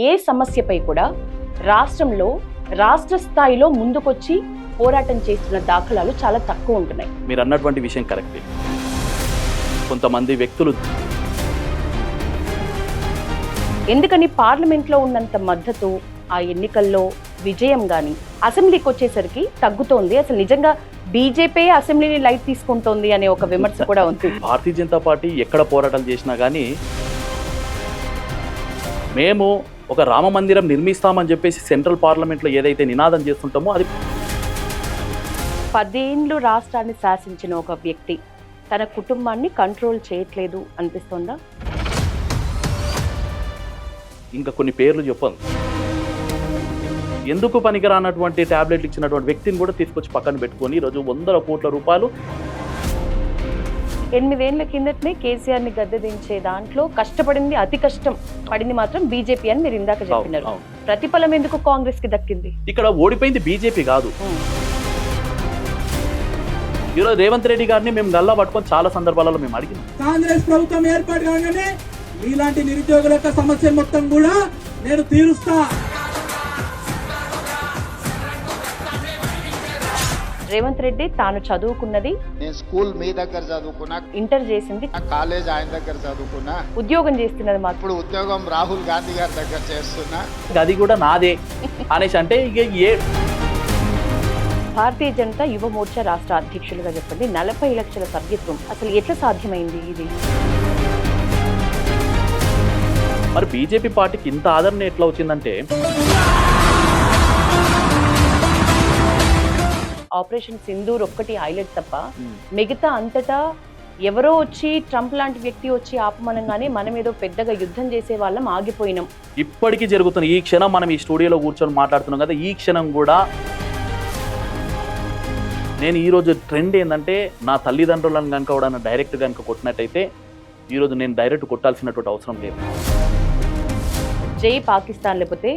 ఏ సమస్యపై కూడా రాష్ట్రంలో రాష్ట్ర స్థాయిలో ముందుకొచ్చి పోరాటం చేస్తున్న దాఖలాలు చాలా తక్కువ ఉంటున్నాయి. మీరు అన్నటువంటి విషయం కరెక్టే. కొంతమంది వ్యక్తులు ఎందుకని పార్లమెంట్లో ఉన్నంత మద్దతు ఆ ఎన్నికల్లో విజయం గాని అసెంబ్లీకి వచ్చేసరికి తగ్గుతోంది. అసలు నిజంగా బీజేపీ అసెంబ్లీని లైట్ తీసుకుంటోంది అనే ఒక విమర్శ కూడా ఉంది. భారతీయ జనతా పార్టీ ఎక్కడ పోరాటాలు చేసినా కానీ మేము ఒక రామ మందిరం నిర్మిస్తామని చెప్పేసి సెంట్రల్ పార్లమెంట్లో ఏదైతే నినాదం చేస్తుంటామో అది 10 ఏళ్ళు రాష్ట్రాన్ని శాసించిన ఒక వ్యక్తి తన కుటుంబాన్ని కంట్రోల్ చేయట్లేదు అనిపిస్తోందా? ఇంకా కొన్ని పేర్లు చెప్పను. ఎందుకు పనికిరానటువంటి టాబ్లెట్లు ఇచ్చినటువంటి వ్యక్తిని కూడా తీసుకొచ్చి పక్కన పెట్టుకొని ఈరోజు 100 కోట్ల రూపాయలు 8 ఏళ్ల కిందటనే కేసీఆర్ ని గద్దె దించే దాంట్లో కష్టపడింది, అతి కష్టం పడింది మాత్రం బీజేపీ అని మీరు ఇందాక చెప్పినారు. ప్రతిఫలం ఎందుకు కాంగ్రెస్ కి దక్కింది? ఇక్కడ ఓడిపోయింది బీజేపీ కాదు. ఈరోజు రేవంత్ రెడ్డి గారిని మేము గల్లా పట్టుకొని చాలా సందర్భాలలో మేము అడిగినాం. కాంగ్రెస్ ప్రభుత్వం ఏర్పాటు కాగానే ఇలాంటి నిరుద్యోగుల యొక్క సమస్య మొత్తం కూడా నేను తీరుస్తా. రేవంత్ రెడ్డి తాను చదువుకున్నది, నేను స్కూల్ మీ దగ్గర చదువుకున్నా, ఇంటర్ చేసింది, కాలేజ్ ఆయన దగ్గర చదువుకున్నా, ఉద్యోగం చేస్తున్నది మాత్రం ఇప్పుడు ఉద్యోగం రాహుల్ గాంధీ గారి దగ్గర చేస్తున్నా. అది కూడా నాదే అనేసి అంటే ఇక భారతీయ జనతా యువ మోర్చా రాష్ట్ర అధ్యక్షులుగా చెప్పండి, 40 లక్షల సభ్యత్వం అసలు ఎట్లా సాధ్యమైంది ఇది? మరి బీజేపీ పార్టీకి ఇంత ఆదరణ ఎట్లా వచ్చిందంటే ఆపరేషన్ సింధూర్ ఒక్కటి హైలైట్ తప్ప మిగతా అంతటా ఎవరో వచ్చి ట్రంప్ లాంటి వ్యక్తి వచ్చి ఆపమనంగానే మనం ఏదో పెద్దగా యుద్ధం చేసే వాళ్ళం ఆగిపోయినాం. ఇప్పటికీ జరుగుతున్న ఈ క్షణం మనం ఈ స్టూడియోలో కూర్చొని మాట్లాడుతున్నాం కదా, ఈ క్షణం కూడా నేను ఈరోజు ట్రెండ్ ఏంటంటే నా తల్లిదండ్రులను కనుక కూడా డైరెక్ట్ కనుక కొట్టినట్టయితే ఈరోజు నేను డైరెక్ట్ కొట్టాల్సినటువంటి అవసరం లేదు. జై పాకిస్తాన్ లేకపోతే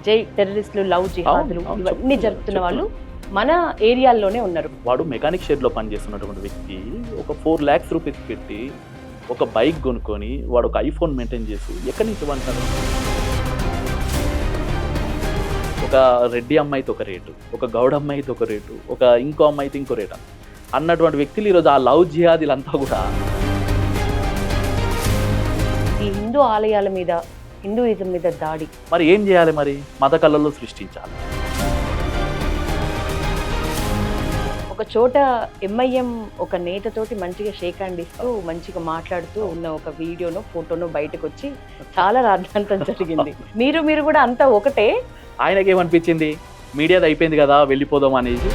జై టెర్రరిస్టులు, లవ్ జిహాదులు ఇవన్నీ జరుపుతున్న వాళ్ళు మన ఏరియాల్లోనే ఉన్నారు. వాడు మెకానిక్ షెడ్లో పనిచేస్తున్నటువంటి వ్యక్తి ఒక 4 lakhs రూపీస్ పెట్టి ఒక బైక్ కొనుక్కొని వాడు ఒక ఐఫోన్ మెయింటైన్ చేసి ఎక్కడి నుంచి ఇవ్వంటారు? ఒక రెడ్డి అమ్మాయితో ఒక రేటు, ఒక గౌడ అమ్మాయితో ఒక రేటు, ఒక ఇంకో అమ్మాయితో ఇంకో రేటు అన్నటువంటి వ్యక్తులు ఈరోజు ఆ లవ్ జిహాదీలంతా కూడా ఈ హిందూ ఆలయాల మీద, హిందూయిజం మీద దాడి. మరి ఏం చేయాలి? మరి మత కళలు సృష్టించాలి. ఒక చోట ఎంఐఎం ఒక నేతతోటి మంచిగా షేక్ హ్యాండ్ ఇస్తూ మంచిగా మాట్లాడుతూ ఉన్న ఒక వీడియోను, ఫోటోను బయటకు వచ్చి చాలా రాద్ధాంతం జరిగింది. మీరు కూడా అంతా ఒకటే. ఆయనకేమనిపించింది? మీడియాది అయిపోయింది కదా, వెళ్ళిపోదాం అనేది.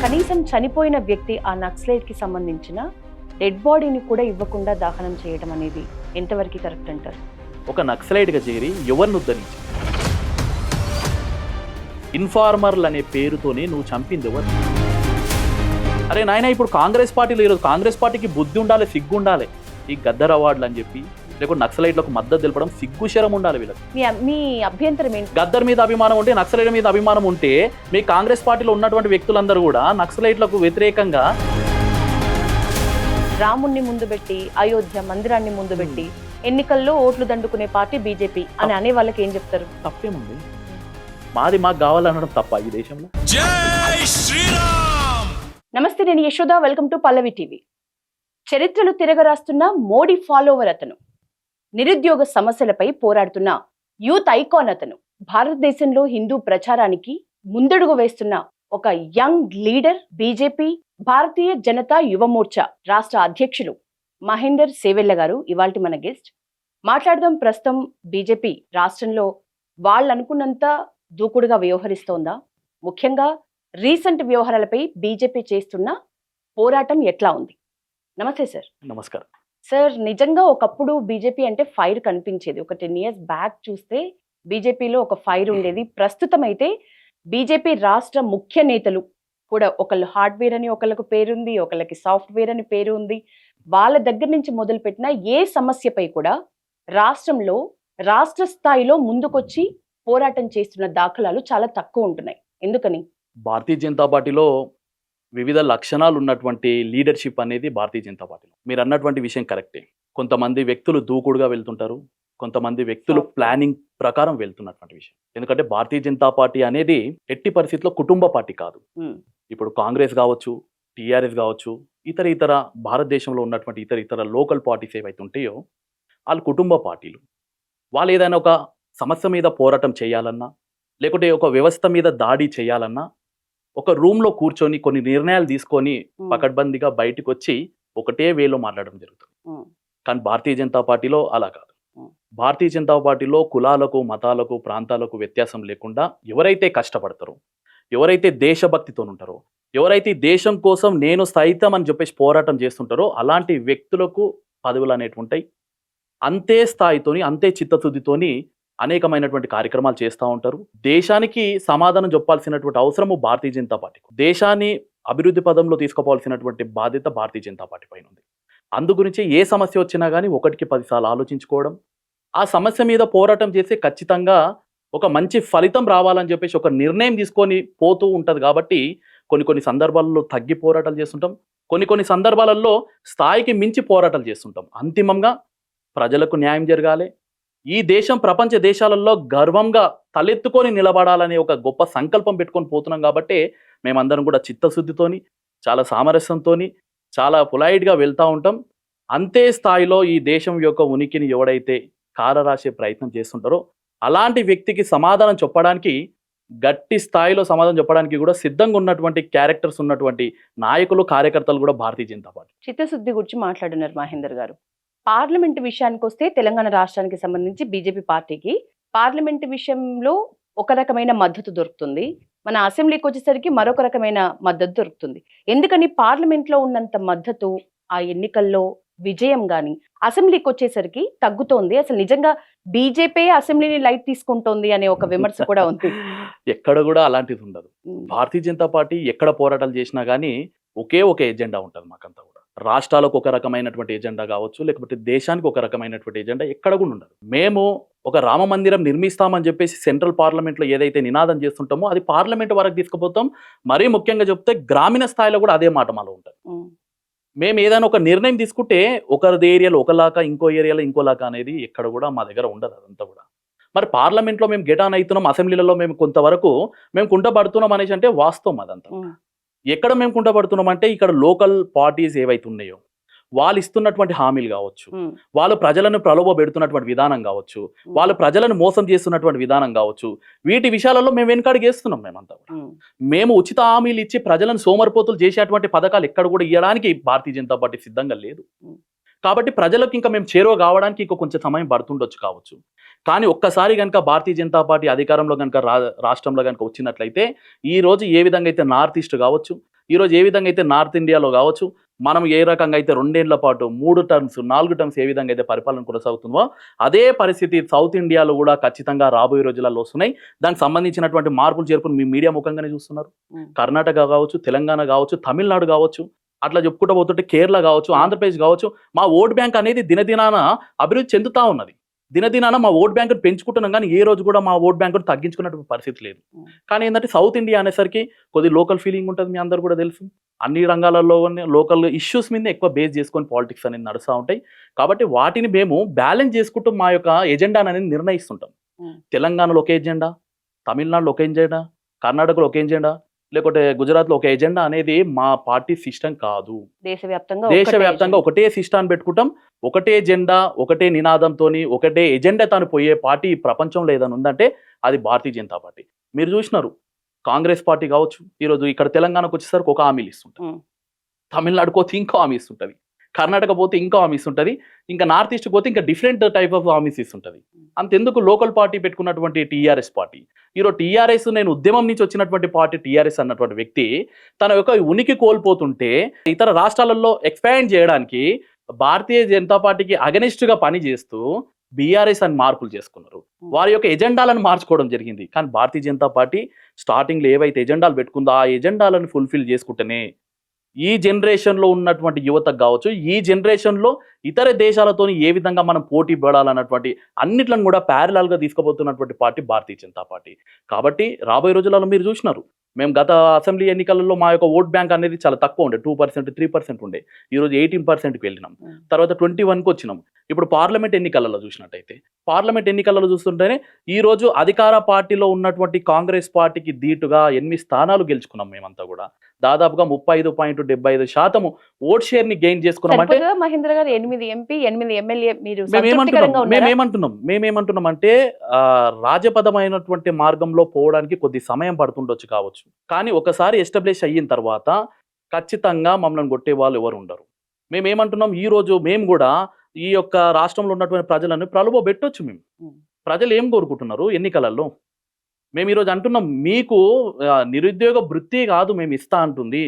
కనీసం చనిపోయిన వ్యక్తి ఆ నక్సలైట్ కి సంబంధించిన డెడ్ బాడీని కూడా ఇవ్వకుండా దహనం చేయడం అనేది ఎంతవరకు కరెక్ట్ అంటారు? ఒక నక్సలైట్గా చేరి ఎవరిని ఉద్ధరించి ఇన్ఫార్మర్లు అనే పేరుతోనే నువ్వు చంపింది ఎవరు? అరే నాయన, ఇప్పుడు కాంగ్రెస్ పార్టీలో ఈరోజు కాంగ్రెస్ పార్టీకి బుద్ధి ఉండాలి, సిగ్గు ఉండాలి. ఈ గద్దర్ అవార్డులు అని చెప్పి లేకపోతే నక్సలైట్లకు మద్దతు తెలపడం సిగ్గు శరం ఉండాలి వీళ్ళకి. మీ అభ్యంతరం ఏంటి? గద్దర్ మీద అభిమానం ఉంటే, నక్సలైట్ మీద అభిమానం ఉంటే మీ కాంగ్రెస్ పార్టీలో ఉన్నటువంటి వ్యక్తులందరూ కూడా నక్సలైట్లకు వ్యతిరేకంగా రాముణ్ణి ముందు పెట్టి, అయోధ్య మందిరాన్ని ముందు పెట్టి ఎన్నికల్లో ఓట్లు దండుకునే పార్టీ బీజేపీ అని అనే వాళ్ళకి ఏం చెప్తారు? తప్పేముంది? మాది మాకు కావాలనడం తప్ప ఈ దేశంలో? జై శ్రీరామ్. నమస్తే, నేను Yashoda. Welcome to Pallavi TV. చరిత్రలు తిరగరాస్తున్న మోడీ ఫాలోవర్ అతను, నిరుద్యోగ సమస్యలపై పోరాడుతున్న యూత్ ఐకాన్ అతను, భారతదేశంలో హిందూ ప్రచారానికి ముందడుగు వేస్తున్న ఒక young leader, BJP Bharatiya Janata యువ మోర్చా రాష్ట్ర అధ్యక్షులు మహేందర్ సేవెళ్ళ గారు ఇవాల్టి మన గెస్ట్. మాట్లాడదాం. ప్రస్తుతం బీజేపీ రాష్ట్రంలో వాళ్ళు అనుకున్నంత దూకుడుగా వ్యవహరిస్తోందా? ముఖ్యంగా రీసెంట్ వ్యవహారాలపై బీజేపీ చేస్తున్న పోరాటం ఎట్లా ఉంది? నమస్తే సార్. నమస్కారం సార్. నిజంగా ఒకప్పుడు బీజేపీ అంటే ఫైర్ కనిపించేది. ఒక 10 years బ్యాక్ చూస్తే బీజేపీలో ఒక ఫైర్ ఉండేది. ప్రస్తుతం అయితే బీజేపీ రాష్ట్ర ముఖ్య నేతలు కూడా ఒకళ్ళు హార్డ్వేర్ అని ఒకళ్ళకు పేరుంది, ఒకళ్ళకి సాఫ్ట్వేర్ అని పేరు ఉంది. వాళ్ళ దగ్గర నుంచి మొదలుపెట్టిన ఏ సమస్యపై కూడా రాష్ట్రంలో రాష్ట్ర స్థాయిలో ముందుకొచ్చి పోరాటం చేస్తున్న దాఖలాలు చాలా తక్కువ ఉంటున్నాయి. ఎందుకని? భారతీయ జనతా పార్టీలో వివిధ లక్షణాలు ఉన్నటువంటి లీడర్షిప్ అనేది భారతీయ జనతా పార్టీలో. మీరు అన్నటువంటి విషయం కరెక్టే. కొంతమంది వ్యక్తులు దూకుడుగా వెళ్తుంటారు, కొంతమంది వ్యక్తులు Okay. ప్లానింగ్ ప్రకారం వెళ్తున్నటువంటి విషయం. ఎందుకంటే భారతీయ జనతా పార్టీ అనేది ఎట్టి పరిస్థితుల్లో కుటుంబ పార్టీ కాదు. ఉమ్, ఇప్పుడు కాంగ్రెస్ కావచ్చు, టీఆర్ఎస్ కావచ్చు, ఇతర భారతదేశంలో ఉన్నటువంటి ఇతర లోకల్ పార్టీస్ ఏవైతే ఉంటాయో వాళ్ళు కుటుంబ పార్టీలు. వాళ్ళు ఏదైనా ఒక సమస్య మీద పోరాటం చేయాలన్నా, లేకుంటే ఒక వ్యవస్థ మీద దాడి చేయాలన్నా, ఒక రూమ్లో కూర్చొని కొన్ని నిర్ణయాలు తీసుకొని ఉమ్, పకడ్బందీగా బయటకు వచ్చి ఒకటే వేలో మాట్లాడడం జరుగుతుంది. ఉమ్, కానీ భారతీయ జనతా పార్టీలో అలా కాదు. ఉమ్. భారతీయ జనతా పార్టీలో కులాలకు, మతాలకు, ప్రాంతాలకు వ్యత్యాసం లేకుండా ఎవరైతే కష్టపడతారో, ఎవరైతే దేశభక్తితో ఉంటారో, ఎవరైతే ఈ దేశం కోసం నేను సైతం అని చెప్పేసి పోరాటం చేస్తుంటారో అలాంటి వ్యక్తులకు పదవులు అనేవి ఉంటాయి. అంతే స్థాయితోని, అంతే చిత్తశుద్ధితోని అనేకమైనటువంటి కార్యక్రమాలు చేస్తూ ఉంటారు. దేశానికి సమాధానం చెప్పాల్సినటువంటి అవసరము భారతీయ జనతా పార్టీకి, దేశాన్ని అభివృద్ధి పదంలో తీసుకుపోవాల్సినటువంటి బాధ్యత భారతీయ జనతా పార్టీ పైన ఉంది. అందు గురించి ఏ సమస్య వచ్చినా కానీ 1కి 10 సార్లు ఆలోచించుకోవడం, ఆ సమస్య మీద పోరాటం చేసి ఖచ్చితంగా ఒక మంచి ఫలితం రావాలని చెప్పేసి ఒక నిర్ణయం తీసుకొని పోతూ ఉంటుంది. కాబట్టి కొన్ని సందర్భాలలో తగ్గి పోరాటాలు చేస్తుంటాం, కొన్ని సందర్భాలలో స్థాయికి మించి పోరాటాలు చేస్తుంటాం. అంతిమంగా ప్రజలకు న్యాయం జరగాలి, ఈ దేశం ప్రపంచ దేశాలలో గర్వంగా తలెత్తుకొని నిలబడాలనే ఒక గొప్ప సంకల్పం పెట్టుకొని పోతున్నాం. కాబట్టి మేమందరం కూడా చిత్తశుద్ధితోని, చాలా సామరస్యంతోని, చాలా పొలైట్గా వెళ్తూ ఉంటాం. అంతే స్థాయిలో ఈ దేశం యొక్క ఉనికిని ఎవడైతే కాలరాసే ప్రయత్నం చేస్తుంటారో అలాంటి వ్యక్తికి సమాధానం చెప్పడానికి, గట్టి స్థాయిలో సమాధానం చెప్పడానికి కూడా సిద్ధంగా ఉన్నటువంటి క్యారెక్టర్స్ ఉన్నటువంటి నాయకులు, కార్యకర్తలు కూడా భారతీయ జనతా పార్టీ. చిత్తశుద్ధి గురించి మాట్లాడున్నారు మహేందర్ గారు. పార్లమెంట్ విషయానికి వస్తే తెలంగాణ రాష్ట్రానికి సంబంధించి బీజేపీ పార్టీకి పార్లమెంట్ విషయంలో ఒక రకమైన మద్దతు దొరుకుతుంది, మన అసెంబ్లీకి వచ్చేసరికి మరొక రకమైన మద్దతు దొరుకుతుంది. ఎందుకని పార్లమెంట్లో ఉన్నంత మద్దతు ఆ ఎన్నికల్లో విజయం గాని అసెంబ్లీకి వచ్చేసరికి తగ్గుతోంది? అసలు నిజంగా బీజేపీ అసెంబ్లీని లైట్ తీసుకుంటోంది అనే ఒక విమర్శ కూడా ఉంది. ఎక్కడ కూడా అలాంటిది ఉండదు. భారతీయ జనతా పార్టీ ఎక్కడ పోరాటాలు చేసినా కానీ ఒక ఎజెండా ఉంటుంది మాకంతా కూడా. రాష్ట్రాలకు ఒక రకమైనటువంటి ఎజెండా కావచ్చు, లేకపోతే దేశానికి ఒక రకమైనటువంటి ఎజెండా ఎక్కడ కూడా ఉండదు. మేము ఒక రామ మందిరం నిర్మిస్తామని చెప్పేసి సెంట్రల్ పార్లమెంట్లో ఏదైతే నినాదం చేస్తుంటామో అది పార్లమెంట్ వరకు తీసుకుపోతాం. మరీ ముఖ్యంగా చెప్తే గ్రామీణ స్థాయిలో కూడా అదే మాట మాలో ఉంటుంది. మేము ఏదైనా ఒక నిర్ణయం తీసుకుంటే ఒకరి ఏరియాలో ఒకలాగా, ఇంకో ఏరియాలో ఇంకోలాగా అనేది ఎక్కడ కూడా మా దగ్గర ఉండదు. అదంతా కూడా మరి పార్లమెంట్లో మేము గెట్ ఆన్ అవుతున్నాం, అసెంబ్లీలలో మేము కొంతవరకు మేము కుంటపడుతున్నాం అనేసి అంటే వాస్తవం అదంతా. ఎక్కడ మేము కుంటపడుతున్నాం అంటే ఇక్కడ లోకల్ పార్టీస్ ఏవైతే ఉన్నాయో వాళ్ళు ఇస్తున్నటువంటి హామీలు కావచ్చు, వాళ్ళు ప్రజలను ప్రలోభ పెడుతున్నటువంటి విధానం కావచ్చు, వాళ్ళు ప్రజలను మోసం చేస్తున్నటువంటి విధానం కావచ్చు, వీటి విషయాలలో మేము వెనకాడికి వేస్తున్నాం. మేమంతా కూడా మేము ఉచిత హామీలు ఇచ్చి ప్రజలను సోమరిపోతులు చేసేటువంటి పథకాలు ఎక్కడ కూడా ఇవ్వడానికి భారతీయ జనతా పార్టీ సిద్ధంగా లేదు. కాబట్టి ప్రజలకు ఇంకా మేము చేరువ కావడానికి ఇంకా కొంచెం సమయం పడుతుండొచ్చు కావచ్చు. కానీ ఒక్కసారి కనుక భారతీయ జనతా పార్టీ అధికారంలో కనుక రాష్ట్రంలో కనుక వచ్చినట్లయితే ఈరోజు ఏ విధంగా అయితే నార్త్ ఈస్ట్ కావచ్చు, ఈరోజు ఏ విధంగా అయితే నార్త్ ఇండియాలో కావచ్చు, మనం ఏ రకంగా అయితే 2 ఏళ్ల పాటు 3 టర్మ్స్ 4 టర్మ్స్ ఏ విధంగా అయితే పరిపాలన కొనసాగుతుందో అదే పరిస్థితి సౌత్ ఇండియాలో కూడా ఖచ్చితంగా రాబోయే రోజులలో వస్తున్నాయి. దానికి సంబంధించినటువంటి మార్పులు చేర్పులు మీ మీడియా ముఖంగానే చూస్తున్నారు. కర్ణాటక కావచ్చు, తెలంగాణ కావచ్చు, తమిళనాడు కావచ్చు, అట్లా చెప్పుకుంటూ పోతుంటే కేరళ కావచ్చు, ఆంధ్రప్రదేశ్ కావచ్చు, మా ఓట్ బ్యాంక్ అనేది దినదినాన అభివృద్ధి చెందుతూ ఉన్నది. దినదినాన మా ఓట్ బ్యాంకును పెంచుకుంటున్నాం, కానీ ఏ రోజు కూడా మా ఓట్ బ్యాంకును తగ్గించుకున్నటువంటి పరిస్థితి లేదు. కానీ ఏంటంటే సౌత్ ఇండియా అనేసరికి కొద్ది లోకల్ ఫీలింగ్ ఉంటుంది. మీ అందరూ కూడా తెలుసు, అన్ని రంగాలలో లోకల్ ఇష్యూస్ మీద ఎక్కువ బేస్ చేసుకొని పాలిటిక్స్ అనేది నడుస్తూ ఉంటాయి. కాబట్టి వాటిని మేము బ్యాలెన్స్ చేసుకుంటూ మా యొక్క ఎజెండా అనేది నిర్ణయిస్తుంటాం. తెలంగాణలో ఒక ఎజెండా, తమిళనాడులో ఒక ఎజెండా, కర్ణాటకలో ఒక ఎజెండా, లేకుంటే గుజరాత్లో ఒక ఎజెండా అనేది మా పార్టీ సిస్టమ్ కాదు. దేశవ్యాప్తంగా ఒకటే సిస్టమ్ పెట్టుకుంటాం, ఒకటే ఎజెండా, ఒకటే నినాదంతో ఒకటే ఎజెండా తాను పోయే పార్టీ ప్రపంచంలో ఏదైనా ఉందంటే అది భారతీయ జనతా పార్టీ. మీరు చూసినారు, కాంగ్రెస్ పార్టీ కావచ్చు, ఈరోజు ఇక్కడ తెలంగాణకు వచ్చేసరికి ఒక హామీలు ఇస్తుంటారు, తమిళనాడుకు పోతే ఇంకో హామీ ఇస్తుంటుంది, కర్ణాటక పోతే ఇంకో హామీ ఇస్తుంటుంది, ఇంకా నార్త్ ఈస్ట్ పోతే ఇంకా డిఫరెంట్ టైప్ ఆఫ్ హామీస్ ఇస్తుంటుంది. అంతెందుకు లోకల్ పార్టీ పెట్టుకున్నటువంటి టీఆర్ఎస్ పార్టీ, ఈరోజు టీఆర్ఎస్ నేను ఉద్యమం నుంచి వచ్చినటువంటి పార్టీ టీఆర్ఎస్ అన్నటువంటి వ్యక్తి తన యొక్క ఉనికి కోల్పోతుంటే ఇతర రాష్ట్రాలలో ఎక్స్పాండ్ చేయడానికి భారతీయ జనతా పార్టీకి అగనిస్ట్గా పని చేస్తూ బీఆర్ఎస్ అని మార్పులు చేసుకున్నారు. వారి యొక్క ఎజెండాలను మార్చుకోవడం జరిగింది. కానీ భారతీయ జనతా పార్టీ స్టార్టింగ్లో ఏవైతే ఎజెండాలు పెట్టుకుందో ఆ ఎజెండాలను ఫుల్ఫిల్ చేసుకుంటేనే ఈ జనరేషన్లో ఉన్నటువంటి యువతకు కావచ్చు, ఈ జనరేషన్లో ఇతర దేశాలతో ఏ విధంగా మనం పోటీ పడాలన్నటువంటి అన్నిట్లను కూడా ప్యారలల్గా తీసుకుపోతున్నటువంటి పార్టీ భారతీయ జనతా పార్టీ. కాబట్టి రాబోయే రోజులలో మీరు చూసినారు, మేము గత అసెంబ్లీ ఎన్నికలలో మా యొక్క ఓట్ బ్యాంక్ అనేది చాలా తక్కువ ఉండే, 2%, 3% ఉండే. ఈరోజు 18%కి వెళ్ళినాం, తర్వాత 21కి వచ్చినాం. ఇప్పుడు పార్లమెంట్ ఎన్నికలలో చూసినట్టయితే పార్లమెంట్ ఎన్నికలలో చూస్తుంటేనే ఈ రోజు అధికార పార్టీలో ఉన్నటువంటి కాంగ్రెస్ పార్టీకి ధీటుగా 8 స్థానాలు గెలుచుకున్నాం మేమంతా కూడా. దాదాపుగా 35.75% ఓట్ షేర్ ని గెయిన్ చేసుకున్నాం. అంటే సరిపోతుందా మహేంద్ర గారు? 8 ఎంపీ 8 ఎమ్మెల్యే మీరు సంతృప్తికరంగా ఉన్నారా? మేమేమంటున్నాం అంటే రాజపదమైనటువంటి మార్గంలో పోవడానికి కొద్ది సమయం పడుతుండొచ్చు కావచ్చు, కానీ ఒకసారి ఎస్టాబ్లిష్ అయిన తర్వాత ఖచ్చితంగా మమ్మల్ని కొట్టే వాళ్ళు ఎవరు ఉండరు. మేమేమంటున్నాం, ఈ రోజు మేము కూడా ఈ యొక్క రాష్ట్రంలో ఉన్నటువంటి ప్రజలను ప్రలోభ పెట్టొచ్చు. మేము ప్రజలు ఏం కోరుకుంటున్నారు ఎన్నికలలో? మేము ఈరోజు అంటున్నాం, మీకు నిరుద్యోగ వృత్తి కాదు మేము ఇస్తా అంటుంది,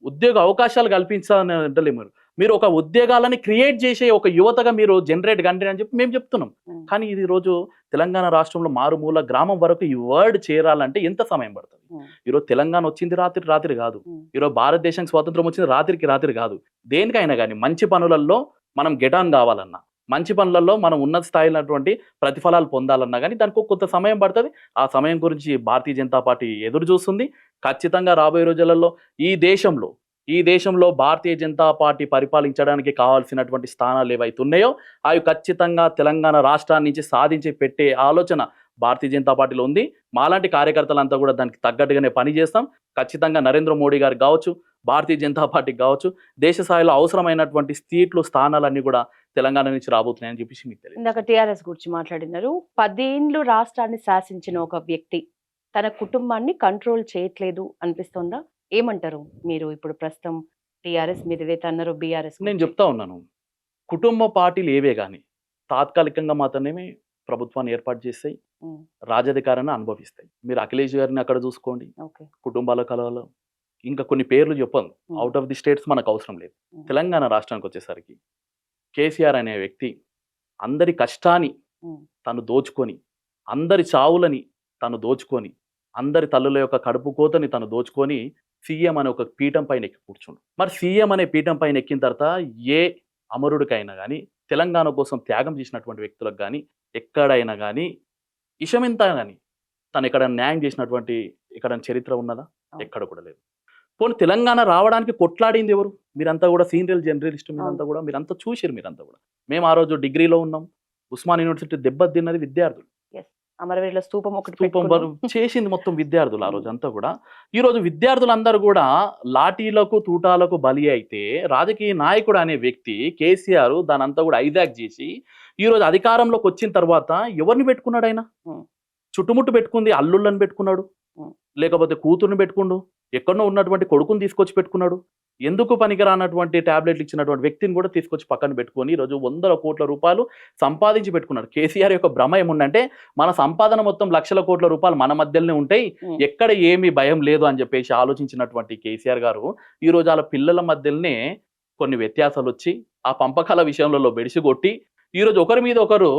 ఉద్యోగ అవకాశాలు కల్పించాలని అంటలేము. మీరు ఒక ఉద్యోగాలని క్రియేట్ చేసే ఒక యువతగా మీరు జనరేట్ కండి అని చెప్పి మేము చెప్తున్నాం. కానీ ఇది రోజు తెలంగాణ రాష్ట్రంలో మారుమూల గ్రామం వరకు ఈ వర్డ్ చేరాలంటే ఎంత సమయం పడుతుంది? ఈరోజు తెలంగాణ వచ్చింది రాత్రి కాదు, ఈరోజు భారతదేశానికి స్వాతంత్రం వచ్చింది రాత్రి కాదు. దేనికైనా కానీ మంచి పనులలో మనం గెటాన్ కావాలన్నా, మంచి పనులలో మనం ఉన్నత స్థాయినటువంటి ప్రతిఫలాలు పొందాలన్నా కానీ దానికి కొంత సమయం పడుతుంది. ఆ సమయం గురించి భారతీయ జనతా పార్టీ ఎదురు చూస్తుంది. ఖచ్చితంగా రాబోయే రోజులలో ఈ దేశంలో భారతీయ జనతా పార్టీ పరిపాలించడానికి కావాల్సినటువంటి స్థానాలు ఏవైతే ఉన్నాయో అవి ఖచ్చితంగా తెలంగాణ రాష్ట్రాన్ని నుంచి సాధించి పెట్టే ఆలోచన భారతీయ జనతా పార్టీలో ఉంది. మాలాంటి కార్యకర్తలంతా కూడా దానికి తగ్గట్టుగానే పని చేస్తాం. ఖచ్చితంగా నరేంద్ర మోడీ గారు కావచ్చు, భారతీయ జనతా పార్టీకి కావచ్చు, దేశ స్థాయిలో అవసరమైనటువంటి సీట్లు స్థానాలన్నీ కూడా తెలంగాణ నుంచి రాబోతున్నాయని చెప్పేసి మీకు తెలియదు. ఇందాక టీఆర్ఎస్ గురించి మాట్లాడినారు. 10 ఏళ్ళు రాష్ట్రాన్ని శాసించిన ఒక వ్యక్తి తన కుటుంబాన్ని కంట్రోల్ చేయట్లేదు అనిపిస్తోందా? ఏమంటారు మీరు? ఇప్పుడు ప్రస్తుతం టీఆర్ఎస్ మీరు ఏదైతే అన్నారో బీఆర్ఎస్ నేను చెప్తా ఉన్నాను, కుటుంబ పార్టీలు ఏవే కానీ తాత్కాలికంగా మాత్రమే ప్రభుత్వాన్ని ఏర్పాటు చేస్తాయి, రాజధికారాన్ని అనుభవిస్తాయి. మీరు అఖిలేష్ గారిని అక్కడ చూసుకోండి, కుటుంబాల కలవలో ఇంకా కొన్ని పేర్లు చెప్పను, అవుట్ ఆఫ్ ది స్టేట్స్ మనకు అవసరం లేదు. తెలంగాణ రాష్ట్రానికి వచ్చేసరికి కేసీఆర్ అనే వ్యక్తి అందరి కష్టాన్ని తను దోచుకొని, అందరి చావులని తను దోచుకొని, అందరి తల్లుల యొక్క కడుపు కోతని తను దోచుకొని సీఎం అనే ఒక పీఠం పైన ఎక్కి కూర్చుండు. మరి సీఎం అనే పీఠం పైన ఎక్కిన తర్వాత ఏ అమరుడికైనా కానీ, తెలంగాణ కోసం త్యాగం చేసినటువంటి వ్యక్తులకు కానీ, ఎక్కడైనా కానీ ఇషమెంత కానీ తను ఎక్కడ న్యాయం చేసినటువంటి ఇక్కడ చరిత్ర ఉన్నదా? ఎక్కడ కూడా లేదు. పోనీ తెలంగాణ రావడానికి కొట్లాడింది ఎవరు? మీరంతా కూడా సీనియర్ జర్నలిస్ట్, మీరంతా చూసారు. మీరంతా కూడా మేము ఆ రోజు డిగ్రీలో ఉన్నాం. ఉస్మాన్ యూనివర్సిటీ దెబ్బతిన్నది విద్యార్థులు, అమరవీరుల స్థూపం చేసింది మొత్తం విద్యార్థులు. ఆ రోజు అంతా కూడా ఈ రోజు విద్యార్థులందరూ కూడా లాఠీలకు తూటాలకు బలి అయితే రాజకీయ నాయకుడు అనే వ్యక్తి కేసీఆర్ దాని అంతా కూడా హైజాక్ చేసి ఈ రోజు అధికారంలోకి వచ్చిన తర్వాత ఎవరిని పెట్టుకున్నాడు? ఆయన చుట్టుముట్టు పెట్టుకుంది అల్లుళ్ళని పెట్టుకున్నాడు, లేకపోతే కూతుర్ని పెట్టుకుండు, ఎక్కడో ఉన్నటువంటి కొడుకుని తీసుకొచ్చి పెట్టుకున్నాడు. ఎందుకు పనికిరానటువంటి టాబ్లెట్లు ఇచ్చినటువంటి వ్యక్తిని కూడా తీసుకొచ్చి పక్కన పెట్టుకొని ఈరోజు 100 కోట్ల రూపాయలు సంపాదించి పెట్టుకున్నాడు. కేసీఆర్ యొక్క భ్రమ ఏముందంటే మన సంపాదన మొత్తం లక్షల కోట్ల రూపాయలు మన మధ్యలోనే ఉంటాయి, ఎక్కడ ఏమీ భయం లేదు అని చెప్పేసి ఆలోచించినటువంటి కేసీఆర్ గారు ఈ రోజు వాళ్ళ పిల్లల మధ్యలోనే కొన్ని వ్యత్యాసాలు వచ్చి ఆ పంపకాల విషయంలో బెడిసిగొట్టి ఈరోజు ఒకరి మీద ఒకరు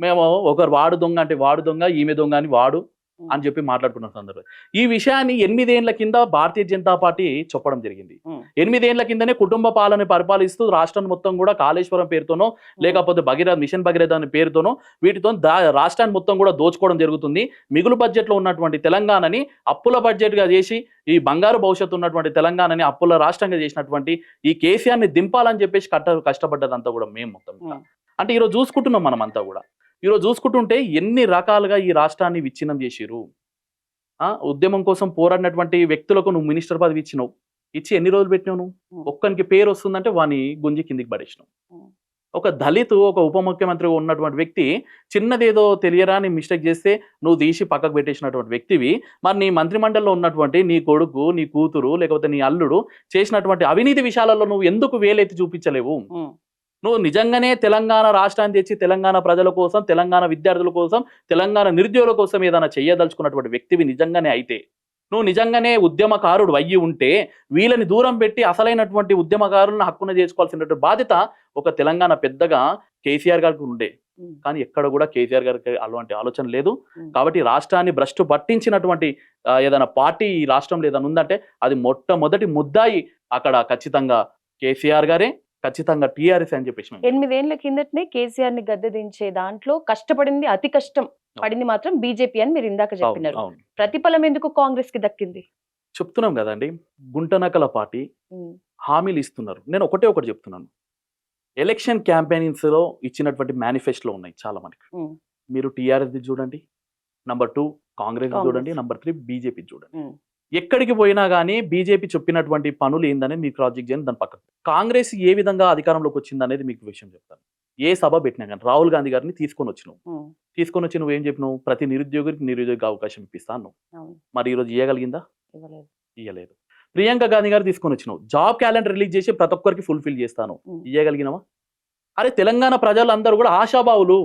మేము ఒకరు వాడు దొంగ అంటే వాడు దొంగ, ఈమె దొంగ అని వాడు అని చెప్పి మాట్లాడుకున్న సందర్భం. ఈ విషయాన్ని 8 ఏళ్ల కింద భారతీయ జనతా పార్టీ చెప్పడం జరిగింది. 8 ఏళ్ల కిందనే కుటుంబ పాలన పరిపాలిస్తూ రాష్ట్రాన్ని మొత్తం కూడా కాళేశ్వరం పేరుతోనో లేకపోతే మిషన్ భగీరథ అనే పేరుతోనో వీటితో రాష్ట్రాన్ని మొత్తం కూడా దోచుకోవడం జరుగుతుంది. మిగులు బడ్జెట్లో ఉన్నటువంటి తెలంగాణని అప్పుల బడ్జెట్గా చేసి ఈ బంగారు భవిష్యత్తు ఉన్నటువంటి తెలంగాణని అప్పుల రాష్ట్రంగా చేసినటువంటి ఈ కేసీఆర్ని దింపాలని చెప్పేసి కష్టపడ్డదంతా కూడా మేము మొత్తం. అంటే ఈరోజు చూసుకుంటున్నాం మనం అంతా కూడా. ఈరోజు చూసుకుంటుంటే ఎన్ని రకాలుగా ఈ రాష్ట్రాన్ని విచ్ఛిన్నం చేసిరు. ఉద్యమం కోసం పోరాడినటువంటి వ్యక్తులకు నువ్వు మినిస్టర్ పదవి ఇచ్చినావు, ఇచ్చి ఎన్ని రోజులు పెట్టినావు? నువ్వు ఒక్కరికి పేరు వస్తుందంటే వాని గుంజి కిందికి పడేసినావు. ఒక దళితు ఒక ఉప ముఖ్యమంత్రిగా ఉన్నటువంటి వ్యక్తి చిన్నదేదో తెలియరాని మిస్టేక్ చేస్తే నువ్వు తీసి పక్కకు పెట్టేసినటువంటి వ్యక్తివి. మరి నీ మంత్రిమండలిలో ఉన్నటువంటి నీ కొడుకు, నీ కూతురు, లేకపోతే నీ అల్లుడు చేసినటువంటి అవినీతి విషయాలలో నువ్వు ఎందుకు వేలెత్తి చూపించలేవు? నువ్వు నిజంగానే తెలంగాణ రాష్ట్రాన్ని తెచ్చి తెలంగాణ ప్రజల కోసం, తెలంగాణ విద్యార్థుల కోసం, తెలంగాణ నిరుద్యోగుల కోసం ఏదైనా చేయదలుచుకున్నటువంటి వ్యక్తివి నిజంగానే అయితే, నువ్వు నిజంగానే ఉద్యమకారుడు అయ్యి ఉంటే వీళ్ళని దూరం పెట్టి అసలైనటువంటి ఉద్యమకారులను హక్కున చేసుకోవాల్సినటువంటి బాధ్యత ఒక తెలంగాణ పెద్దగా కేసీఆర్ గారికి ఉండే. కానీ ఎక్కడ కూడా కేసీఆర్ గారికి అలాంటి ఆలోచన లేదు. కాబట్టి రాష్ట్రాన్ని భ్రష్టు పట్టించినటువంటి ఏదైనా పార్టీ ఈ రాష్ట్రంలో ఏదైనా ఉందంటే అది మొట్టమొదటి ముద్దాయి అక్కడ ఖచ్చితంగా కేసీఆర్ గారే, ఖచ్చితంగా టీఆర్ఎస్ అని చెప్పేసి. 8 ఏళ్ల కిందటనే కేసీఆర్ ని గద్దె దించే దాంట్లో కష్టపడింది, అతి కష్టం పడింది మాత్రం బీజేపీ అని మీరు ఇందాక చెప్పినారు. ప్రతిఫలం ఎందుకు కాంగ్రెస్ కి దక్కింది? చెప్తున్నాం కదండి, గుంటనకల పార్టీ హామీలు ఇస్తున్నారు. నేను ఒకటి చెప్తున్నాను, ఎలక్షన్ క్యాంపెయిన్స్ లో ఇచ్చినటువంటి మేనిఫెస్టోలో ఉన్నాయి చాలా మనకి. మీరు టీఆర్ఎస్ చూడండి, నంబర్ 2 కాంగ్రెస్ చూడండి, నంబర్ 3 బీజేపీ చూడండి. ఎక్కడికి పోయినా కానీ బీజేపీ చెప్పినటువంటి పనులు ఏందనేది మీకు ప్రాజెక్ట్ చేయండి, దాని పక్కన కాంగ్రెస్ ఏ విధంగా అధికారంలోకి వచ్చింది అనేది మీకు విషయం చెప్తాను. ఏ సభ పెట్టినా కానీ రాహుల్ గాంధీ గారిని తీసుకొని వచ్చి నువ్వు ఏం చెప్పినావు, ప్రతి నిరుద్యోగికి అవకాశం ఇప్పిస్తాను. మరి ఈరోజు ఇవ్వగలిగిందా? ఇవ్వలేదు. ప్రియాంక గాంధీ గారు తీసుకొని వచ్చినావు, జాబ్ క్యాలెండర్ రిలీజ్ చేసి ప్రతి ఒక్కరికి ఫుల్ఫిల్ చేస్తాను. ఇవ్వగలిగినావా? అరే తెలంగాణ ప్రజలందరూ కూడా ఆశాబావులు.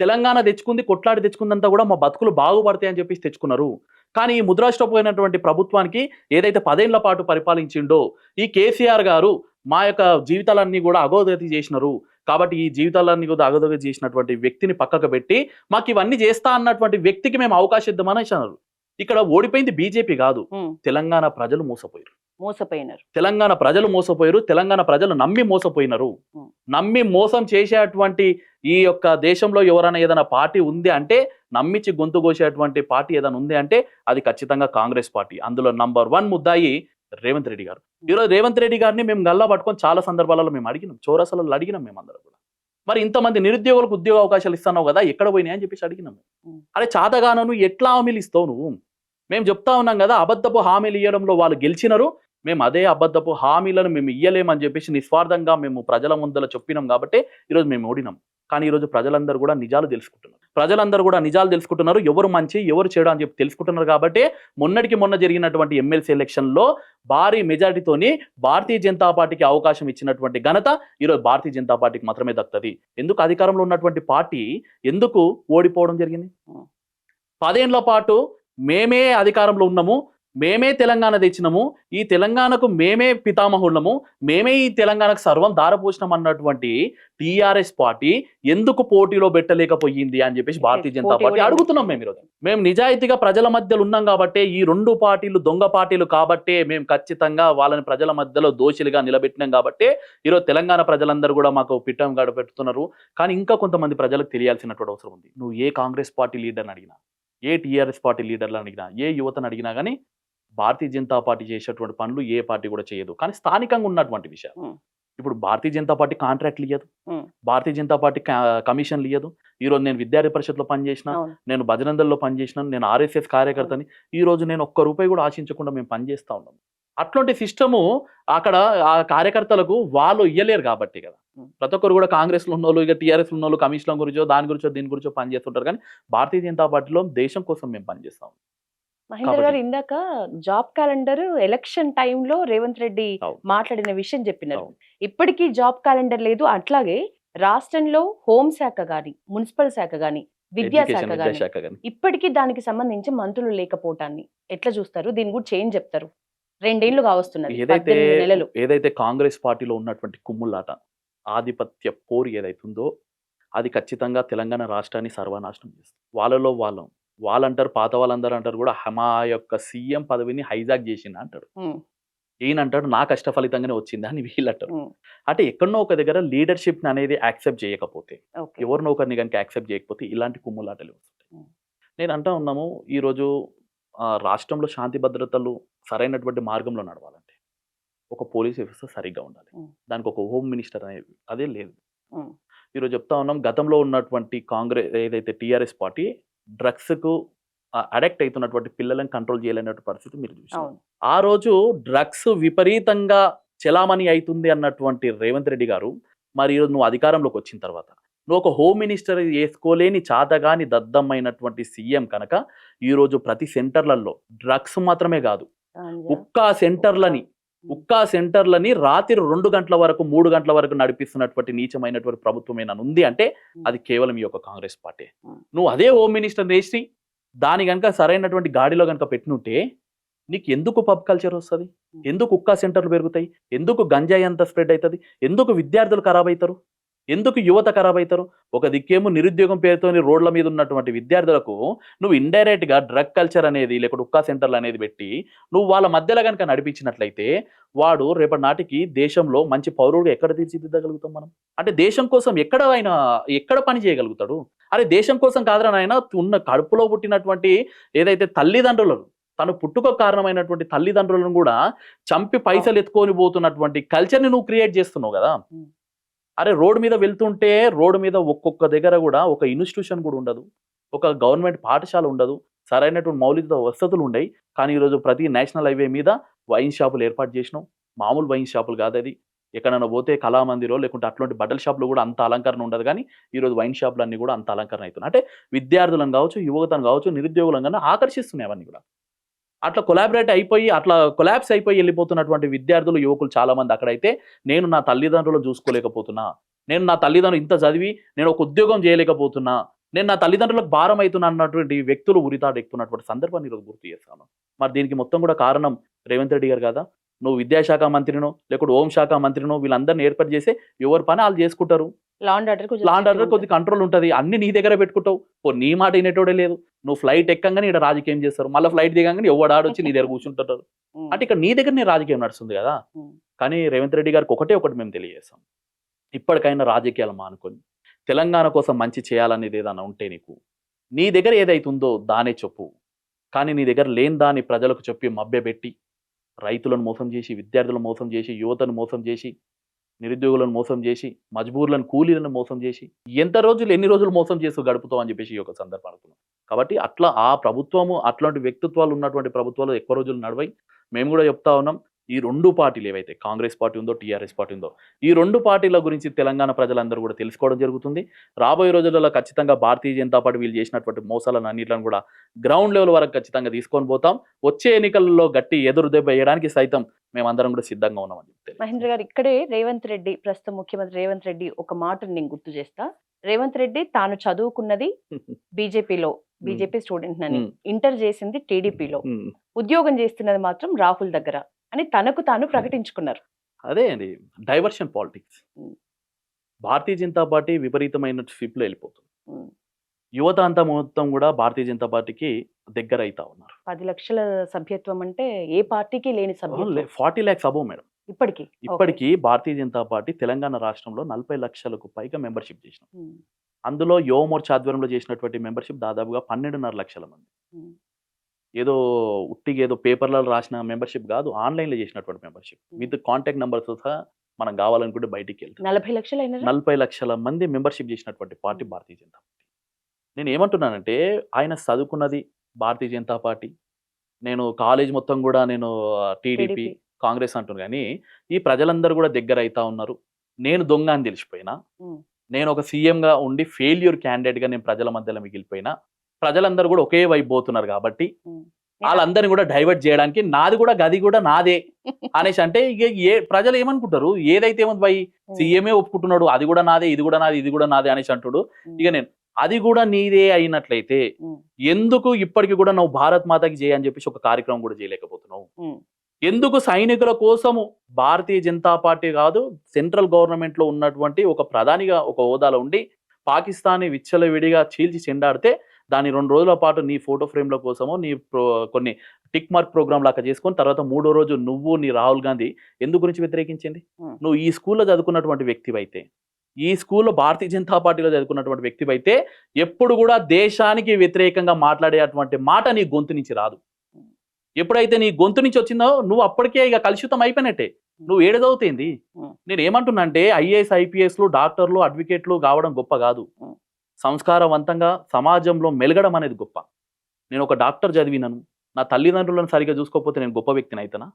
తెలంగాణ తెచ్చుకుంది, కొట్లాడి తెచ్చుకుందంతా కూడా మా బతుకులు బాగుపడతాయి అని చెప్పేసి తెచ్చుకున్నారు. కానీ ఈ ముద్రాష్టపోయినటువంటి ప్రభుత్వానికి ఏదైతే 10 ఏళ్ల పాటు పరిపాలించిండో ఈ కేసీఆర్ గారు మా యొక్క జీవితాలన్నీ కూడా అగోదగతి చేసినారు. కాబట్టి ఈ జీవితాలన్నీ కూడా అగోదగతి చేసినటువంటి వ్యక్తిని పక్కకు పెట్టి మాకు ఇవన్నీ చేస్తా అన్నటువంటి వ్యక్తికి మేము అవకాశం ఇద్దామని అన్నారు. ఇక్కడ ఓడిపోయింది బీజేపీ కాదు, తెలంగాణ ప్రజలు మోసపోయారు. తెలంగాణ ప్రజలు మోసపోయారు. తెలంగాణ ప్రజలు నమ్మి మోసపోయినారు. నమ్మి మోసం చేసేటువంటి ఈ యొక్క దేశంలో ఎవరైనా ఏదైనా పార్టీ ఉంది అంటే, నమ్మించి గొంతు కోసేటువంటి పార్టీ ఏదైనా ఉంది అంటే అది ఖచ్చితంగా కాంగ్రెస్ పార్టీ. అందులో నంబర్ 1 ముద్దాయి రేవంత్ రెడ్డి గారు. ఈరోజు రేవంత్ రెడ్డి గారిని మేము గల్లా పట్టుకొని చాలా సందర్భాలలో మేము అడిగినాం, చౌరసాలలో అడిగినాం మేమందరం కూడా. మరి ఇంతమంది నిరుద్యోగులకు ఉద్యోగ అవకాశాలు ఇస్తున్నావు కదా, ఎక్కడ పోయినాయి అని చెప్పేసి అడిగినాం. అరే చాతగాను ఎట్లా హామీలు ఇస్తావు నువ్వు? మేము చెప్తా ఉన్నాం కదా, అబద్ధపు హామీలు ఇవ్వడంలో వాళ్ళు గెలిచినారు, మేము అదే అబద్ధపు హామీలను మేము ఇయ్యలేమని చెప్పేసి నిస్వార్థంగా మేము ప్రజల ముందర చెప్పినాం కాబట్టి ఈరోజు మేము ఓడినాం. కానీ ఈరోజు ప్రజలందరూ కూడా నిజాలు తెలుసుకుంటున్నారు. ఎవరు మంచి ఎవరు చెడు అని చెప్పి తెలుసుకుంటున్నారు. కాబట్టి మొన్న జరిగినటువంటి ఎమ్మెల్సీ ఎలక్షన్లో భారీ మెజారిటీతోని భారతీయ జనతా పార్టీకి అవకాశం ఇచ్చినటువంటి ఘనత ఈరోజు భారతీయ జనతా పార్టీకి మాత్రమే దక్కుతుంది. ఎందుకు అధికారంలో ఉన్నటువంటి పార్టీ ఎందుకు ఓడిపోవడం జరిగింది? 10 ఏళ్ల పాటు మేమే అధికారంలో ఉన్నాము, మేమే తెలంగాణ తెచ్చినాము, ఈ తెలంగాణకు మేమే పితామహుళ్ళము, మేమే ఈ తెలంగాణకు సర్వం దారపోసినాం అన్నటువంటి టీఆర్ఎస్ పార్టీ ఎందుకు పోటీలో పెట్టలేకపోయింది అని చెప్పేసి భారతీయ జనతా పార్టీ అడుగుతున్నాం. మేము ఈరోజు మేము నిజాయితీగా ప్రజల మధ్యలో ఉన్నాం కాబట్టి, ఈ 2 పార్టీలు దొంగ పార్టీలు కాబట్టి మేము ఖచ్చితంగా వాళ్ళని ప్రజల మధ్యలో దోషులుగా నిలబెట్టినాం కాబట్టి ఈరోజు తెలంగాణ ప్రజలందరూ కూడా మాకు పిట్టం గడపెడుతున్నారు. కానీ ఇంకా కొంతమంది ప్రజలకు తెలియాల్సినటువంటి అవసరం ఉంది. నువ్వు ఏ కాంగ్రెస్ పార్టీ లీడర్ని అడిగినా, ఏ టీఆర్ఎస్ పార్టీ లీడర్లను అడిగినా, ఏ యువతను అడిగినా కానీ భారతీయ జనతా పార్టీ చేసేటువంటి పనులు ఏ పార్టీ కూడా చేయదు. కానీ స్థానికంగా ఉన్నటువంటి విషయాలు, ఇప్పుడు భారతీయ జనతా పార్టీ కాంట్రాక్ట్లు ఇయ్యదు, భారతీయ జనతా పార్టీ కమిషన్లు ఇయ్యదు. ఈరోజు నేను విద్యార్థి పరిషత్లో పనిచేసిన, నేను భజనందల్లో పనిచేసినాను, నేను ఆర్ఎస్ఎస్ కార్యకర్తని. ఈరోజు నేను ₹1 కూడా ఆశించకుండా మేము పనిచేస్తూ ఉన్నాము. అట్లాంటి సిస్టము అక్కడ ఆ కార్యకర్తలకు వాళ్ళు ఇయ్యలేరు కాబట్టి కదా. ప్రతి ఒక్కరు కూడా కాంగ్రెస్లో ఉన్నోళ్ళు, ఇక టీఆర్ఎస్లో ఉన్నోళ్ళు కమిషన్ల గురించో దీని గురించో పనిచేస్తుంటారు. కానీ భారతీయ జనతా పార్టీలో దేశం కోసం మేము పనిచేస్తాం. మహేందర్ గారు ఇందాక జాబ్ క్యాలెండర్ ఎలక్షన్ టైంలో రేవంత్ రెడ్డి మాట్లాడిన విషయం చెప్పినారు. ఇప్పటికీ జాబ్ క్యాలెండర్ లేదు. అట్లాగే రాష్ట్రంలో హోంశాఖ గాని, మున్సిపల్ శాఖ గాని, విద్యాశాఖ గాని ఇప్పటికీ దానికి సంబంధించి మంత్రులు లేకపోవటాన్ని ఎట్లా చూస్తారు? దీని గురించి ఏం చెప్తారు? 2 ఏళ్లు కావస్తున్నది, 18 నెలలు. ఏదైతే కాంగ్రెస్ పార్టీలో ఉన్నటువంటి కుమ్ములాట, ఆధిపత్య పోరు ఏదైతే ఉందో అది ఖచ్చితంగా తెలంగాణ రాష్ట్రాన్ని సర్వనాశనం చేస్తుంది. వాళ్ళంటారు, పాత వాళ్ళందరూ అంటారు కూడా, మా యొక్క సీఎం పదవిని హైజాక్ చేసింది అంటాడు. ఈయనంటాడు నా కష్ట ఫలితంగానే వచ్చింది అని వీళ్ళంటారు. అంటే ఎక్కడనో ఒక దగ్గర లీడర్షిప్ అనేది యాక్సెప్ట్ చేయకపోతే, ఎవరినో ఒకరిని కనుక యాక్సెప్ట్ చేయకపోతే ఇలాంటి కుమ్ములాటలు వస్తాయి. నేను అంటా ఉన్నాము, ఈరోజు రాష్ట్రంలో శాంతి భద్రతలు సరైనటువంటి మార్గంలో నడవాలంటే ఒక పోలీస్ వ్యవస్థ సరిగ్గా ఉండాలి. దానికి ఒక హోమ్ మినిస్టర్ అనేది అదే లేదు. ఈరోజు చెప్తా ఉన్నాం, గతంలో ఉన్నటువంటి కాంగ్రెస్ ఏదైతే టీఆర్ఎస్ పార్టీ డ్రగ్స్కు అడిక్ట్ అవుతున్నటువంటి పిల్లలను కంట్రోల్ చేయలేనటువంటి పరిస్థితి మీరు చూసారు. ఆ రోజు డ్రగ్స్ విపరీతంగా చలామణి అవుతుంది అన్నటువంటి రేవంత్ రెడ్డి గారు, మరి ఈరోజు నువ్వు అధికారంలోకి వచ్చిన తర్వాత నువ్వు ఒక హోమ్ మినిస్టర్ వేసుకోలేని చాతగాని దద్దమైనటువంటి సీఎం కనుక ఈరోజు ప్రతి సెంటర్లలో డ్రగ్స్ మాత్రమే కాదు, ఉక్కా సెంటర్లని రాత్రి 2 గంటల వరకు 3 గంటల వరకు నడిపిస్తున్నటువంటి నీచమైనటువంటి ప్రభుత్వం ఏమైనా ఉంది అంటే అది కేవలం ఈ యొక్క కాంగ్రెస్ పార్టీ. నువ్వు అదే హోమ్ మినిస్టర్ వేసి దాని కనుక సరైనటువంటి గాడిలో కనుక పెట్టినుంటే నీకు ఎందుకు పబ్ కల్చర్ వస్తుంది? ఎందుకు ఉక్కా సెంటర్లు పెరుగుతాయి? ఎందుకు గంజాయి అంత స్ప్రెడ్ అవుతుంది? ఎందుకు విద్యార్థులు ఖరాబ్ అవుతారు? ఎందుకు యువత ఖరాబ్ అవుతారు? ఒక దిక్కేమో నిరుద్యోగం పేరుతోని రోడ్ల మీద ఉన్నటువంటి విద్యార్థులకు నువ్వు ఇండైరెక్ట్ గా డ్రగ్ కల్చర్ అనేది లేకపోతే ఉక్కా సెంటర్లు అనేది పెట్టి నువ్వు వాళ్ళ మధ్యలో కనుక నడిపించినట్లయితే వాడు రేపటి నాటికి దేశంలో మంచి పౌరుడుగా ఎక్కడ తీర్చిదిద్దగలుగుతాం మనం? అంటే దేశం కోసం ఎక్కడ పని చేయగలుగుతాడు? అరే దేశం కోసం కాదురా నాయన, ఉన్న కడుపులో పుట్టినటువంటి ఏదైతే తల్లిదండ్రులను, తను పుట్టుక కారణమైనటువంటి తల్లిదండ్రులను కూడా చంపి పైసలు ఎత్తుకొని పోతున్నటువంటి కల్చర్ని నువ్వు క్రియేట్ చేస్తున్నావు కదా. అరే రోడ్డు మీద వెళ్తుంటే రోడ్డు మీద ఒక్కొక్క దగ్గర కూడా ఒక ఇన్స్టిట్యూషన్ కూడా ఉండదు, ఒక గవర్నమెంట్ పాఠశాల ఉండదు, సరైనటువంటి మౌలిక వసతులు ఉండయి. కానీ ఈరోజు ప్రతి నేషనల్ హైవే మీద వైన్ షాపులు ఏర్పాటు చేసినాం. మామూలు వైన్ షాపులు కాదు అది. ఎక్కడైనా పోతే కళామందిరో లేకుంటే అట్లాంటి బట్టల షాపులు కూడా అంత అలంకరణ ఉండదు. కానీ ఈరోజు వైన్ షాపులు అన్నీ కూడా అంత అలంకరణ అవుతున్నాయి. అంటే విద్యార్థులను కావచ్చు, యువతను కావచ్చు, నిరుద్యోగులను కానీ ఆకర్షిస్తున్నాయి అవన్నీ కూడా. అట్లా కొలాబరేట్ అయిపోయి అట్లా కొలాబ్స్ అయిపోయి వెళ్ళిపోతున్నటువంటి విద్యార్థులు, యువకులు చాలా మంది అక్కడైతే నేను నా తల్లిదండ్రులు చూసుకోలేకపోతున్నా, నేను నా తల్లిదండ్రులు ఇంత చదివి నేను ఒక ఉద్యోగం చేయలేకపోతున్నా, నేను నా తల్లిదండ్రులకు భారం అవుతున్నా అన్నటువంటి వ్యక్తులు ఉరితాడెక్కుతున్నటువంటి సందర్భాన్ని ఈరోజు గుర్తు చేస్తాను. మరి దీనికి మొత్తం కూడా కారణం రేవంత్ రెడ్డి గారు కదా. నువ్వు విద్యాశాఖ మంత్రినో లేకపోతే హోంశాఖ మంత్రినో వీళ్ళందరినీ ఏర్పాటు చేసి ఎవరి పని వాళ్ళు చేసుకుంటారు. లా అండ్ ఆర్డర్ కొద్ది కంట్రోల్ ఉంటుంది. అన్ని నీ దగ్గర పెట్టుకుంటావు. నీ మాట వినేటోడే లేదు. నువ్వు ఫ్లైట్ ఎక్కంగానే ఇక్కడ రాజకీయం చేస్తారు, మళ్ళీ ఫ్లైట్ దిగంగానే ఎవడాడొచ్చి నీ దగ్గర కూర్చుంటారు. అంటే ఇక్కడ నీ దగ్గర నీ రాజకీయం నడుస్తుంది కదా. కానీ రేవంత్ రెడ్డి గారికి ఒకటి మేము తెలియజేస్తాం, ఇప్పటికైనా రాజకీయాలు మానుకొని తెలంగాణ కోసం మంచి చేయాలనేది ఏదైనా ఉంటే నీకు నీ దగ్గర ఏదైతుందో దానే చెప్పు. కానీ నీ దగ్గర లేని దాన్ని ప్రజలకు చెప్పి మభ్యపెట్టి రైతులను మోసం చేసి, విద్యార్థులను మోసం చేసి, యువతను మోసం చేసి, నిరుద్యోగులను మోసం చేసి, మజ్బూర్లను కూలీలను మోసం చేసి ఎన్ని రోజులు మోసం చేస్తూ గడుపుతావు అని చెప్పేసి ఈ యొక్క సందర్భం అనుకున్నాం. కాబట్టి అట్లా ఆ ప్రభుత్వము అట్లాంటి వ్యక్తిత్వాలు ఉన్నటువంటి ప్రభుత్వాలు ఎక్కువ రోజులు నడవై. మేము కూడా చెప్తా ఉన్నాం, ఈ రెండు పార్టీలు ఏవైతే కాంగ్రెస్ పార్టీ ఉందో, టీఆర్ఎస్ పార్టీ ఉందో, ఈ రెండు పార్టీల గురించి తెలంగాణ ప్రజలందరూ కూడా తెలుసుకోవడం జరుగుతుంది. రాబోయే రోజులలో ఖచ్చితంగా భారతీయ జనతా పార్టీ వీళ్ళు చేసినటువంటి మోసాలను అన్నింటిని కూడా గ్రౌండ్ లెవెల్ వరకు ఖచ్చితంగా తీసుకొని పోతాం. వచ్చే ఎన్నికల్లో గట్టి ఎదురు దెబ్బ వేయడానికి సైతం మేమందరం కూడా సిద్ధంగా ఉన్నామని చెప్తే. మహేంద్ర గారు, ఇక్కడే రేవంత్ రెడ్డి, ప్రస్తుతం ముఖ్యమంత్రి రేవంత్ రెడ్డి ఒక మాటను నేను గుర్తు చేస్తా. రేవంత్ రెడ్డి తాను చదువుకున్నది బీజేపీలో, బీజేపీ స్టూడెంట్ అని, ఇంటర్ చేసింది టీడీపీలో, ఉద్యోగం చేస్తున్నది మాత్రం రాహుల్ దగ్గర అని తనకు తాను ప్రకటించుకున్నారు. అదే అండి diversion politics. Bharatiya Janata party విపరీతమైన స్విప్లో వెళ్ళిపోతుంది. యువత అంతా మొత్తం కూడా భారతీయ జనతా పార్టీకి దగ్గర అవుతా ఉన్నారు. 10 లక్షల సభ్యత్వం అంటే ఏ పార్టీకి లేని సభ్యత్వం. 40 lakhs అబోవ్ మేడం. ఇప్పటికీ భారతీయ జనతా పార్టీ తెలంగాణ రాష్ట్రంలో 40 లక్షలకు పైగా మెంబర్షిప్ చేసిన. అందులో యువ మోర్చా ఆధ్వర్యంలో చేసినటువంటి మెంబర్షిప్ దాదాపుగా 12.5 లక్షల మంది. ఏదో ఉట్టిగా ఏదో పేపర్లలో రాసిన మెంబర్షిప్ కాదు, ఆన్లైన్లో చేసినటువంటి మెంబర్షిప్ విత్ కాంటాక్ట్ నెంబర్స్ సహా మనం కావాలనుకుంటే బయటికి వెళ్తాం. 40 లక్షల మంది మెంబర్షిప్ చేసినటువంటి పార్టీ భారతీయ జనతా పార్టీ. నేను ఏమంటున్నానంటే, ఆయన చదువుకున్నది భారతీయ జనతా పార్టీ, నేను కాలేజ్ మొత్తం కూడా నేను టీడీపీ కాంగ్రెస్ అంటున్నాను. కానీ ఈ ప్రజలందరూ కూడా దగ్గర అవుతా ఉన్నారు. నేను దొంగ అని తెలిసిపోయినా, నేను ఒక సీఎంగా ఉండి ఫెయిల్యూర్ క్యాండిడేట్గా నేను ప్రజల మధ్యలో మిగిలిపోయినా, ప్రజలందరూ కూడా ఒకే వైపు పోతున్నారు కాబట్టి వాళ్ళందరినీ కూడా డైవర్ట్ చేయడానికి నాది కూడా గది కూడా నాదే అనేసి అంటే ఇక ప్రజలు ఏమనుకుంటారు, ఏదైతే ఏముంది భయ్ సీఎంఏ ఒప్పుకుంటున్నాడు, అది కూడా నాదే, ఇది కూడా నాది, ఇది కూడా నాదే అనేసి అంటాడు. ఇక నేను అది కూడా నీదే అయినట్లయితే ఎందుకు ఇప్పటికి కూడా నువ్వు భారత్ మాతకి చేయ అని చెప్పేసి ఒక కార్యక్రమం కూడా చేయలేకపోతున్నావు? ఎందుకు సైనికుల కోసము భారతీయ జనతా పార్టీ కాదు, సెంట్రల్ గవర్నమెంట్ లో ఉన్నటువంటి ఒక ప్రధానిగా ఒక హోదాలో ఉండి పాకిస్తాన్ని విచ్చలవిడిగా చీల్చి చెండాడితే దాని 2 రోజుల పాటు నీ ఫోటో ఫ్రేమ్ల కోసమో నీ కొన్ని టిక్ మార్క్ ప్రోగ్రామ్ లాగా చేసుకొని తర్వాత 3వ రోజు నువ్వు నీ రాహుల్ గాంధీ ఎందు గురించి వ్యతిరేకించింది? నువ్వు ఈ స్కూల్లో చదువుకున్నటువంటి వ్యక్తివైతే, ఈ స్కూల్లో భారతీయ జనతా పార్టీలో చదువుకున్నటువంటి వ్యక్తివైతే ఎప్పుడు కూడా దేశానికి వ్యతిరేకంగా మాట్లాడేటువంటి మాట నీ గొంతు నుంచి రాదు. ఎప్పుడైతే నీ గొంతు నుంచి వచ్చిందో నువ్వు అప్పటికే ఇక కలుషితం అయిపోయినట్టే. నువ్వు ఏడదవుతుంది. నేను ఏమంటున్నా అంటే, ఐఏఎస్ ఐపీఎస్లు డాక్టర్లు అడ్వకేట్లు కావడం గొప్ప కాదు, సంస్కారవంతంగా సమాజంలో మెలగడం అనేది గొప్ప. నేను ఒక డాక్టర్ చదివినాను, నా తల్లిదండ్రులను సరిగ్గా చూసుకోకపోతే నేను గొప్ప వ్యక్తిని అవుతానా?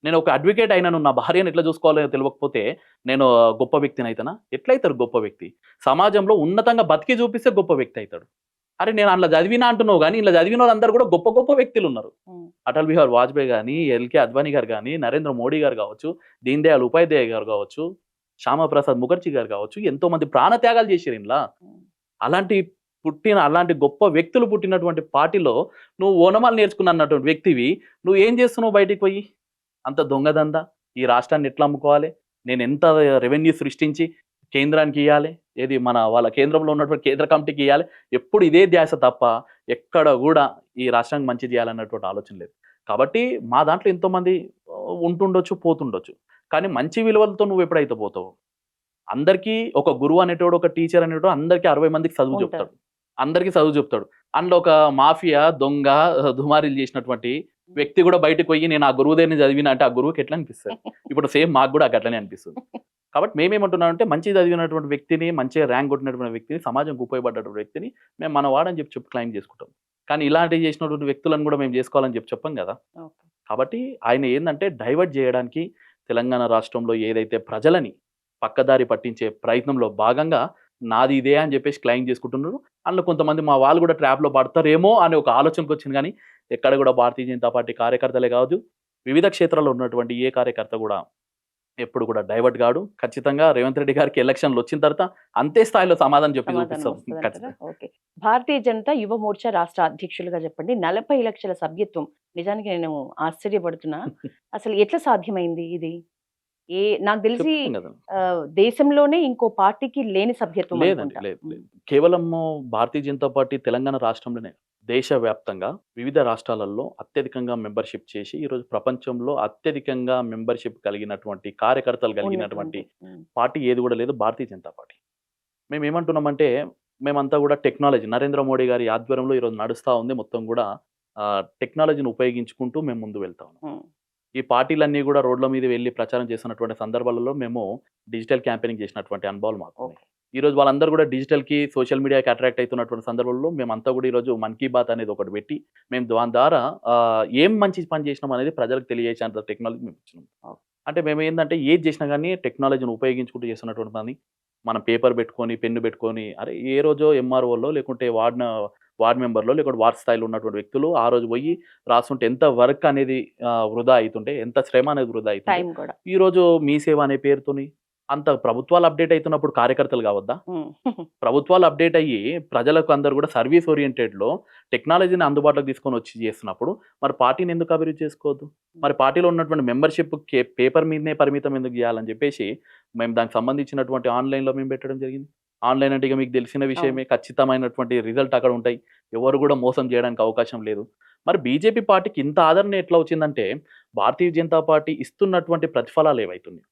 నేను ఒక అడ్వకేట్ అయినాను, నా భార్యను ఎట్లా చూసుకోవాలో తెలియకపోతే నేను గొప్ప వ్యక్తిని అవుతానా? ఎట్లయితారు గొప్ప వ్యక్తి? సమాజంలో ఉన్నతంగా బతికి చూపిస్తే గొప్ప వ్యక్తి అవుతాడు. అరే నేను అట్లా చదివినా అంటున్నావు, కానీ ఇలా చదివిన వాళ్ళందరూ కూడా గొప్ప గొప్ప వ్యక్తులు ఉన్నారు. అటల్ బిహారీ వాజ్పేయి కానీ, ఎల్కే అద్వానీ గారు కానీ, నరేంద్ర మోడీ గారు కావచ్చు, దీన్ దయాళ్ ఉపాధ్యాయ గారు కావచ్చు, శ్యామప్రసాద్ ముఖర్జీ గారు కావచ్చు, ఎంతో మంది ప్రాణత్యాగాలు చేశారు ఇలా. అలాంటి గొప్ప వ్యక్తులు పుట్టినటువంటి పార్టీలో నువ్వు ఓనమాలు నేర్చుకున్నటువంటి వ్యక్తివి నువ్వు ఏం చేస్తున్నావు బయటికి పోయి? అంత దొంగదందా, ఈ రాష్ట్రాన్ని ఎట్లా అమ్ముకోవాలి, నేను ఎంత రెవెన్యూ సృష్టించి కేంద్రానికి ఇవ్వాలి, ఏది వాళ్ళ కేంద్రంలో ఉన్నటువంటి కేంద్ర కమిటీకి ఇవ్వాలి, ఎప్పుడు ఇదే ధ్యాస తప్ప ఎక్కడ కూడా ఈ రాష్ట్రానికి మంచి చేయాలన్నటువంటి ఆలోచన లేదు. కాబట్టి మా దాంట్లో ఎంతోమంది ఉంటుండొచ్చు, పోతుండొచ్చు, కానీ మంచి విలువలతో నువ్వు ఎప్పుడైతే పోతావు, అందరికీ ఒక గురువు అనేటోడు, ఒక టీచర్ అనేటోడు అందరికీ 60 మందికి చదువు చెప్తాడు, అందరికీ చదువు చెప్తాడు. అందులో ఒక మాఫియా దొంగ దుమారీలు చేసినటువంటి వ్యక్తి కూడా బయటకు పోయి నేను ఆ గురువు దగ్గర చదివిన అంటే ఆ గురువుకి ఎట్లా అనిపిస్తుంది? ఇప్పుడు సేమ్ మాకు కూడా అట్లనే అనిపిస్తుంది. కాబట్టి మేమేమంటున్నామంటే మంచి చదివినటువంటి వ్యక్తిని, మంచిగా ర్యాంక్ కొట్టినటువంటి వ్యక్తిని, సమాజంకి ఉపయోగపడ్డటువంటి వ్యక్తిని మేము మన వాడని చెప్పి క్లెయిమ్ చేసుకుంటాం. కానీ ఇలాంటివి చేసినటువంటి వ్యక్తులను కూడా మేము చేసుకోవాలని చెప్పం కదా. ఓకే. కాబట్టి ఆయన ఏందంటే డైవర్ట్ చేయడానికి తెలంగాణ రాష్ట్రంలో ఏదైతే ప్రజలని పక్కదారి పట్టించే ప్రయత్నంలో భాగంగా నాది ఇదే అని చెప్పేసి క్లెయిమ్ చేసుకుంటున్నారు. అందులో కొంతమంది మా వాళ్ళు కూడా ట్రాప్‌లో పడతారేమో అనే ఒక ఆలోచనకు వచ్చింది కానీ ఎక్కడ కూడా భారతీయ జనతా పార్టీ కార్యకర్తలే కాదు, వివిధ క్షేత్రాల్లో ఉన్నటువంటి ఏ కార్యకర్త కూడా ఎప్పుడు కూడా డైవర్ట్ కాడు. ఖచ్చితంగా రేవంత్ రెడ్డి గారికి ఎలక్షన్లు వచ్చిన తర్వాత అంతే స్థాయిలో సమాధానం చెప్పి సమాధానం చూపిస్తాం. వస్తుందంటారా? ఖచ్చితంగా. ఓకే. భారతీయ జనతా యువ మోర్చా రాష్ట్ర అధ్యక్షులుగా చెప్పండి. 40 లక్షల సభ్యత్వం. నిజానికి నేను ఆశ్చర్యపడుతున్నా. అసలు ఎట్లా సాధ్యమైంది ఇది? నాకు తెలిసి చెప్తాం కదా. దేశంలోనే ఇంకో పార్టీకి లేని సభ్యత్వం లేదండి, అనుకుంటా. లేదు లేదు. కేవలము భారతీయ జనతా పార్టీ తెలంగాణ రాష్ట్రంలోనే దేశవ్యాప్తంగా వివిధ రాష్ట్రాలలో అత్యధికంగా మెంబర్షిప్ చేసి ఈరోజు ప్రపంచంలో అత్యధికంగా మెంబర్షిప్ కలిగినటువంటి కార్యకర్తలు కలిగినటువంటి పార్టీ ఏది కూడా లేదు భారతీయ జనతా పార్టీ. మేము ఏమంటున్నామంటే మేమంతా కూడా టెక్నాలజీ నరేంద్ర మోడీ గారి ఆధ్వర్యంలో ఈరోజు నడుస్తూ ఉంది. మొత్తం కూడా టెక్నాలజీని ఉపయోగించుకుంటూ మేము ముందు వెళ్తా ఉన్నాం. ఈ పార్టీలన్నీ కూడా రోడ్ల మీద వెళ్ళి ప్రచారం చేస్తున్నటువంటి సందర్భాలలో మేము డిజిటల్ క్యాంపెయినింగ్ చేసినటువంటి అనుభవాలు మాకు ఉన్నాయి. ఈరోజు వాళ్ళందరూ కూడా డిజిటల్కి సోషల్ మీడియాకి అట్రాక్ట్ అవుతున్నటువంటి సందర్భంలో మేమంతా కూడా ఈరోజు మన్ కీ బాత్ అనేది ఒకటి పెట్టి మేము దాని ద్వారా ఏం మంచి పని చేసినాం అనేది ప్రజలకు తెలియజేసేంత టెక్నాలజీ మేము ఇచ్చినాం. అంటే మేము ఏంటంటే ఏది చేసినా కానీ టెక్నాలజీని ఉపయోగించుకుంటూ చేస్తున్నటువంటి పని. మనం పేపర్ పెట్టుకొని పెన్ను పెట్టుకొని అరే ఏ రోజో ఎంఆర్ఓలో లేకుంటే వార్డ్ మెంబర్లో లేకుంటే వార్డ్ స్థాయిలో ఉన్నటువంటి వ్యక్తులు ఆ రోజు పోయి రాస్తుంటే ఎంత వర్క్ అనేది వృధా అవుతుంటే, ఎంత శ్రమ అనేది వృధా అవుతుంటే టైం కూడా. ఈరోజు మీ సేవ అనే పేరుతోని అంత ప్రభుత్వాలు అప్డేట్ అవుతున్నప్పుడు కార్యకర్తలు కావద్దా? ప్రభుత్వాలు అప్డేట్ అయ్యి ప్రజలకు అందరూ కూడా సర్వీస్ ఓరియంటెడ్లో టెక్నాలజీని అందుబాటులోకి తీసుకొని వచ్చి చేస్తున్నప్పుడు మరి పార్టీని ఎందుకు అభివృద్ధి చేసుకోవద్దు? మరి పార్టీలో ఉన్నటువంటి మెంబర్షిప్ పేపర్ మీదనే పరిమితం ఎందుకు చేయాలని చెప్పేసి మేము దానికి సంబంధించినటువంటి ఆన్లైన్లో మేము పెట్టడం జరిగింది. ఆన్లైన్ అంటే ఇక మీకు తెలిసిన విషయమే, ఖచ్చితమైనటువంటి రిజల్ట్ అక్కడ ఉంటాయి. ఎవరు కూడా మోసం చేయడానికి అవకాశం లేదు. మరి బీజేపీ పార్టీకి ఇంత ఆదరణ ఎట్లా వచ్చిందంటే భారతీయ జనతా పార్టీ ఇస్తున్నటువంటి ప్రతిఫలాలు ఏవైతున్నాయి,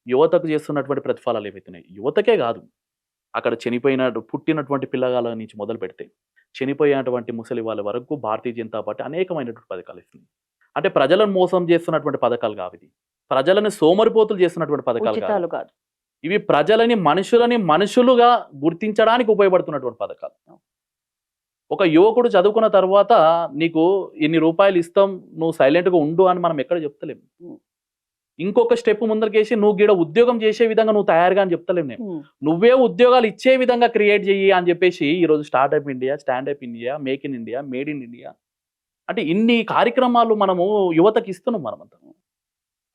యువతకు చేస్తున్నటువంటి ప్రతిఫలాలు ఏవైతున్నాయి, యువతకే కాదు అక్కడ పుట్టినటువంటి పిల్లగాల నుంచి మొదలు పెడితే చనిపోయేటువంటి ముసలి వాళ్ళ వరకు భారతీయ జనతా పార్టీ అనేకమైనటువంటి పథకాలు ఇస్తుంది. అంటే ప్రజలను మోసం చేస్తున్నటువంటి పథకాలు కావు, ఇది ప్రజలను సోమరిపోతులు చేస్తున్నటువంటి పథకాలు ఉచితాలు కాదు. ఇవి ప్రజలని మనుషులుగా గుర్తించడానికి ఉపయోగపడుతున్నటువంటి పథకాలు. ఒక యువకుడు చదువుకున్న తర్వాత నీకు ఇన్ని రూపాయలు ఇస్తాం, నువ్వు సైలెంట్గా ఉండు అని మనం ఎక్కడ చెప్తలేము. ఇంకొక స్టెప్ ముందరికేసి నువ్వు గీడ ఉద్యోగం చేసే విధంగా నువ్వు తయారుగా అని చెప్తలేము. నేను నువ్వే ఉద్యోగాలు ఇచ్చే విధంగా క్రియేట్ చెయ్యి అని చెప్పేసి ఈరోజు startup India, standup India, make in India, made in India అంటే ఇన్ని కార్యక్రమాలు మనము యువతకి ఇస్తున్నాం మనమంతా.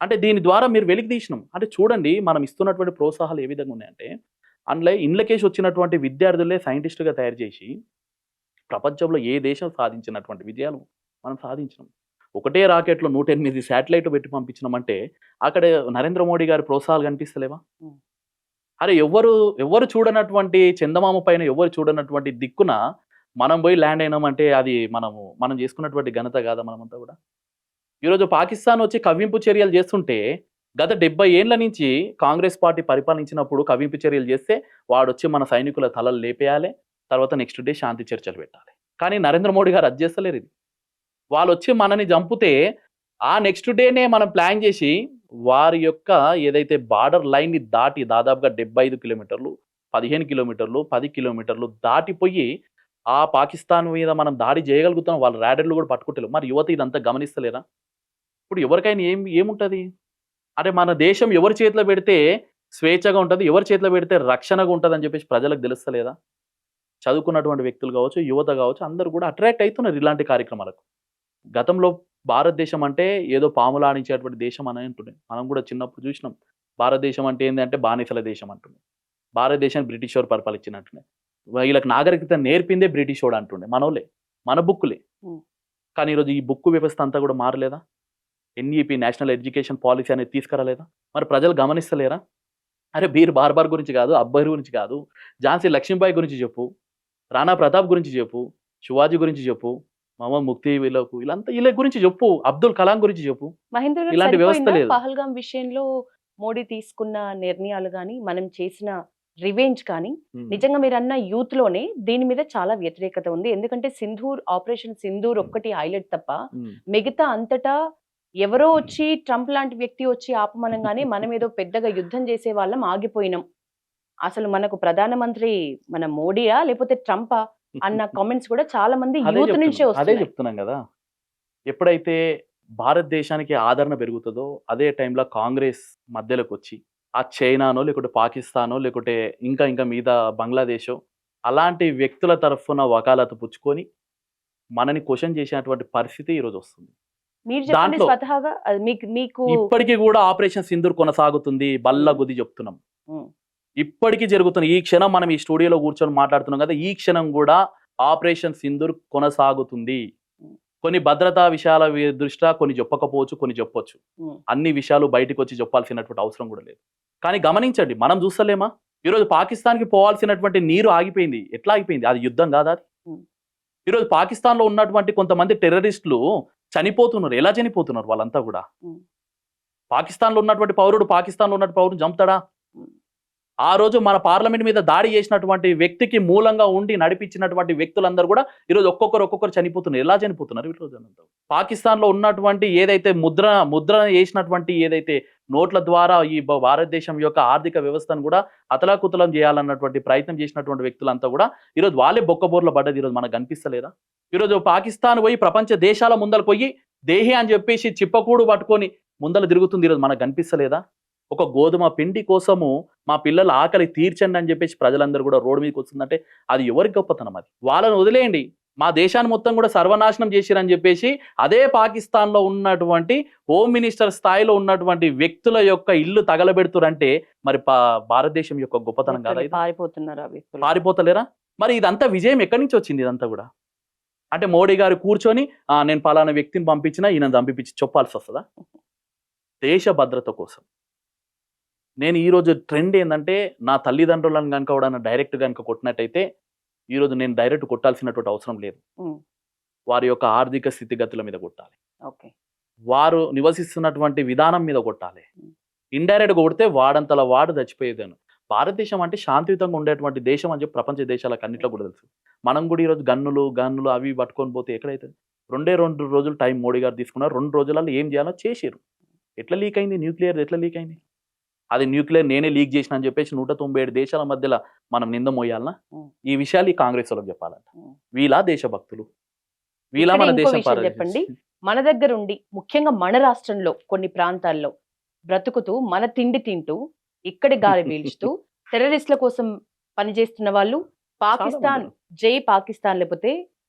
అంటే దీని ద్వారా మీరు వెలికి తీసినాం. అంటే చూడండి మనం ఇస్తున్నటువంటి ప్రోత్సాహాలు ఏ విధంగా ఉన్నాయంటే అందులో ఇండ్లకేసి వచ్చినటువంటి విద్యార్థులే సైంటిస్టుగా తయారు చేసి ప్రపంచంలో ఏ దేశం సాధించినటువంటి విజయాలు మనం సాధించినాం. ఒకటే రాకెట్లో 108 శాటిలైట్ పెట్టి పంపించినామంటే అక్కడ నరేంద్ర మోడీ గారి ప్రోత్సాహాలు కనిపిస్తలేవా? అరే ఎవరు చూడనటువంటి చందమామ పైన ఎవరు చూడనటువంటి దిక్కున మనం పోయి ల్యాండ్ అయినామంటే అది మనం చేసుకున్నటువంటి ఘనత కాదా మనమంతా కూడా? ఈరోజు పాకిస్తాన్ వచ్చి కవ్వింపు చర్యలు చేస్తుంటే గత 70 ఏళ్ల నుంచి కాంగ్రెస్ పార్టీ పరిపాలించినప్పుడు కవ్వింపు చర్యలు చేస్తే వాడు వచ్చి మన సైనికుల తలలు లేపేయాలి, తర్వాత నెక్స్ట్ డే శాంతి చర్చలు పెట్టాలి. కానీ నరేంద్ర మోడీ గారు అది చేస్తలేరు. ఇది వాళ్ళు వచ్చి మనని చంపితే ఆ నెక్స్ట్ డేనే మనం ప్లాన్ చేసి వారి యొక్క ఏదైతే బార్డర్ లైన్ని దాటి దాదాపుగా 75 కిలోమీటర్లు, 15 కిలోమీటర్లు, 10 కిలోమీటర్లు దాటిపోయి ఆ పాకిస్తాన్ మీద మనం దాడి చేయగలుగుతాం. వాళ్ళ ర్యాడర్లు కూడా పట్టుకుంటలేరు. మరి యువత ఇదంతా గమనిస్తలేరా? ఇప్పుడు ఎవరికైనా ఏముంటుంది అంటే మన దేశం ఎవరి చేతిలో పెడితే స్వేచ్ఛగా ఉంటుంది, ఎవరి చేతిలో పెడితే రక్షణగా ఉంటుంది అని చెప్పేసి ప్రజలకు తెలుస్తలేదా? చదువుకున్నటువంటి వ్యక్తులు కావచ్చు, యువత కావచ్చు, అందరూ కూడా అట్రాక్ట్ అవుతున్నారు ఇలాంటి కార్యక్రమాలకు. గతంలో భారతదేశం అంటే ఏదో పాములు ఆడించేటువంటి దేశం అని అంటుండే. మనం కూడా చిన్నప్పుడు చూసినాం భారతదేశం అంటే ఏంటంటే బానిసల దేశం అంటుండే. భారతదేశాన్ని బ్రిటిష్ వారు పరిపాలించినట్టుండే. వీళ్ళకి నాగరికత నేర్పిందే బ్రిటిష్ వాడు అంటుండే. మనోలే, మన బుక్కులే. కానీ ఈరోజు ఈ బుక్కు వ్యవస్థ అంతా కూడా మారలేదా? ఎన్ఈపీ నేషనల్ ఎడ్యుకేషన్ పాలసీ అనేది తీసుకురాలేదా? మరి ప్రజలు గమనిస్తలేరా? అరే బీర్ బార్బార్ గురించి కాదు, అక్బర్ గురించి కాదు, ఝాన్సీ లక్ష్మీబాయి గురించి చెప్పు, రాణా ప్రతాప్ గురించి చెప్పు, శివాజీ గురించి చెప్పు, మహమ్మద్ ముక్తి వీళ్ళ గురించి చెప్పు, అబ్దుల్ కలాం గురించి చెప్పు. ఇలాంటి వ్యవస్థ లేదు. పహల్గాం విషయంలో మోడీ తీసుకున్న నిర్ణయాలు కానీ మనం చేసిన రివెంజ్ కానీ నిజంగా మీరు అన్న యూత్ లోనే దీని మీద చాలా వ్యతిరేకత ఉంది. ఎందుకంటే ఆపరేషన్ సింధూర్ ఒక్కటి హైలైట్ తప్ప మిగతా అంతటా ఎవరో వచ్చి ట్రంప్ లాంటి వ్యక్తి వచ్చి ఆపమనంగానే మనం ఏదో పెద్దగా యుద్ధం చేసే వాళ్ళం ఆగిపోయినాం. అసలు మనకు ప్రధానమంత్రి మన మోడీయా లేకపోతే ట్రంపా అన్న కామెంట్స్ కూడా చాలా మంది యూత్ నుంచే అదే వస్తున్నాయి. చెప్తున్నాం కదా. ఎప్పుడైతే భారతదేశానికి ఆదరణ పెరుగుతుందో అదే టైంలో కాంగ్రెస్ మధ్యలోకి వచ్చి ఆ చైనానో లేకుంటే పాకిస్తానో లేకుంటే ఇంకా మీద బంగ్లాదేశో అలాంటి వ్యక్తుల తరఫున వకాలత పుచ్చుకొని మనని క్వశ్చన్ చేసేటువంటి పరిస్థితి ఈరోజు వస్తుంది. మీరు చెప్పండి దాంట్లో స్వతహాగా అది మీకు ఇప్పటికీ కూడా ఆపరేషన్ సింధూర్ కొనసాగుతుంది. బల్ల గుద్ది చెప్తున్నాం. ఉమ్, ఇప్పటికీ జరుగుతుంది. ఈ క్షణం మనం ఈ స్టూడియోలో కూర్చొని మాట్లాడుతున్నాం కదా, ఈ క్షణం కూడా ఆపరేషన్ సింధూర్ కొనసాగుతుంది. కొన్ని భద్రతా విషయాల దృష్ట్యా కొన్ని చెప్పకపోవచ్చు, కొన్ని చెప్పొచ్చు. ఉమ్, అన్ని విషయాలు బయటకు వచ్చి చెప్పాల్సినటువంటి అవసరం కూడా లేదు. కానీ గమనించండి, మనం చూస్తలేమా ఈరోజు పాకిస్తాన్కి పోవాల్సినటువంటి నీరు ఆగిపోయింది. ఎట్లా ఆగిపోయింది? అది యుద్ధం కాదా? అది ఉమ్. ఈరోజు పాకిస్తాన్లో ఉన్నటువంటి కొంతమంది టెర్రరిస్టులు చనిపోతున్నారు. ఎలా చనిపోతున్నారు వాళ్ళంతా కూడా? ఉమ్. పాకిస్తాన్లో ఉన్నటువంటి పౌరుడు చంపుతాడా? ఉమ్. ఆ రోజు మన పార్లమెంట్ మీద దాడి చేసినటువంటి వ్యక్తికి మూలంగా ఉండి నడిపించినటువంటి వ్యక్తులందరూ కూడా ఈరోజు ఒక్కొక్కరు చనిపోతున్నారు. ఎలా చనిపోతున్నారు ఈరోజు? పాకిస్తాన్లో ఉన్నటువంటి ఏదైతే ముద్ర చేసినటువంటి ఏదైతే నోట్ల ద్వారా ఈ భారతదేశం యొక్క ఆర్థిక వ్యవస్థను కూడా అతలాకుతలం చేయాలన్నటువంటి ప్రయత్నం చేసినటువంటి వ్యక్తులంతా కూడా ఈరోజు వాళ్ళే బొక్కబోర్ల పడ్డది. ఈరోజు మనకు కనిపిస్తలేదా? ఈరోజు పాకిస్తాన్ పోయి ప్రపంచ దేశాల ముందరకు పోయి దేహి అని చెప్పేసి చిప్పకూడు పట్టుకొని ముందర తిరుగుతుంది. ఈరోజు మనకు కనిపిస్తలేదా? ఒక గోధుమ పిండి కోసము మా పిల్లల ఆకలి తీర్చండి అని చెప్పేసి ప్రజలందరూ కూడా రోడ్డు మీదకి వస్తుందంటే అది ఎవరి గొప్పతనం? అది వాళ్ళని వదిలేయండి. మా దేశాన్ని మొత్తం కూడా సర్వనాశనం చేసిరని చెప్పేసి అదే పాకిస్తాన్లో ఉన్నటువంటి హోమ్ మినిస్టర్ స్థాయిలో ఉన్నటువంటి వ్యక్తుల యొక్క ఇల్లు తగలబెడుతురంటే మరి భారతదేశం యొక్క గొప్పతనం కాదా? పారిపోతున్నారు ఆ వ్యక్తులు. పారిపోతలేరా? మరి ఇదంతా విజయం ఎక్కడి నుంచి వచ్చింది? ఇదంతా కూడా అంటే మోడీ గారు కూర్చొని నేను పలానా వ్యక్తిని పంపించినా ఈయన పంపించి చెప్పాల్సి వస్తుందా? దేశ భద్రత కోసం నేను ఈరోజు ట్రెండ్ ఏంటంటే నా తల్లిదండ్రులను కనుక కూడా డైరెక్ట్ కనుక కొట్టినట్టయితే ఈరోజు నేను డైరెక్ట్ కొట్టాల్సినటువంటి అవసరం లేదు. వారి యొక్క ఆర్థిక స్థితిగతుల మీద కొట్టాలి. ఓకే. వారు నివసిస్తున్నటువంటి విధానం మీద కొట్టాలి. ఇండైరెక్ట్గా కొడితే వాడంతలా వాడు చచ్చిపోయేదాను. భారతదేశం అంటే శాంతియుతంగా ఉండేటువంటి దేశం అని చెప్పి ప్రపంచ దేశాలకు అన్నిట్లో కూడా తెలుసు. మనం కూడా ఈరోజు గన్నులు అవి పట్టుకొని పోతే ఎక్కడైతే 2 రోజులు టైం మోడీ గారు తీసుకున్నారు. 2 రోజులలో ఏం చేయాలో చేసారు. ఎట్లా లీక్ అయింది? న్యూక్లియర్ ఎట్లా లీక్ అయింది? అది న్యూక్లియర్ నేనే లీక్ చేసిన అని చెప్పేసి 197 దేశాల మధ్యలో మనం నింద మోయాలనా? ఈ విషయాలు ఈ కాంగ్రెస్ వాళ్ళకి చెప్పాలంట. వీళ్ళ దేశభక్తులు, వీళ్ళ మన దేశం చెప్పండి. మన దగ్గర ఉండి ముఖ్యంగా మన రాష్ట్రంలో కొన్ని ప్రాంతాల్లో బ్రతుకుతూ మన తిండి తింటూ ఇక్కడి గాలి పీల్చుతూ టెర్రరిస్టుల కోసం పనిచేస్తున్న వాళ్ళు పాకిస్తాన్ జై పాకిస్తాన్ లేకపోతే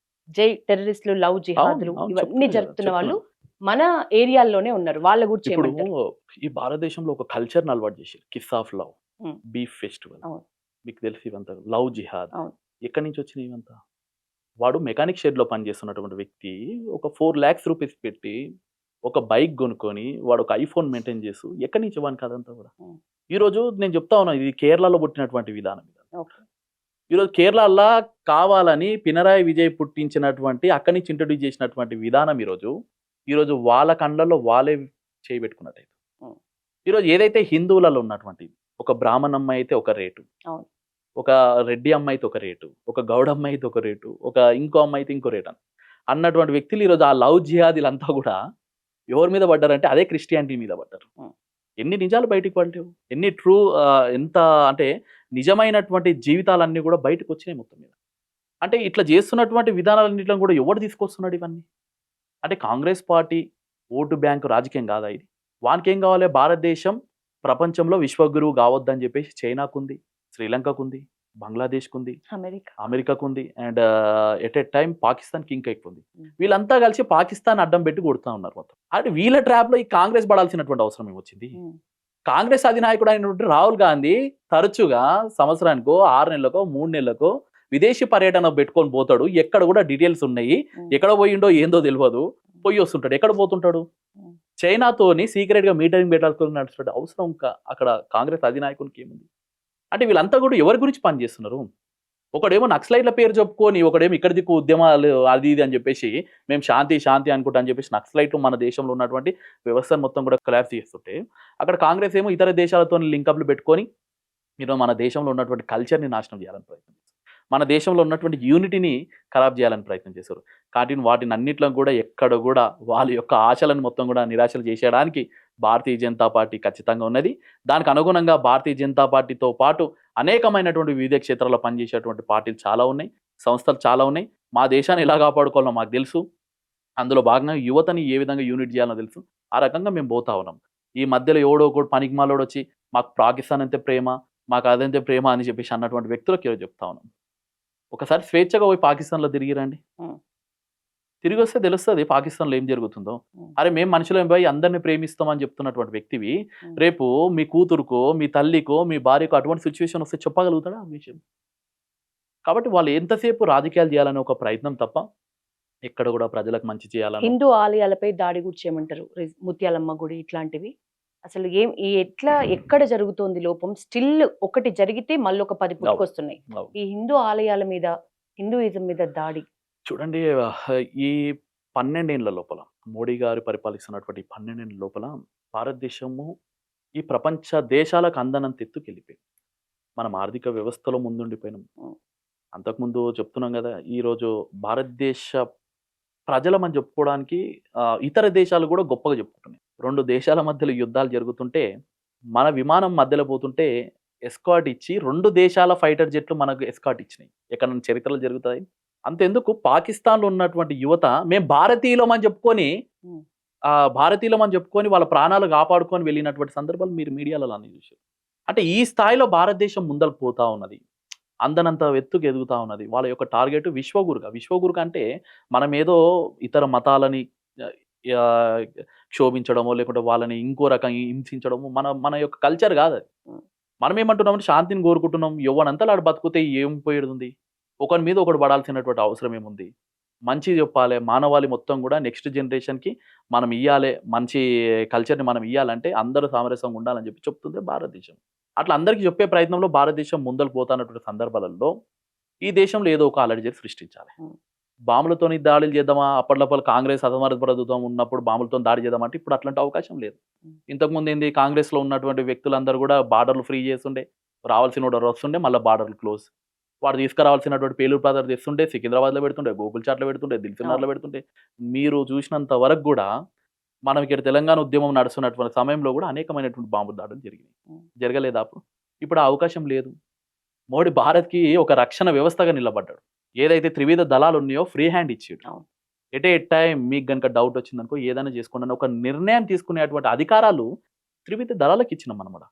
జై టెర్రరిస్టులు లవ్ జిహాదులు ఇవన్నీ జరుపుతున్న వాళ్ళు మన ఏరియాల్లోనే ఉన్నారు. వాళ్ళ గురించి ఇప్పుడు ఈ భారతదేశంలో ఒక కల్చర్ అలవాటు చేశారు. Kiss of love, beef festival, మీకు తెలిసి ఇవంతా లవ్ జిహాద్ ఎక్కడి నుంచి వచ్చినాయి ఇవంతా? వాడు మెకానిక్ షెడ్ లో పనిచేస్తున్నటువంటి వ్యక్తి ఒక 4 lakhs రూపీస్ పెట్టి ఒక బైక్ కొనుక్కొని వాడు ఒక ఐఫోన్ మెయింటైన్ చేస్తూ ఎక్కడి నుంచి వానికి అదంతా కూడా? ఈరోజు నేను చెప్తా ఉన్నా, ఇది కేరళలో పుట్టినటువంటి విధానం. ఈరోజు కేరళలో కావాలని పినరాయి విజయ్ పుట్టించినటువంటి అక్కడి నుంచి ఇంట్రడ్యూస్ చేసినటువంటి విధానం ఈరోజు వాళ్ళ కండ్లలో వాళ్ళే చేయబెట్టుకున్నట్టయితే ఈరోజు ఏదైతే హిందువులలో ఉన్నటువంటి ఒక బ్రాహ్మణ అమ్మాయి అయితే ఒక రేటు, ఒక రెడ్డి అమ్మాయి అయితే ఒక రేటు, ఒక గౌడ అమ్మాయి అయితే ఒక రేటు, ఒక ఇంకో అమ్మాయి అయితే ఇంకో రేటు అన్నటువంటి వ్యక్తులు ఈరోజు ఆ లవ్ జిహాదీలంతా కూడా ఎవరి మీద పడ్డారంటే అదే క్రిస్టియానిటీ మీద పడ్డారు. ఎన్ని నిజాలు బయటకు పడలేవు, ఎన్ని ఎంత అంటే నిజమైనటువంటి జీవితాలన్నీ కూడా బయటకు వచ్చినాయి మొత్తం మీద. అంటే ఇట్లా చేస్తున్నటువంటి విధానాలన్నింటిని కూడా ఎవరు తీసుకొస్తున్నాడు ఇవన్నీ? అంటే కాంగ్రెస్ పార్టీ ఓటు బ్యాంకు రాజకీయం కాదా ఇది? వానికి ఏం కావాలి? భారతదేశం ప్రపంచంలో విశ్వగురువు కావద్దని చెప్పేసి చైనాకుంది, శ్రీలంకకుంది, బంగ్లాదేశ్కుంది, అమెరికాకుంది, అండ్ ఎట్ ఎ టైం పాకిస్తాన్కి ఇంకా ఎక్కువ ఉంది. వీళ్ళంతా కలిసి పాకిస్తాన్ అడ్డం పెట్టి కొడుతూ ఉన్నారు మొత్తం. అంటే వీళ్ళ ట్రాప్లో ఈ కాంగ్రెస్ పడాల్సినటువంటి అవసరం ఏమొచ్చింది? కాంగ్రెస్ అధినాయకుడు అయినటువంటి రాహుల్ గాంధీ తరచుగా సంవత్సరానికో 6 నెలలకో 3 నెలలకో విదేశీ పర్యటన పెట్టుకొని పోతాడు. ఎక్కడ కూడా డీటెయిల్స్ ఉన్నాయి, ఎక్కడ పోయిండో ఏందో తెలియదు, పోయి వస్తుంటాడు. ఎక్కడ పోతుంటాడు? చైనాతోని సీక్రెట్ గా మీటింగ్ పెట్టాల్సుకుని నడుస్తాడు. అవసరం అక్కడ కాంగ్రెస్ అధినాయకునికి ఏముంది? అంటే వీళ్ళంతా కూడా ఎవరి గురించి పనిచేస్తున్నారు? ఒకడేమో నక్సలైట్ల పేరు చెప్పుకొని, ఒకడేమో ఇక్కడ దిక్కు ఉద్యమాలు అది ఇది అని చెప్పేసి మేము శాంతి అనుకుంటా అని చెప్పేసి నక్సలైట్లు మన దేశంలో ఉన్నటువంటి వ్యవస్థను మొత్తం కూడా కొలాప్స్ చేస్తుంటే, అక్కడ కాంగ్రెస్ ఏమో ఇతర దేశాలతో లింకప్లు పెట్టుకొని ఈరోజు మన దేశంలో ఉన్నటువంటి కల్చర్ని నాశనం చేయాలని ప్రయత్నం. మన దేశంలో ఉన్నటువంటి యూనిటీని ఖరాబ్ చేయాలని ప్రయత్నం చేశారు. కాబట్టి వాటిని అన్నిట్లో కూడా ఎక్కడ కూడా వాళ్ళ యొక్క ఆశలను మొత్తం కూడా నిరాశలు చేసేయడానికి భారతీయ జనతా పార్టీ ఖచ్చితంగా ఉన్నది. దానికి అనుగుణంగా భారతీయ జనతా పార్టీతో పాటు అనేకమైనటువంటి వివిధ క్షేత్రాల్లో పనిచేసేటువంటి పార్టీలు చాలా ఉన్నాయి, సంస్థలు చాలా ఉన్నాయి. మా దేశాన్ని ఎలా కాపాడుకోవాలో మాకు తెలుసు. అందులో భాగంగా యువతని ఏ విధంగా యూనిట్ చేయాలో తెలుసు. ఆ రకంగా మేము పోతా ఉన్నాం. ఈ మధ్యలో ఎవడో ఒకడు పనికిమాలోడు వచ్చి మాకు పాకిస్తాన్ అంటే ప్రేమ, మాకు అదంతే ప్రేమ అని చెప్పేసి అన్నటువంటి వ్యక్తులకు ఈరోజు చెప్తా ఉన్నాం. ఒకసారి స్వేచ్ఛగా పోయి పాకిస్తాన్లో తిరిగిరండి, తిరిగి వస్తే తెలుస్తుంది పాకిస్తాన్లో ఏం జరుగుతుందో. అరే మేము మనుషులం పోయి అందరినీ ప్రేమిస్తామని చెప్తున్నటువంటి వ్యక్తివి రేపు మీ కూతురుకో, మీ తల్లికో, మీ భార్యకో అటువంటి సిచ్యువేషన్ వస్తే చెప్పగలుగుతాడా ఆ విషయం? కాబట్టి వాళ్ళు ఎంతసేపు రాజకీయాలు చేయాలనే ఒక ప్రయత్నం తప్ప ఎక్కడ కూడా ప్రజలకు మంచి చేయాలని. హిందూ ఆలయాలపై దాడి కూడా చేయమంటారు, ముత్యాలమ్మ గుడి ఇట్లాంటివి. అసలు ఎట్లా ఎక్కడ జరుగుతోంది లోపం? స్టిల్ ఒకటి జరిగితే మళ్ళీ ఒక 10 పుట్టుకొస్తున్నాయి. ఈ హిందూ ఆలయాల మీద, హిందూయిజం మీద దాడి చూడండి. ఈ 12 ఏళ్ల లోపల మోడీ గారు పరిపాలిస్తున్నటువంటి 12 ఏళ్ల లోపల భారతదేశము ఈ ప్రపంచ దేశాలకు అందనంత ఎత్తుకెళ్ళిపోయింది. మనం ఆర్థిక వ్యవస్థలో ముందుండిపోయినాం. అంతకుముందు చెప్తున్నాం కదా, ఈరోజు భారతదేశ ప్రజలమని చెప్పుకోవడానికి ఇతర దేశాలు కూడా గొప్పగా చెప్పుకుంటున్నాయి. 2 దేశాల మధ్యలో యుద్ధాలు జరుగుతుంటే మన విమానం మధ్యలో పోతుంటే ఎస్కాట్ ఇచ్చి 2 దేశాల ఫైటర్ జెట్లు మనకు ఎస్కాట్ ఇచ్చినాయి. ఎక్కడ చరిత్రలు జరుగుతాయి. అంతెందుకు పాకిస్తాన్లో ఉన్నటువంటి యువత మేము భారతీయులమని చెప్పుకొని వాళ్ళ ప్రాణాలు కాపాడుకొని వెళ్ళినటువంటి సందర్భాలు మీరు మీడియాలో అన్ని చూశారు. అంటే ఈ స్థాయిలో భారతదేశం ముందరకు పోతా ఉన్నది, అందనంత ఎత్తుకు ఎదుగుతా ఉన్నది. వాళ్ళ యొక్క టార్గెట్ విశ్వగురుగా అంటే మనం ఏదో ఇతర మతాలని క్షోభించడమో లేకుంటే వాళ్ళని ఇంకో రకంగా హింసించడము మన యొక్క కల్చర్ కాదు అది. మనం ఏమంటున్నామంటే శాంతిని కోరుకుంటున్నాం. యవ్వనంతా ఆడు బతుకుతే ఏం పోయేది? ఒకరి మీద ఒకడు పడాల్సినటువంటి అవసరం ఏముంది? మంచి చెప్పాలి, మానవాళి మొత్తం కూడా నెక్స్ట్ జనరేషన్కి మనం ఇవ్వాలి, మంచి కల్చర్ని మనం ఇవ్వాలంటే అందరూ సామరస్యంగా ఉండాలని చెప్తుంది భారతదేశం. అట్లా అందరికీ చెప్పే ప్రయత్నంలో భారతదేశం ముందరకు పోతున్నటువంటి సందర్భాలలో ఈ దేశంలో ఏదో ఒక అలర్జీ సృష్టించాలి. బాంబులతో దాడులు చేద్దామా? అప్పట్లోపల కాంగ్రెస్ ప్రభుత్వం ఉన్నప్పుడు బాంబులతో దాడి చేద్దామంటే ఇప్పుడు అట్లాంటి అవకాశం లేదు. ఇంతకుముందు ఏంది, కాంగ్రెస్లో ఉన్నటువంటి వ్యక్తులందరూ కూడా బార్డర్లు ఫ్రీ చేస్తుండే, రావాల్సిన వస్తుండే, మళ్ళీ బార్డర్లు క్లోజ్. వాడు తీసుకురావాల్సినటువంటి పేలూరు పదార్థాలు తెస్తుండే, సికింద్రాబాద్లో పెడుతుండే, గోకుల్చాట్లో పెడుతుండే, దిల్సుఖ్నగర్లో పెడుతుండే. మీరు చూసినంత వరకు కూడా మనం ఇక్కడ తెలంగాణ ఉద్యమం నడుస్తున్నటువంటి సమయంలో కూడా అనేకమైనటువంటి బాంబు దాడులు జరిగినాయి. జరగలేదా? ఇప్పుడు ఆ అవకాశం లేదు. మోడీ భారత్కి ఒక రక్షణ వ్యవస్థగా నిలబడ్డాడు. ఏదైతే త్రివిధ దళాలు ఉన్నాయో ఫ్రీ హ్యాండ్ ఇచ్చాడు. ఎట్ టైం మీకు కనుక డౌట్ వచ్చిందనుకో ఏదైనా చేసుకోండి ఒక నిర్ణయం తీసుకునేటువంటి అధికారాలు త్రివిధ దళాలకు ఇచ్చినాం అనమాట.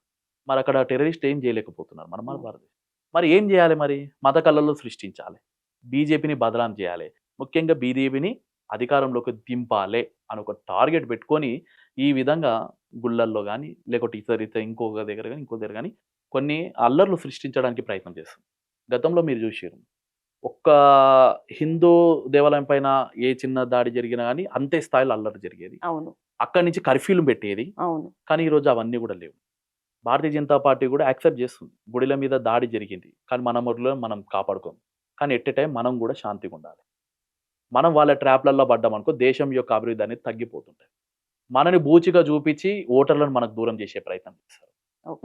మరి అక్కడ టెర్రరిస్ట్ ఏం చేయలేకపోతున్నారు మన భారతదేశం. మరి ఏం చేయాలి? మరి మత కళలు సృష్టించాలి, బీజేపీని బదనాం చేయాలి, ముఖ్యంగా బీజేపీని అధికారంలోకి దింపాలి అని ఒక టార్గెట్ పెట్టుకొని ఈ విధంగా గుళ్ళల్లో కానీ లేకపోతే ఇతర ఇంకొక దగ్గర కానీ కొన్ని అల్లర్లు సృష్టించడానికి ప్రయత్నం చేస్తుంది. గతంలో మీరు చూసారు, ఒక్క హిందూ దేవాలయం పైన ఏ చిన్న దాడి జరిగినా కానీ అంతే స్థాయిలో అల్లరి జరిగేది. అవును, అక్కడి నుంచి కర్ఫ్యూలు పెట్టేది. అవును. కానీ ఈరోజు అవన్నీ కూడా లేవు. భారతీయ జనతా పార్టీ కూడా యాక్సెప్ట్ చేస్తుంది, గుడిల మీద దాడి జరిగింది కానీ మన ఊర్లో మనం కాపాడుకోం. కానీ ఎట్ టైం మనం కూడా శాంతిగా ఉండాలి. మనం వాళ్ళ ట్రాప్లలో పడ్డామనుకో దేశం యొక్క అభివృద్ధి అనేది తగ్గిపోతుంటుంది. మనని బూచిగా చూపించి ఓటర్లను మనకు దూరం చేసే ప్రయత్నం చేస్తారు.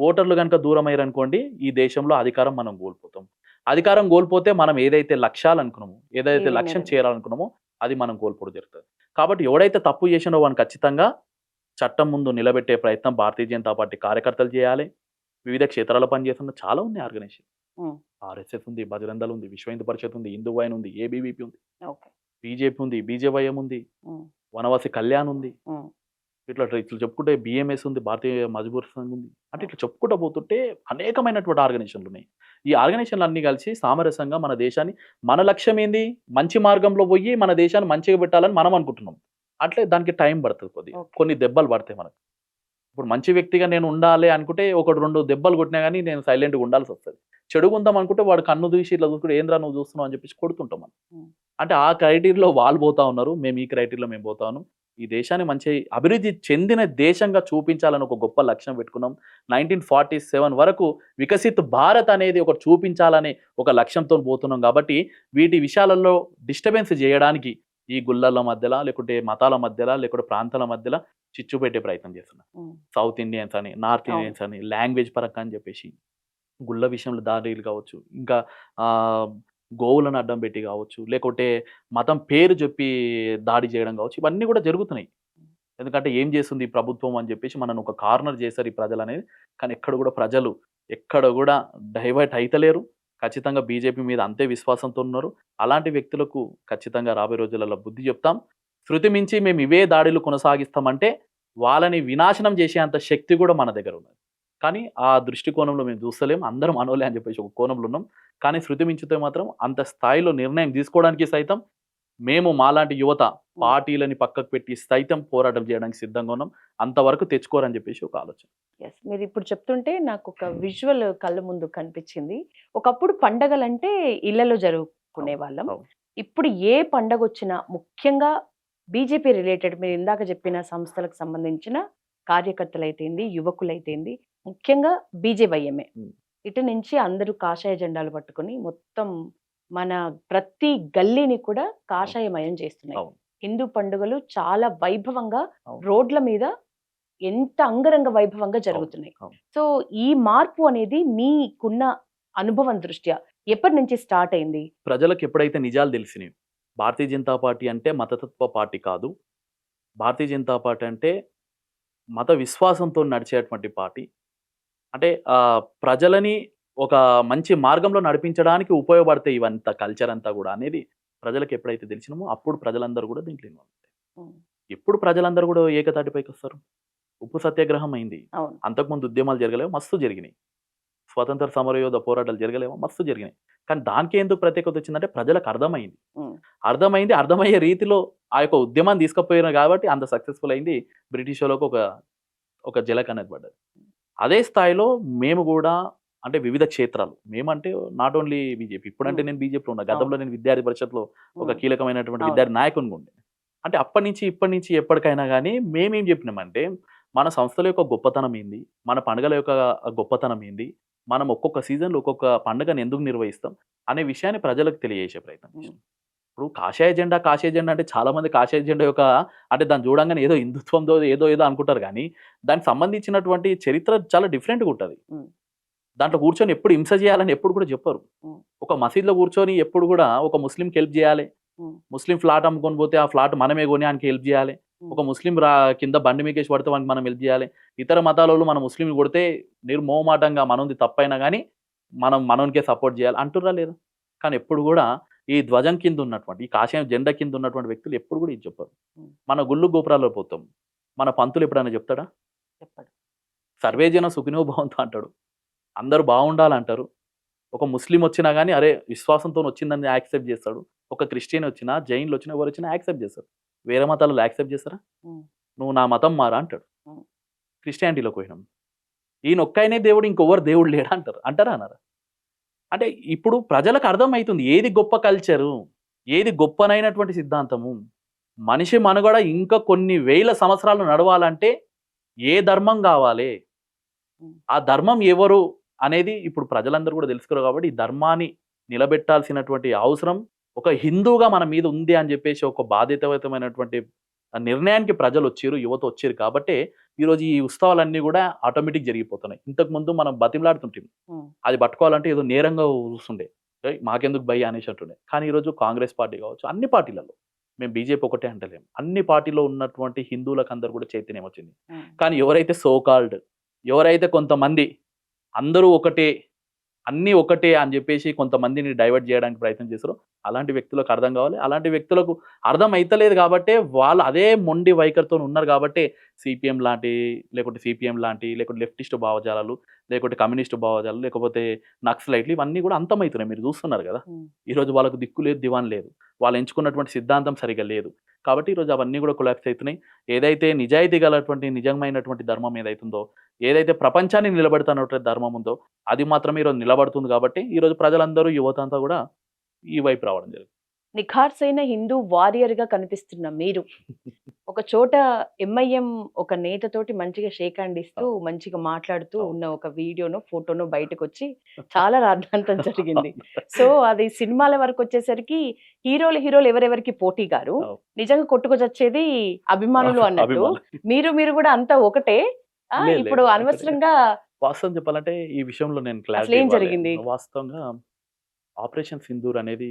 ఓటర్లు కనుక దూరం అయ్యారనుకోండి ఈ దేశంలో అధికారం మనం కోల్పోతాం. అధికారం కోల్పోతే మనం ఏదైతే లక్ష్యాలు అనుకున్నామో, ఏదైతే లక్ష్యం చేయాలనుకున్నామో అది మనం కోల్పోవడం జరుగుతుంది. కాబట్టి ఎవడైతే తప్పు చేసినో వాడిని ఖచ్చితంగా చట్టం ముందు నిలబెట్టే ప్రయత్నం భారతీయ జనతా పార్టీ కార్యకర్తలు చేయాలి. వివిధ క్షేత్రాల్లో పనిచేస్తున్న చాలా ఉన్నాయి ఆర్గనైజేషన్. ఆర్ఎస్ఎస్ ఉంది, బజరంగదళ్ ఉంది, విశ్వ హిందూ పరిషత్ ఉంది, హిందూ వాహిని ఉంది, ఏబీవీపీ ఉంది, బీజేపీ ఉంది, బీజేవైఎం ఉంది, వనవాసి కళ్యాణ్ ఉంది, ఇట్లా చెప్పుకుంటే బిఎంఎస్ ఉంది, భారతీయ మజ్దూర్ సంఘ్ ఉంది. అంటే ఇట్లా చెప్పుకుంటూ పోతుంటే అనేకమైనటువంటి ఆర్గనైజేషన్లు ఉన్నాయి. ఈ ఆర్గనైజేషన్లు అన్ని కలిసి సామరస్యంగా మన దేశాన్ని, మన లక్ష్యం ఏంది, మంచి మార్గంలో పోయి మన దేశాన్ని మంచిగా పెట్టాలని మనం అనుకుంటున్నాం. అట్లే దానికి టైం పడుతుంది, కొన్ని దెబ్బలు పడతాయి మనకు. ఇప్పుడు మంచి వ్యక్తిగా నేను ఉండాలి అనుకుంటే 1-2 దెబ్బలు కొట్టినా కానీ నేను సైలెంట్గా ఉండాల్సి వస్తుంది. చెడుగా ఉందాం అనుకుంటే వాడు కన్ను తీసి ఇట్లా చూసుకుంటే ఏంద్రా నువ్వు చూస్తున్నావు అని చెప్పేసి కొడుతుంటాం మనం. అంటే ఆ క్రైటీరియాలో వాళ్ళు పోతా ఉన్నారు, మేము ఈ క్రైటీరియాలో మేము పోతాను. ఈ దేశాన్ని మంచి అభివృద్ధి చెందిన దేశంగా చూపించాలని ఒక గొప్ప లక్ష్యం పెట్టుకున్నాం. 1947 వరకు వికసిత్ భారత్ అనేది ఒకటి చూపించాలనే ఒక లక్ష్యంతో పోతున్నాం. కాబట్టి వీటి విషయాలలో డిస్టర్బెన్స్ చేయడానికి ఈ గుళ్ళల మధ్యలో లేకుంటే మతాల మధ్యలో లేకుంటే ప్రాంతాల మధ్యలో చిచ్చు పెట్టే ప్రయత్నం చేస్తున్నాం. సౌత్ ఇండియన్స్ అని, నార్త్ ఇండియన్స్ అని, లాంగ్వేజ్ పరంగా అని చెప్పేసి గుళ్ళ విషయంలో దాడులు కావచ్చు, ఇంకా గోవులను అడ్డం పెట్టి కావచ్చు, లేకుంటే మతం పేరు చెప్పి దాడి చేయడం కావచ్చు, ఇవన్నీ కూడా జరుగుతున్నాయి. ఎందుకంటే ఏం చేస్తుంది ఈ ప్రభుత్వం అని చెప్పేసి మనను ఒక కార్నర్ చేశారు ఈ ప్రజలు అనేది. కానీ ఎక్కడ కూడా ప్రజలు ఎక్కడ కూడా డైవర్ట్ అయితలేరు. ఖచ్చితంగా బీజేపీ మీద అంతే విశ్వాసంతో ఉన్నారు. అలాంటి వ్యక్తులకు ఖచ్చితంగా రాబోయే రోజులలో బుద్ధి చెప్తాం. శృతి మించి మేము ఇవే దాడులు కొనసాగిస్తామంటే వాళ్ళని వినాశనం చేసేంత శక్తి కూడా మన దగ్గర ఉన్నది. కానీ ఆ దృష్టికోణంలో మేము చూస్తలేం. అందరం మనోలే అని చెప్పేసి ఒక కోణంలో ఉన్నాం. కానీ శృతి మించితే మాత్రం అంత స్థాయిలో నిర్ణయం తీసుకోవడానికి సైతం మేము మాలాంటి యువత పార్టీలని పక్కకు పెట్టి సైతం పోరాటం చేయడానికి సిద్ధంగా ఉన్నాం. అంతవరకు తెచ్చుకోరని చెప్పేసి ఒక ఆలోచన. ఎస్, మీరు ఇప్పుడు చెప్తుంటే నాకు ఒక విజువల్ కళ్ళ ముందు కనిపించింది. ఒకప్పుడు పండగలంటే ఇళ్లలో జరుపుకునే వాళ్ళం. అవును. ఇప్పుడు ఏ పండగ వచ్చినా ముఖ్యంగా బీజేపీ రిలేటెడ్ మీరు ఇందాక చెప్పిన సంస్థలకు సంబంధించిన కార్యకర్తలైతేంది, యువకులైతేంది, ముఖ్యంగా బీజేవైఎంఏ ఉమ్. ఇటు నుంచి అందరూ కాషాయ జెండాలు పట్టుకొని మొత్తం మన ప్రతి గల్లీని కూడా కాషాయమయం చేస్తున్నాయి. అవును. హిందూ పండుగలు చాలా వైభవంగా అవును. రోడ్ల మీద ఎంత అంగరంగ వైభవంగా జరుగుతున్నాయి. అవును. సో ఈ మార్పు అనేది మీకున్న అనుభవం దృష్ట్యా ఎప్పటి నుంచి స్టార్ట్ అయింది? ప్రజలకు ఎప్పుడైతే నిజాలు తెలిసినాయి, భారతీయ జనతా పార్టీ అంటే మతతత్వ పార్టీ కాదు, భారతీయ జనతా పార్టీ అంటే మత విశ్వాసంతో నడిచేటువంటి పార్టీ, అంటే ప్రజలని ఒక మంచి మార్గంలో నడిపించడానికి ఉపయోగపడతాయి ఇవంతా కల్చర్ అంతా కూడా అనేది ప్రజలకు ఎప్పుడైతే తెలిసినామో అప్పుడు ప్రజలందరూ కూడా దీంట్లో ఇన్వాల్వ్ అవుతారు. ఉమ్, ఎప్పుడు ప్రజలందరూ కూడా ఏకతాటిపైకి వస్తారు? ఉప్పు సత్యాగ్రహం అయింది, అవును. అంతకుముందు ఉద్యమాలు జరగలేవు, మస్తు జరిగినాయి. స్వతంత్ర సమరయోధ పోరాటాలు జరగలేవు, మస్తు జరిగినాయి. కానీ దానికి ఎందుకు ప్రత్యేకత వచ్చిందంటే ప్రజలకు అర్థమైంది. ఉమ్, అర్థమయ్యే రీతిలో ఆ యొక్క ఉద్యమాన్ని తీసుకుపోయారు కాబట్టి అంత సక్సెస్ఫుల్ అయింది. బ్రిటిష్ వాళ్ళకు ఒక జలక్ అనేది పడ్డది. అదే స్థాయిలో మేము కూడా అంటే వివిధ క్షేత్రాలు, మేమంటే నాట్ ఓన్లీ బీజేపీ, ఇప్పుడంటే నేను బీజేపీలో ఉన్నా, గతంలో నేను విద్యార్థి పరిషత్లో ఒక కీలకమైనటువంటి విద్యార్థి నాయకునిగా ఉండే. అంటే అప్పటి నుంచి ఇప్పటి నుంచి ఎప్పటికైనా కానీ మేమేం చెప్పినామంటే మన సంస్థల యొక్క గొప్పతనం ఏంది, మన పండుగల యొక్క గొప్పతనం ఏంది, మనం ఒక్కొక్క సీజన్లో ఒక్కొక్క పండుగను ఎందుకు నిర్వహిస్తాం అనే విషయాన్ని ప్రజలకు తెలియజేసే ప్రయత్నం చేసాం. ఇప్పుడు కాషాయ జెండా అంటే చాలా మంది కాషాయ జెండా యొక్క అంటే దాన్ని చూడంగానే ఏదో హిందుత్వంతో ఏదో అనుకుంటారు. కానీ దానికి సంబంధించినటువంటి చరిత్ర చాలా డిఫరెంట్గా ఉంటుంది. దాంట్లో కూర్చొని ఎప్పుడు హింస చేయాలని ఎప్పుడు కూడా చెప్పరు. ఒక మసీద్లో కూర్చొని ఎప్పుడు కూడా ఒక ముస్లింకి హెల్ప్ చేయాలి, ముస్లిం ఫ్లాట్ అమ్ముకొని పోతే ఆ ఫ్లాట్ మనమే కొని ఆయనకి హెల్ప్ చేయాలి, ఒక ముస్లిం కింద బండి మీకేసి పడితే వానికి మనం హెల్ప్ చేయాలి, ఇతర మతాలలో మన ముస్లింలు కొడితే నిర్మోమాటంగా మనది తప్పైనా కానీ మనకే సపోర్ట్ చేయాలి అంటుర్రా లేదు. కానీ ఎప్పుడు కూడా ఈ ధ్వజం కింద ఉన్నటువంటి ఈ కాషాయం జెండా కింద ఉన్నటువంటి వ్యక్తులు ఎప్పుడు కూడా ఇది చెప్పరు. మన గుళ్ళు గోపురాల్లో పోతాం, మన పంతులు ఎప్పుడైనా చెప్తాడా? చెప్పండి. సర్వేజన సుఖినో భవంతు అంటాడు, అందరూ బాగుండాలంటారు. ఒక ముస్లిం వచ్చినా కానీ అరే విశ్వాసంతో వచ్చిందని యాక్సెప్ట్ చేస్తాడు. ఒక క్రిస్టియన్ వచ్చినా, జైన్లు వచ్చినా, ఎవరు వచ్చినా యాక్సెప్ట్ చేస్తారు. వేరే మతాలలో యాక్సెప్ట్ చేస్తారా? నువ్వు నా మతం మారా అంటాడు. క్రిస్టియానిటీలోకి పోయినాం, ఈయన ఒక్కైనే దేవుడు, ఇంకొవ్వరు దేవుడు లేడా అంటారా అన్నారా? అంటే ఇప్పుడు ప్రజలకు అర్థమవుతుంది ఏది గొప్ప కల్చరు, ఏది గొప్పనైనటువంటి సిద్ధాంతము. మనిషి మనుగడ ఇంకా కొన్ని వేల సంవత్సరాలు నడవాలంటే ఏ ధర్మం కావాలి, ఆ ధర్మం ఎవరు అనేది ఇప్పుడు ప్రజలందరూ కూడా తెలుసుకోరు. కాబట్టి ఈ ధర్మాన్ని నిలబెట్టాల్సినటువంటి అవసరం ఒక హిందూగా మన మీద ఉంది అని చెప్పేసి ఒక బాధ్యతాయుతమైనటువంటి నిర్ణయానికి ప్రజలు వచ్చారు, యువత వచ్చారు. కాబట్టి ఈరోజు ఈ ఉత్సవాలన్నీ కూడా ఆటోమేటిక్ జరిగిపోతున్నాయి. ఇంతకుముందు మనం బతిమలాడుతుంటాం, అది పట్టుకోవాలంటే ఏదో నేరంగా చూస్తుండే, మాకెందుకు భయ అనేసి అంటుండే. కానీ ఈరోజు కాంగ్రెస్ పార్టీ కావచ్చు, అన్ని పార్టీలలో, మేము బీజేపీ ఒకటే అంటలేము, అన్ని పార్టీలో ఉన్నటువంటి హిందువులకు అందరూ కూడా చైతన్యం వచ్చింది. కానీ ఎవరైతే సోకాల్డ్, ఎవరైతే కొంతమంది అందరూ ఒకటే, అన్నీ ఒకటే అని చెప్పేసి కొంతమందిని డైవర్ట్ చేయడానికి ప్రయత్నం చేస్తారో అలాంటి వ్యక్తులకు అర్థం కావాలి. అలాంటి వ్యక్తులకు అర్థం అయితలేదు కాబట్టి వాళ్ళు అదే మొండి వైఖరితో ఉన్నారు. కాబట్టి సిపిఎం లాంటి, లేకుంటే సిపిఎం లాంటి, లేకుంటే లెఫ్టిస్ట్ భావజాలాలు, లేకుంటే కమ్యూనిస్ట్ భావజాలాలు, లేకపోతే నక్సలైట్లు, ఇవన్నీ కూడా అంతమవుతున్నాయి. మీరు చూస్తున్నారు కదా, ఈరోజు వాళ్ళకు దిక్కు లేదు, దివాన్ లేదు, వాళ్ళు ఎంచుకున్నటువంటి సిద్ధాంతం సరిగా లేదు. కాబట్టి ఈరోజు అవన్నీ కూడా కొలాప్స్ అవుతున్నాయి. ఏదైతే నిజాయితీ గలటువంటి నిజమైనటువంటి ధర్మం ఏదైతుందో, ఏదైతే ప్రపంచాన్ని నిలబెడుతున్నటువంటి ధర్మం ఉందో అది మాత్రమే ఈరోజు నిలబడుతుంది. కాబట్టి ఈరోజు ప్రజలందరూ, యువత అంతా కూడా ఈ వైపు రావడం జరిగింది. నిఖార్సైన హిందూ వారియర్ గా కనిపిస్తున్న మీరు ఒక చోట ఎంఐఎం ఒక నేతతోటి మంచిగా షేక్ హ్యాండ్ ఇస్తూ మంచిగా మాట్లాడుతూ ఉన్న ఒక వీడియోను, ఫోటోను బయటకు వచ్చి చాలా రాద్ధాంతం జరిగింది. సో అది సినిమాల వరకు వచ్చేసరికి హీరోలు ఎవరెవరికి పోటీ గారు, నిజంగా కొట్టుకొచ్చేది అభిమానులు అన్నట్టు మీరు కూడా అంతా ఒకటే. ఇప్పుడు అనవసరంగా వాస్తవం చెప్పాలంటే ఈ విషయంలో నేను అసలు ఏం జరిగింది? వాస్తవంగా ఆపరేషన్ సింధూర్ అనేది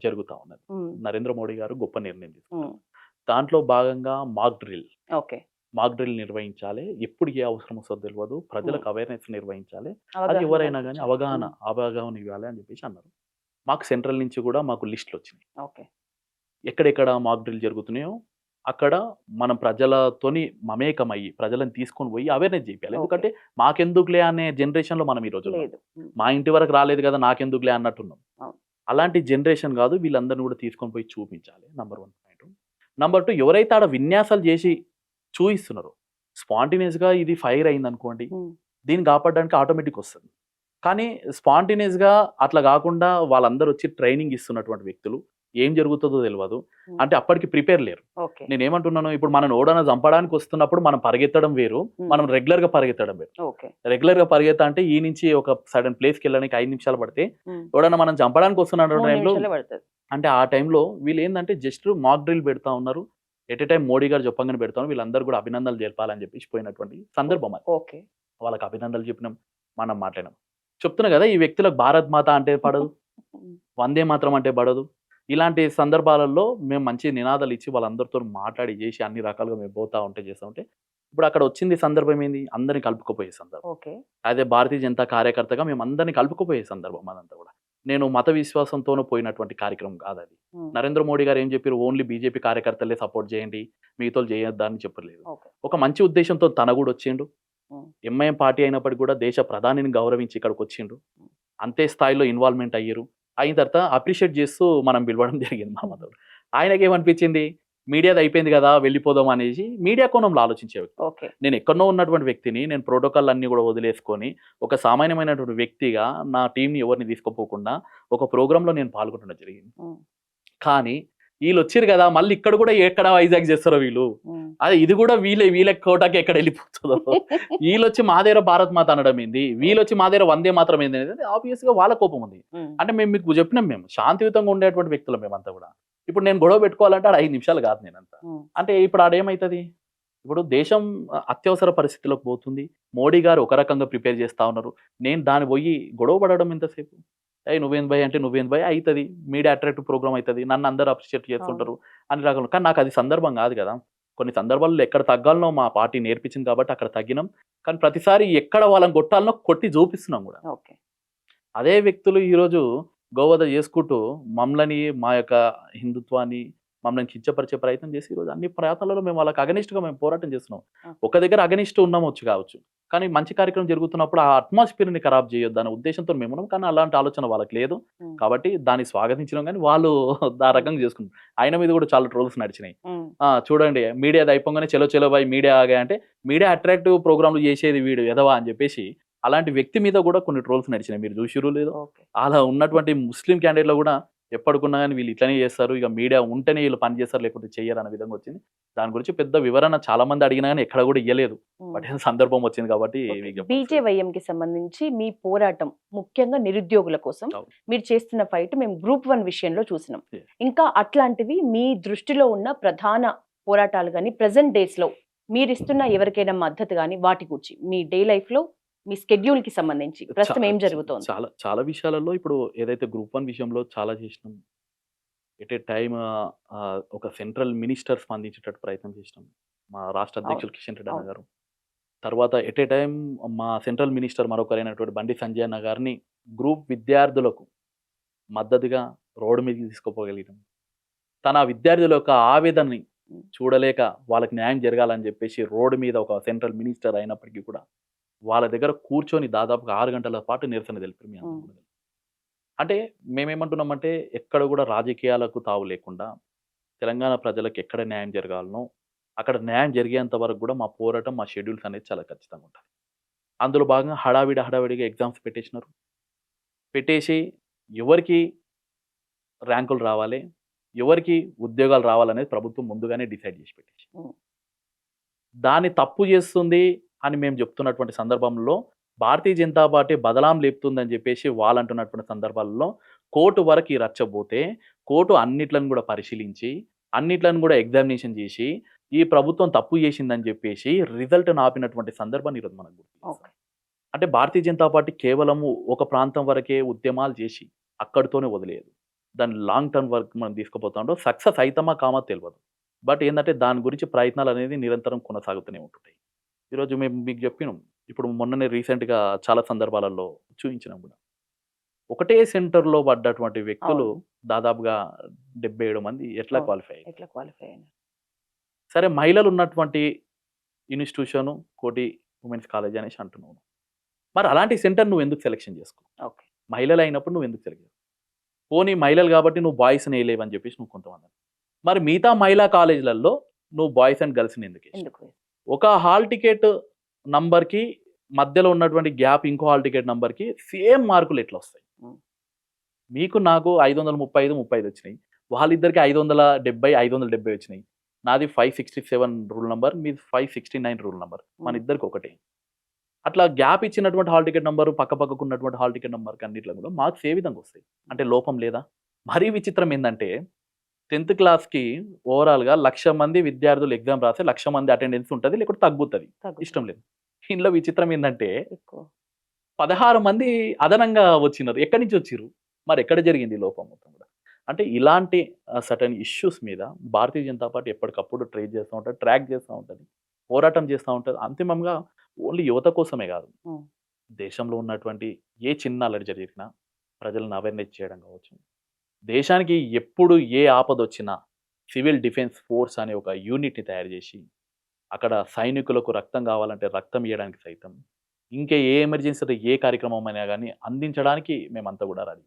జరుగుతా ఉన్నది. నరేంద్ర మోడీ గారు గొప్ప నిర్ణయం తీసుకున్నారు. దాంట్లో భాగంగా మాక్ డ్రిల్ ఓకే. నిర్వహించాలి. ఎప్పుడు ఏ అవసరం వస్తుందో తెలియదు. ప్రజలకు అవేర్నెస్ నిర్వహించాలి. అది ఎవరైనా కానీ అవగాహన ఇవ్వాలి అని చెప్పేసి అన్నారు. మాకు సెంట్రల్ నుంచి కూడా మాకు లిస్టులు వచ్చినాయి. ఓకే. ఎక్కడెక్కడ మాక్ డ్రిల్ జరుగుతున్నాయో అక్కడ మనం ప్రజలతోని మమేకమయ్యి ప్రజలను తీసుకొని పోయి అవేర్నెస్ చేయాలి. ఎందుకంటే మాకెందుకులే అనే జనరేషన్లో మనం ఈ రోజు లేదు. మా ఇంటి వరకు రాలేదు కదా నాకెందుకులే అన్నట్టున్నాం. అవును. అలాంటి జనరేషన్ కాదు. వీళ్ళందరినీ కూడా తీసుకొని పోయి చూపించాలి. Number 1 point. నంబర్ 2, ఎవరైతే ఆడ విన్యాసాలు చేసి చూయిస్తున్నారో స్పాంటినియస్గా ఇది ఫైర్ అయింది అనుకోండి, దీన్ని కాపాడడానికి ఆటోమేటిక్ వస్తుంది. కానీ స్పాంటినియస్గా అట్లా కాకుండా వాళ్ళందరూ వచ్చి ట్రైనింగ్ ఇస్తున్నటువంటి వ్యక్తులు ఏం జరుగుతుందో తెలియదు. అంటే అప్పటికి ప్రిపేర్ లేరు. ఓకే. నేను ఏమంటున్నాను, ఇప్పుడు మనం ఓడన చంపడానికి వస్తున్నప్పుడు మనం పరిగెత్తడం వేరు, మనం రెగ్యులర్ గా పరిగెత్తడం వేరు. ఓకే. రెగ్యులర్ గా పరిగెత్త అంటే ఈ నుంచి ఒక సడన్ ప్లేస్ కి వెళ్ళడానికి 5 నిమిషాలు పడితే, ఓడన మనం చంపడానికి వస్తున్న టైంలో అంటే ఆ టైంలో వీళ్ళు ఏంటంటే జస్ట్ మాక్ డ్రిల్ పెడతా ఉన్నారు. ఎట్ ఏ టైం మోడీ గారు చెప్పంగానే పెడతాను, వీళ్ళందరూ కూడా అభినందనలు జరపాలని చెప్పేసి పోయినటువంటి సందర్భం అది. ఓకే. వాళ్ళకి అభినందనలు చెప్పినాం, మనం మాట్లాడినాం. చెప్తున్నా కదా, ఈ వ్యక్తులకు భారత్ మాత అంటే పడదు, వందే మాత్రం అంటే పడదు. ఇలాంటి సందర్భాలలో మేము మంచి నినాదాలు ఇచ్చి వాళ్ళందరితో మాట్లాడి చేసి అన్ని రకాలుగా మేము పోతా ఉంటే చేస్తూ ఉంటే, ఇప్పుడు అక్కడ వచ్చింది సందర్భం ఏంది, అందరిని కలుపుకుపోయే సందర్భం. ఓకే. అదే భారతీయ జనతా కార్యకర్తగా మేము అందరినీ కలుపుకుపోయే సందర్భం అదంతా కూడా. నేను మత విశ్వాసంతోనూ పోయినటువంటి కార్యక్రమం కాదు అది. నరేంద్ర మోడీ గారు ఏం చెప్పారు, ఓన్లీ బీజేపీ కార్యకర్తలే సపోర్ట్ చేయండి, మిగతా చేయొద్దని చెప్పలేదు. ఒక మంచి ఉద్దేశంతో తన కూడా వచ్చిండు. ఎంఐఎం పార్టీ అయినప్పటికీ కూడా దేశ ప్రధానిని గౌరవించి ఇక్కడికి వచ్చిండు. అంతే స్థాయిలో ఇన్వాల్వ్మెంట్ అయ్యారు. అయిన తర్వాత అప్రిషియేట్ చేస్తూ మనం పిలవడం జరిగింది మా మతం. ఆయనకి ఏమనిపించింది, మీడియాది అయిపోయింది కదా వెళ్ళిపోదాం అనేసి మీడియా కోణంలో ఆలోచించే వ్యక్తి. నేను ఎక్కడో ఉన్నటువంటి వ్యక్తిని నేను ప్రోటోకాల్ అన్ని కూడా వదిలేసుకొని ఒక సామాన్యమైనటువంటి వ్యక్తిగా నా టీంని ఎవరిని తీసుకోపోకుండా ఒక ప్రోగ్రాంలో నేను పాల్గొనడం జరిగింది. కానీ వీళ్ళు వచ్చారు కదా, మళ్ళీ ఇక్కడ కూడా ఎక్కడ వైజాగ్ చేస్తారో వీళ్ళు, అదే ఇది కూడా వీళ్ళ కోటాకి ఎక్కడ వెళ్ళిపోతుందో, వీళ్ళు వచ్చి మా దగ్గర భారత్ మాత అనడం ఏంది, వీళ్ళు వచ్చి మా దగ్గర వందే మాత్రం ఏంది అనేది ఆబ్వియస్ గా వాళ్ళ కోపం ఉంది. అంటే మేము మీకు చెప్పినాం, మేము శాంతియుతంగా ఉండేటువంటి వ్యక్తులు మేమంతా కూడా. ఇప్పుడు నేను గొడవ పెట్టుకోవాలంటే ఆడ 5 నిమిషాలు కాదు నేనంతా. అంటే ఇప్పుడు ఆడేమవుతుంది, ఇప్పుడు దేశం అత్యవసర పరిస్థితిలోకి పోతుంది. మోడీ గారు ఒక రకంగా ప్రిపేర్ చేస్తా ఉన్నారు, నేను దాన్ని పోయి గొడవ పడడం ఎంతసేపు, నువ్వేం భయ్ అంటే నువ్వేం భయ్ అవుతుంది, మీడియా అట్రాక్టివ్ ప్రోగ్రామ్ అవుతుంది, నన్ను అందరూ అప్రిషియేట్ చేస్తుంటారు అన్ని రకాలు. కానీ నాకు అది సందర్భం కాదు కదా. కొన్ని సందర్భాల్లో ఎక్కడ తగ్గాలనో మా పార్టీ నేర్పించింది కాబట్టి అక్కడ తగ్గినాం. కానీ ప్రతిసారి ఎక్కడ వాళ్ళని కొట్టాలనో కొట్టి చూపిస్తున్నాం కూడా. అదే వ్యక్తులు ఈరోజు గోవధ చేసుకుంటూ మమ్మల్ని, మా యొక్క హిందుత్వాన్ని మమ్మల్ని కించపరిచే ప్రయత్నం చేసి ఈరోజు అన్ని ప్రాంతాలలో మేము వాళ్ళకి అగనిస్ట్గా మేము పోరాటం చేస్తున్నాం. ఒక దగ్గర అగనిస్ట్ ఉన్నామొచ్చు కావచ్చు, కానీ మంచి కార్యక్రమం జరుగుతున్నప్పుడు ఆ అట్మాస్ఫియర్ని ఖరాబ్ చేయొద్దు అనే ఉద్దేశంతో మేము ఉన్నాం. కానీ అలాంటి ఆలోచన వాళ్ళకి లేదు కాబట్టి దాన్ని స్వాగతించినాం. కానీ వాళ్ళు ఆ రకంగా చేసుకున్నారు. ఆయన మీద కూడా చాలా ట్రోల్స్ నడిచినాయి. చూడండి, మీడియా అయిపోగానే చెలో చెలో బాయ్ మీడియా ఆగా అంటే, మీడియా అట్రాక్టివ్ ప్రోగ్రాంలు చేసేది వీడు ఎదవా అని చెప్పేసి అలాంటి వ్యక్తి మీద కూడా కొన్ని ట్రోల్స్ నడిచినాయి. మీరు చూసిరో లేదో, అలా ఉన్నటువంటి ముస్లిం క్యాండిడేట్లో కూడా ఎప్పటికున్నా కానీ వీళ్ళు ఇట్లనే చేస్తారు, ఇక మీడియా ఉంటేనే వీళ్ళు పని చేస్తారు లేకపోతే చెయ్యరు అనే విధంగా వచ్చింది. దాని గురించి పెద్ద వివరణ చాలా మంది అడిగినా కానీ ఎక్కడ కూడా ఇవ్వలేదు. బట్ సందర్భం వచ్చింది కాబట్టి. బీజేవైఎంకి సంబంధించి మీ పోరాటం ముఖ్యంగా నిరుద్యోగుల కోసం మీరు చేస్తున్న ఫైట్ మేము గ్రూప్ 1 విషయంలో చూసినాం. ఇంకా అట్లాంటివి మీ దృష్టిలో ఉన్న ప్రధాన పోరాటాలు కానీ ప్రెసెంట్ డేస్ లో మీరు ఇస్తున్న ఎవరికైనా మద్దతు కానీ వాటి గురించి మీ డే లైఫ్ లో మీ స్కెడ్యూల్ కి సంబంధించి ప్రస్తుతం ఏం జరుగుతోంది? చాలా విషయాలలో ఇప్పుడు ఏదైతే గ్రూప్ 1 విషయంలో చాలా చేసినాం. ఎట్ ఏ టైమ్ ఒక సెంట్రల్ మినిస్టర్ స్పందించేటట్టు ప్రయత్నం చేసినాం, మా రాష్ట్ర అధ్యక్షులు కిషన్ రెడ్డి అన్న గారు. తర్వాత ఎట్ ఏ టైం మా సెంట్రల్ మినిస్టర్ మరొకరైనటువంటి బండి సంజయ్ అన్న గారిని గ్రూప్ విద్యార్థులకు మద్దతుగా రోడ్డు మీదకి తీసుకుపోగలిగినాం. తన విద్యార్థుల యొక్క ఆవేదనని చూడలేక వాళ్ళకి న్యాయం జరగాలని చెప్పేసి రోడ్డు మీద ఒక సెంట్రల్ మినిస్టర్ అయినప్పటికీ కూడా వాళ్ళ దగ్గర కూర్చొని దాదాపుగా 6 గంటల పాటు నిరసన తెలిపారు. మీ అందరూ కూడా అంటే మేమేమంటున్నామంటే, ఎక్కడ కూడా రాజకీయాలకు తావు లేకుండా తెలంగాణ ప్రజలకు ఎక్కడ న్యాయం జరగాలనో అక్కడ న్యాయం జరిగేంత వరకు కూడా మా పోరాటం, మా షెడ్యూల్స్ అనేది చాలా ఖచ్చితంగా ఉంటుంది. అందులో భాగంగా హడావిడిగా ఎగ్జామ్స్ పెట్టేసి ఎవరికి ర్యాంకులు రావాలి, ఎవరికి ఉద్యోగాలు రావాలనేది ప్రభుత్వం ముందుగానే డిసైడ్ చేసి పెట్టేసి దాన్ని తప్పు చేస్తుంది అని మేము చెప్తున్నటువంటి సందర్భంలో భారతీయ జనతా పార్టీ బదలాం లేపుతుందని చెప్పేసి వాళ్ళు అంటున్నటువంటి సందర్భాలలో కోర్టు వరకు ఈ రచ్చబోతే కోర్టు అన్నిట్లను కూడా పరిశీలించి అన్నిట్లను కూడా ఎగ్జామినేషన్ చేసి ఈ ప్రభుత్వం తప్పు చేసిందని చెప్పేసి రిజల్ట్ ఆపినటువంటి సందర్భాన్ని ఈరోజు మనకు గుర్తు. అంటే భారతీయ జనతా పార్టీ కేవలము ఒక ప్రాంతం వరకే ఉద్యమాలు చేసి అక్కడితోనే వదిలేదు. దాని లాంగ్ టర్మ్ వర్క్ మనం తీసుకుపోతా ఉంటాం. సక్సెస్ అయితామా కామా తెలియదు. బట్ ఏంటంటే దాని గురించి ప్రయత్నాలు అనేది నిరంతరం కొనసాగుతూనే ఉంటుంటాయి. ఈరోజు మేము మీకు చెప్పినాం. ఇప్పుడు మొన్ననే రీసెంట్‌గా చాలా సందర్భాలలో చూయించినాం కూడా. ఒకటే సెంటర్‌లో పడ్డటువంటి వ్యక్తులు అవును. దాదాపుగా 77 మంది ఎట్లా అవును. క్వాలిఫై అయ్యారు. ఎట్లా క్వాలిఫై అయినారు? సరే మహిళలు ఉన్నటువంటి ఇన్‌స్టిట్యూషను కోటి ఉమెన్స్ కాలేజ్ అనేసి అంటున్నావు. మరి అలాంటి సెంటర్ నువ్వు ఎందుకు సెలక్షన్ చేసుకున్నావు? ఓకే. మహిళలు అయినప్పుడు నువ్వు ఎందుకు సెలెక్ట్ చేసుకున్నావు? పోనీ మహిళలు కాబట్టి నువ్వు బాయ్స్‌ని వేయలేవని చెప్పేసి నువ్వు కొంతమంది అన్నారు. మరి మిగతా మహిళా కాలేజీలలో నువ్వు బాయ్స్ అండ్ గర్ల్స్‌ని ఎందుకు వేసావు? ఎందుకు? ఒక హాల్ టికెట్ నంబర్‌కి మధ్యలో ఉన్నటువంటి గ్యాప్ ఇంకో హాల్ టికెట్ నంబర్‌కి సేమ్ మార్కులు ఎట్లా వస్తాయి? హ్మ్. మీకు నాకు 535, 35 వచ్చినాయి. వాళ్ళిద్దరికి 570, 570 వచ్చినాయి. నాది 567 రూల్ నంబర్, మీది 569 రూల్ నంబర్. మన ఇద్దరికి ఒకటే. అట్లా గ్యాప్ ఇచ్చినటువంటి హాల్ టికెట్ నంబర్ పక్కకు ఉన్నటువంటి హాల్ టికెట్ నంబర్‌కి అన్నిట్లో కూడా మార్క్స్ ఏ విధంగా వస్తాయి? అంటే లోపం లేదా? మరీ విచిత్రం ఏందంటే 10th క్లాస్‌కి ఓవరాల్‌గా 1,00,000 మంది విద్యార్థులు ఎగ్జామ్ రాస్తే 1,00,000 మంది అటెండెన్స్ ఉంటది. లేకపోతే తగ్గుతది. ఇష్టం లేదు. ఇందులో విచిత్రం ఏందంటే ఎక్కువ. 16 మంది అదనంగా వచ్చినారు. ఎక్కడి నుంచి వచ్చిర్రు? మరి ఎక్కడ జరిగింది ఈ లోపం మొత్తం కూడా? అంటే ఇలాంటి సర్టెన్ ఇష్యూస్ మీద భారతీయ జనతా పార్టీ ఎప్పటికప్పుడు చేస్తూ ఉంటది. ట్రాక్ చేస్తూ ఉంటది. పోరాటం చేస్తూ ఉంటది. అంతిమంగా ఓన్లీ యువత కోసమే కాదు. హ్మ్. దేశంలో ఉన్నటువంటి ఏ చిన్న అల్లరి జరిగినా ప్రజలను అవేర్‌నెస్ చేయడం కావచ్చు. దేశానికి ఎప్పుడు ఏ ఆపదొచ్చినా సివిల్ డిఫెన్స్ ఫోర్స్ అనే ఒక యూనిట్‌ని తయారు చేసి అక్కడ సైనికులకు రక్తం కావాలంటే రక్తం ఇయ్యడానికి సైతం, ఇంకా ఏ ఎమర్జెన్సీలో ఏ కార్యక్రమం అయినా గాని అందించడానికి మేమంతా కూడా రెడీ.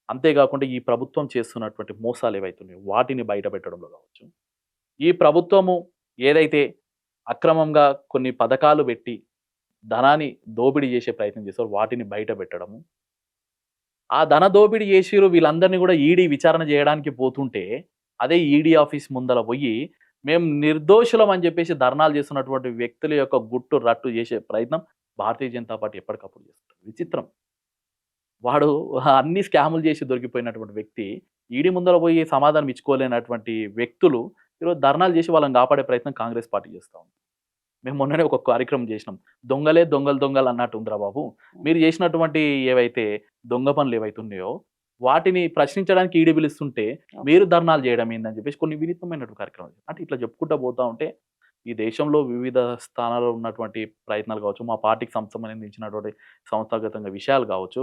అంతేకాకుండా ఈ ప్రభుత్వం చేస్తున్నటువంటి మోసాలు ఏవైతున్నాయో వాటిని బయటపెట్టడంలో కావచ్చు. ఈ ప్రభుత్వము ఏదైతే అక్రమంగా కొన్ని పథకాలు పెట్టి ధనాన్ని దోపిడీ చేసే ప్రయత్నం చేస్తారో వాటిని బయటపెట్టడము. ఆ ధన దోపిడీ చేసిర్రు వీళ్ళందరినీ కూడా ఈడీ విచారణ చేయడానికి పోతుంటే, అదే ఈడీ ఆఫీస్ ముందల పోయి మేము నిర్దోషులం అని చెప్పేసి ధర్నాలు చేస్తున్నటువంటి వ్యక్తుల యొక్క గుట్టు రట్టు చేసే ప్రయత్నం భారతీయ జనతా పార్టీ ఎప్పటికప్పుడు చేస్తుంది. విచిత్రం. వాడు అన్ని స్కాములు చేసి దొరికిపోయినటువంటి వ్యక్తి, ఈడీ ముందర పోయి సమాధానం ఇచ్చుకోలేనటువంటి వ్యక్తులు ఈరోజు ధర్నాలు చేసి వాళ్ళని కాపాడే ప్రయత్నం కాంగ్రెస్ పార్టీ చేస్తా ఉంది. మేము మొన్ననే ఒక కార్యక్రమం చేసినాం. దొంగలే దొంగలు అన్నట్టు ఉందిరా బాబు. మీరు చేసినటువంటి ఏవైతే దొంగ పనులు ఏవైతే ఉన్నాయో వాటిని ప్రశ్నించడానికి ఈడీ పిలుస్తుంటే మీరు ధర్నాలు చేయడం ఏందని చెప్పేసి కొన్ని వినూత్నమైనటువంటి కార్యక్రమాలు. అంటే ఇట్లా చెప్పుకుంటా పోతా ఉంటే ఈ దేశంలో వివిధ స్థానాల్లో ఉన్నటువంటి ప్రయత్నాలు కావచ్చు, మా పార్టీకి సంబంధించినటువంటి సంస్థాగతంగా విషయాలు కావచ్చు,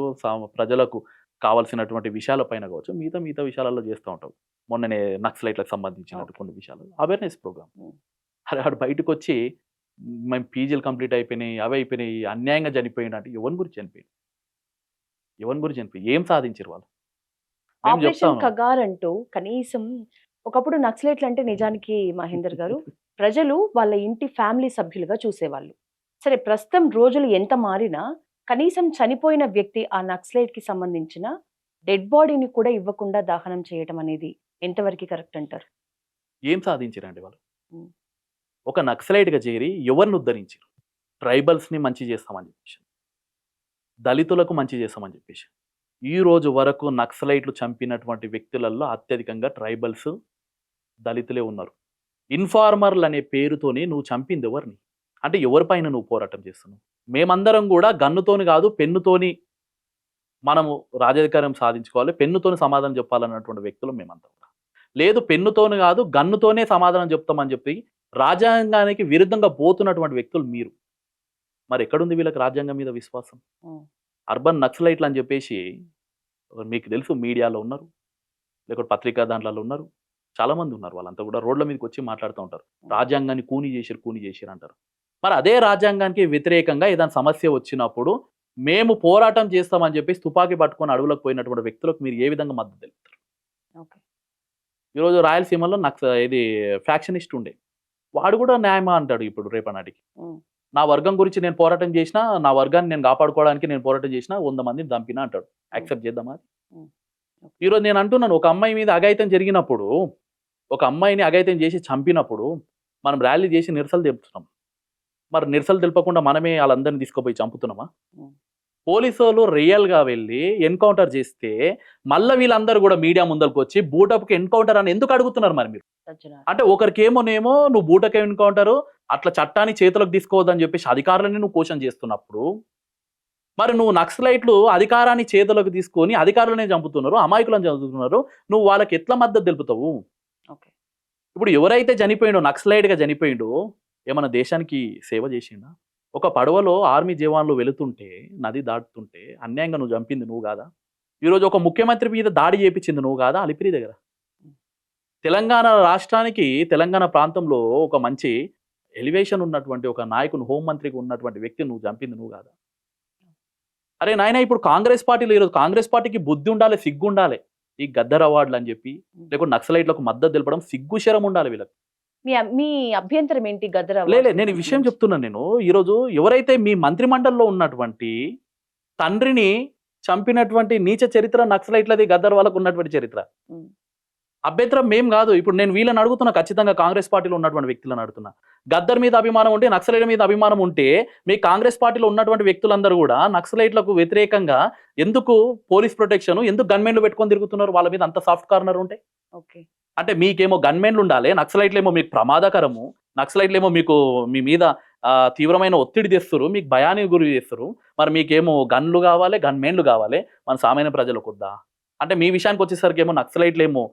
ప్రజలకు కావాల్సినటువంటి విషయాలపైన కావచ్చు, మిగతా విషయాలలో చేస్తూ ఉంటాం. మొన్ననే నక్సలైట్లకు సంబంధించినటువంటి కొన్ని విషయాలు అవేర్నెస్ ప్రోగ్రామ్. అరే ఆడు బయటకు వచ్చి మేము పీజీలు కంప్లీట్ అయిపోయినాయి, అవి అయిపోయినాయి, అన్యాయంగా చనిపోయిన అంటే ఎవరి గురించి చనిపోయింది? ఎవరి గురించి చనిపోయి ఏం సాధించారు వాళ్ళు? మేము చెప్తా ఆపరేషన్ ఉన్నాం. కగార్ అంటూ కనీసం ఒకప్పుడు నక్సలైట్లు అంటే నిజానికి మహేందర్ గారు ప్రజలు వాళ్ళ ఇంటి ఫ్యామిలీ సభ్యులుగా చూసేవాళ్ళు. సరే ప్రస్తుతం రోజులు ఎంత మారినా కనీసం చనిపోయిన వ్యక్తి ఆ నక్సలైట్ కి సంబంధించిన డెడ్ బాడీని కూడా ఇవ్వకుండా దహనం చేయడం అనేది ఎంతవరకు కరెక్ట్ అంటారు? ఏం సాధించారండి వాళ్ళు? ఉమ్. ఒక నక్సలైట్‌గా చేరి ఎవరిని ఉద్ధరించారు? ట్రైబల్స్‌ని మంచి చేస్తామని చెప్పేసి, దళితులకు మంచి చేస్తామని చెప్పేసి. ఈ రోజు వరకు నక్సలైట్లు చంపినటువంటి వ్యక్తులలో అత్యధికంగా ట్రైబల్స్, దళితులే ఉన్నారు. ఇన్ఫార్మర్లు అనే పేరుతోనే నువ్వు చంపింది ఎవరిని? అంటే ఎవరిపైన నువ్వు పోరాటం చేస్తున్నావు? మేమందరం కూడా గన్నుతోని కాదు పెన్నుతోని మనము రాజాధికారం సాధించుకోవాలి, పెన్నుతోని సమాధానం చెప్పాలన్నటువంటి వ్యక్తులు మేమంతా కూడా. లేదు పెన్నుతోని కాదు గన్నుతోనే సమాధానం చెప్తామని చెప్పి రాజ్యాంగానికి విరుద్ధంగా పోతున్నటువంటి వ్యక్తులు మీరు. మరి ఎక్కడుంది వీళ్ళకి రాజ్యాంగం మీద విశ్వాసం? అర్బన్ నక్సలైట్లు అని చెప్పేసి మీకు తెలుసు మీడియాలో ఉన్నారు, లేకపోతే పత్రికా దాంట్లలో ఉన్నారు, చాలామంది ఉన్నారు. వాళ్ళంతా కూడా రోడ్ల మీదకి వచ్చి మాట్లాడుతూ ఉంటారు. రాజ్యాంగాన్ని కూని చేసిరు అంటారు. మరి అదే రాజ్యాంగానికి వ్యతిరేకంగా ఏదైనా సమస్య వచ్చినప్పుడు మేము పోరాటం చేస్తామని చెప్పేసి తుపాకీ పట్టుకొని అడవులకు పోయినటువంటి వ్యక్తులకు మీరు ఏ విధంగా మద్దతు తెలుపుతారు? ఈరోజు రాయలసీమలో ఇది ఫ్యాక్షనిస్ట్ ఉండే వాడు కూడా న్యాయమా అంటాడు ఇప్పుడు రేపనాటికి. నా వర్గం గురించి నేను పోరాటం చేసినా, నా వర్గాన్ని నేను కాపాడుకోవడానికి నేను పోరాటం చేసినా 100 మందిని చంపినా అంటాడు. యాక్సెప్ట్ చేద్దామా? ఈరోజు నేను అంటున్నాను, ఒక అమ్మాయి మీద అఘాయిత్యం జరిగినప్పుడు, ఒక అమ్మాయిని అఘాయిత్యం చేసి చంపినప్పుడు మనం ర్యాలీ చేసి నిరసనలు తెలుపుతున్నాం. మరి నిరసనలు తెలుపకుండా మనమే వాళ్ళందరినీ తీసుకుపోయి చంపుతున్నామా? పోలీసులు రియల్గా వెళ్ళి ఎన్కౌంటర్ చేస్తే మళ్ళీ వీళ్ళందరూ కూడా మీడియా ముందరకు వచ్చి బూటప్కి ఎన్కౌంటర్ అని ఎందుకు అడుగుతున్నారు? మరి మీరు అంటే ఒకరికేమోనేమో నువ్వు బూటకే ఎన్కౌంటరు అట్లా చట్టాన్ని చేతులకు తీసుకోవద్దని చెప్పేసి అధికారులని నువ్వు క్వశ్చన్ చేస్తున్నప్పుడు మరి నువ్వు నక్సలైట్లు అధికారాన్ని చేతులకు తీసుకొని అధికారులనే చంపుతున్నారు, అమాయకులను చంపుతున్నారు, నువ్వు వాళ్ళకి ఎట్లా మద్దతు తెలుపుతావు? ఓకే. ఇప్పుడు ఎవరైతే చనిపోయిండో నక్సలైట్గా చనిపోయిండో ఏమన్నా దేశానికి సేవ చేసిండా? ఒక పడవలో ఆర్మీ జవాన్లు వెళుతుంటే నది దాటుతుంటే అన్యాయంగా నువ్వు చంపింది నువ్వు కాదా? ఈరోజు ఒక ముఖ్యమంత్రి మీద దాడి చేపించింది నువ్వు కాదా? అలిపిరి దగ్గర తెలంగాణ రాష్ట్రానికి తెలంగాణ ప్రాంతంలో ఒక మంచి ఎలివేషన్ ఉన్నటువంటి ఒక నాయకుని హోంమంత్రికి ఉన్నటువంటి వ్యక్తి నువ్వు చంపింది నువ్వు కాదా? అరే నాయన, ఇప్పుడు కాంగ్రెస్ పార్టీలో ఈరోజు కాంగ్రెస్ పార్టీకి బుద్ధి ఉండాలి, సిగ్గు ఉండాలి. ఈ గద్దర్ అవార్డులు అని చెప్పి లేకుంటే నక్సలైట్లకు మద్దతు తెలపడం సిగ్గు శరం ఉండాలి వీళ్ళకి. మీ అభ్యంతరం ఏంటి గద్దర్ లేలే, నేను ఈ విషయం చెప్తున్నాను. నేను ఈరోజు ఎవరైతే మీ మంత్రిమండలిలో ఉన్నటువంటి తండ్రిని చంపినటువంటి నీచ చరిత్ర నక్సలైట్లది, గద్దర్ వాళ్ళకు ఉన్నటువంటి చరిత్ర. అభ్యంతరం మేం కాదు. ఇప్పుడు నేను వీళ్ళని అడుగుతున్నా, ఖచ్చితంగా కాంగ్రెస్ పార్టీలో ఉన్నటువంటి వ్యక్తులను అడుగుతున్నా. గద్దర్ మీద అభిమానం ఉంటే, నక్సలైట్ల మీద అభిమానం ఉంటే, మీ కాంగ్రెస్ పార్టీలో ఉన్నటువంటి వ్యక్తులందరూ కూడా నక్సలైట్లకు వ్యతిరేకంగా ఎందుకు పోలీస్ ప్రొటెక్షన్, ఎందుకు గన్మెన్లు పెట్టుకొని తిరుగుతున్నారు? వాళ్ళ మీద అంత సాఫ్ట్ కార్నర్ ఉంటే ఓకే. అంటే మీకేమో గన్మెన్లు ఉండాలి, నక్సలైట్లు ఏమో మీకు ప్రమాదకరము, నక్సలైట్లు ఏమో మీకు మీ మీద తీవ్రమైన ఒత్తిడి తెస్తారు, మీకు భయానికి గురి చేస్తారు. మరి మీకేమో గన్లు కావాలి, గన్మెన్లు కావాలి, మన సామాన్య ప్రజలకు వద్దా? అంటే మీ విషయానికి వచ్చేసరికి ఏమో నక్సలైట్లు ఏమో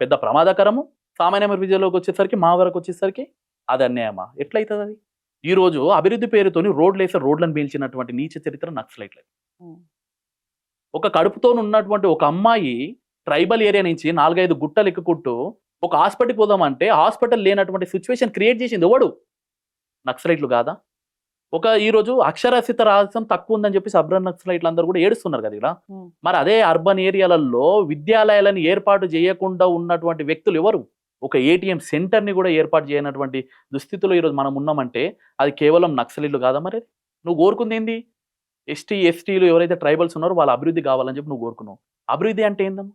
పెద్ద ప్రమాదకరము, సామాన్య ప్రజలకు వచ్చేసరికి మా వరకు వచ్చేసరికి అది అన్యాయమా? ఎట్లయితుంది అది? ఈ రోజు అభివృద్ధి పేరుతోని రోడ్లు వేసి రోడ్లను పీల్చినటువంటి నీచ చరిత్ర నక్సలైట్లే. ఒక కడుపుతో ఉన్నటువంటి ఒక అమ్మాయి ట్రైబల్ ఏరియా నుంచి 4-5 గుట్టలు ఎక్కుకుంటూ ఒక హాస్పిటల్కి పోదామంటే హాస్పిటల్ లేనటువంటి సిచ్యువేషన్ క్రియేట్ చేసింది ఎవడు? నక్సలైట్లు కాదా? ఈరోజు అక్షరాస్యత రాష్ట్రం తక్కువ ఉందని చెప్పి అర్బన్ నక్సలైట్లు అందరూ కూడా ఏడుస్తున్నారు కదా ఇక్కడ. మరి అదే అర్బన్ ఏరియాలలో విద్యాలయాలను ఏర్పాటు చేయకుండా ఉన్నటువంటి వ్యక్తులు ఎవరు? ఒక ఏటీఎం సెంటర్ని కూడా ఏర్పాటు చేయనటువంటి దుస్థితిలో ఈరోజు మనం ఉన్నామంటే అది కేవలం నక్సలైట్లు కాదా? మరి నువ్వు కోరుకుంది ఏంది? ఎస్టీ ఎస్టీలు ఎవరైతే ట్రైబల్స్ ఉన్నారో వాళ్ళ అభివృద్ధి కావాలని చెప్పి నువ్వు కోరుకున్నావు. అభివృద్ధి అంటే ఏందమ్మా?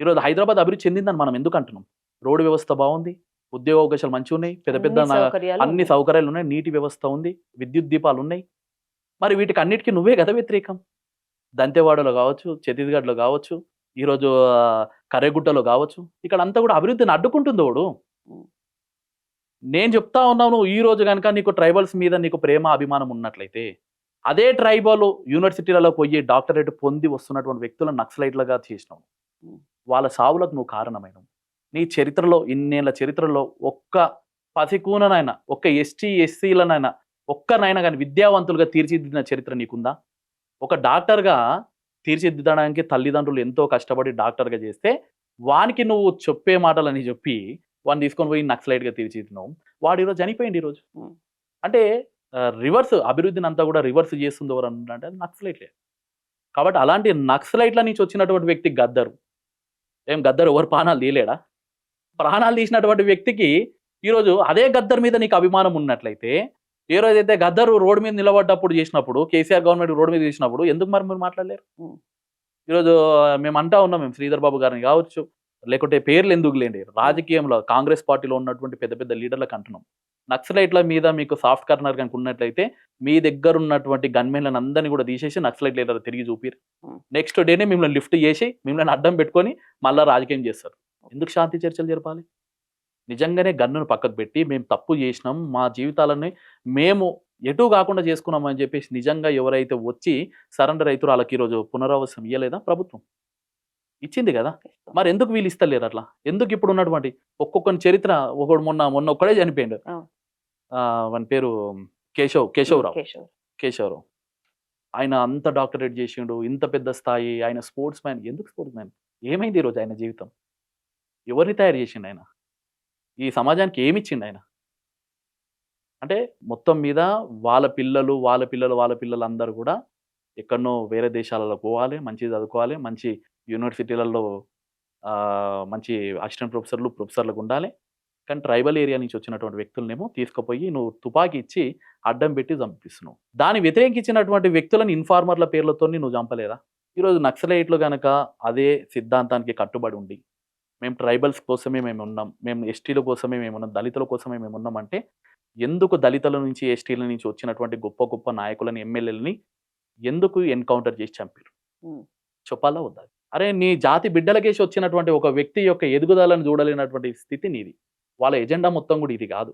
ఈరోజు హైదరాబాద్ అభివృద్ధి చెందిందని మనం ఎందుకు అంటున్నాం? రోడ్డు వ్యవస్థ బాగుంది, ఉద్యోగ అవకాశాలు మంచిగా ఉన్నాయి, పెద్ద పెద్ద అన్ని సౌకర్యాలు ఉన్నాయి, నీటి వ్యవస్థ ఉంది, విద్యుత్ దీపాలు ఉన్నాయి. మరి వీటికి అన్నిటికీ నువ్వే కదా వ్యతిరేకం. దంతెవాడలో కావచ్చు, ఛత్తీస్గఢ్లో కావచ్చు, ఈరోజు కరేగుట్టలో కావచ్చు, ఇక్కడ అంతా కూడా అభివృద్ధిని అడ్డుకుంటుంది వాడు. నేను చెప్తా ఉన్నాను, ఈ రోజు కనుక నీకు ట్రైబల్స్ మీద నీకు ప్రేమ అభిమానం ఉన్నట్లయితే అదే ట్రైబల్ యూనివర్సిటీలలో పోయి డాక్టరేట్ పొంది వస్తున్నటువంటి వ్యక్తులను నక్సలైట్లుగా చేసినావు. వాళ్ళ సావులకు నువ్వు కారణమైనవు. నీ చరిత్రలో, ఇన్నేళ్ల చరిత్రలో ఒక్క పసికూననైనా, ఒక్క ఎస్టీ ఎస్సీలనైనా ఒక్కనైనా కానీ విద్యావంతులుగా తీర్చిదిద్దిన చరిత్ర నీకుందా? ఒక డాక్టర్గా తీర్చిదిద్దడానికి తల్లిదండ్రులు ఎంతో కష్టపడి డాక్టర్గా చేస్తే వానికి నువ్వు చెప్పే మాటలని చెప్పి వాడిని తీసుకొని పోయి నక్సలైట్గా తీర్చిదిద్దినావు. వాడు ఈరోజు చనిపోయింది. ఈరోజు అంటే రివర్స్ అభివృద్ధిని అంతా కూడా రివర్స్ చేస్తుంది ఎవరు అంటే అది నక్సలైట్లే. కాబట్టి అలాంటి నక్సలైట్ల నుంచి వచ్చినటువంటి వ్యక్తి గద్దరు. ఏం గద్దరు ఎవరు ప్రాణాలు తీయలేడా? ప్రాణాలు తీసినటువంటి వ్యక్తికి ఈరోజు అదే గద్దర్ మీద నీకు అభిమానం ఉన్నట్లయితే, ఏ రోజైతే గద్దరు రోడ్డు మీద నిలబడ్డప్పుడు చేసినప్పుడు, కేసీఆర్ గవర్నమెంట్ రోడ్డు మీద చేసినప్పుడు ఎందుకు మరి మీరు మాట్లాడలేరు? ఈరోజు మేము అంటా ఉన్నాం, మేము శ్రీధర్ బాబు గారిని కావచ్చు, లేకుంటే పేర్లు ఎందుకు లేండి, రాజకీయంలో కాంగ్రెస్ పార్టీలో ఉన్నటువంటి పెద్ద పెద్ద లీడర్లకు అంటున్నాం, నక్సలైట్ల మీద మీకు సాఫ్ట్ కార్నర్ కనుక ఉన్నట్లయితే మీ దగ్గర ఉన్నటువంటి గన్మెన్లను అందరినీ కూడా తీసేసి నక్సలైట్ లీడర్ తిరిగి చూపిరు. నెక్స్ట్ డేనే మిమ్మల్ని లిఫ్ట్ చేసి మిమ్మల్ని అడ్డం పెట్టుకొని మళ్ళీ రాజకీయం చేస్తారు. ఎందుకు శాంతి చర్చలు జరపాలి? నిజంగానే గన్నును పక్కకు పెట్టి మేము తప్పు చేసినాం, మా జీవితాలని మేము ఎటు కాకుండా చేసుకున్నాం అని చెప్పేసి నిజంగా ఎవరైతే వచ్చి సరెండర్ అవుతారో వాళ్ళకి ఈరోజు పునరావాసం ఇవ్వలేదా ప్రభుత్వం? ఇచ్చింది కదా. మరి ఎందుకు వీళ్ళు ఇస్తలేరు అట్లా? ఎందుకు ఇప్పుడు ఉన్నటువంటి ఒక్కొక్కని చరిత్ర, ఒకడు మొన్న ఒక్కడే చనిపోయిండు, వాని పేరు కేశవరావు. ఆయన అంత డాక్టరేట్ చేసిండు, ఇంత పెద్ద స్థాయి, ఆయన స్పోర్ట్స్ మ్యాన్. ఎందుకు స్పోర్ట్స్ మ్యాన్? ఏమైంది ఈరోజు ఆయన జీవితం? ఎవరిని తయారు చేసిండు ఆయన? ఈ సమాజానికి ఏమిచ్చిండు ఆయన? అంటే మొత్తం మీద వాళ్ళ పిల్లలు అందరూ కూడా ఎక్కడనో వేరే దేశాలలో పోవాలి, మంచి చదువుకోవాలి, మంచి యూనివర్సిటీలలో మంచి అసిస్టెంట్ ప్రొఫెసర్లకు ఉండాలి. కానీ ట్రైబల్ ఏరియా నుంచి వచ్చినటువంటి వ్యక్తులనేమో తీసుకుపోయి నువ్వు తుపాకీ ఇచ్చి అడ్డం పెట్టి చంపిస్తున్నావు. దాన్ని వ్యతిరేకించినటువంటి వ్యక్తులను ఇన్ఫార్మర్ల పేర్లతో నువ్వు చంపలేదా? ఈరోజు నక్సలైట్లు కనుక అదే సిద్ధాంతానికి కట్టుబడి ఉండి మేము ట్రైబల్స్ కోసమే మేము ఉన్నాం, మేము ఎస్టీల కోసమే మేము ఉన్నాం, దళితుల కోసమే మేము ఉన్నామంటే ఎందుకు దళితుల నుంచి ఎస్టీల నుంచి వచ్చినటువంటి గొప్ప గొప్ప నాయకులని, ఎమ్మెల్యేలని ఎందుకు ఎన్కౌంటర్ చేసి చంపారు? చెప్పాలా వద్దా? అరే నీ జాతి బిడ్డలకేసి వచ్చినటువంటి ఒక వ్యక్తి యొక్క ఎదుగుదలను చూడలేనటువంటి స్థితి నీది. వాళ్ళ ఎజెండా మొత్తం కూడా ఇది కాదు.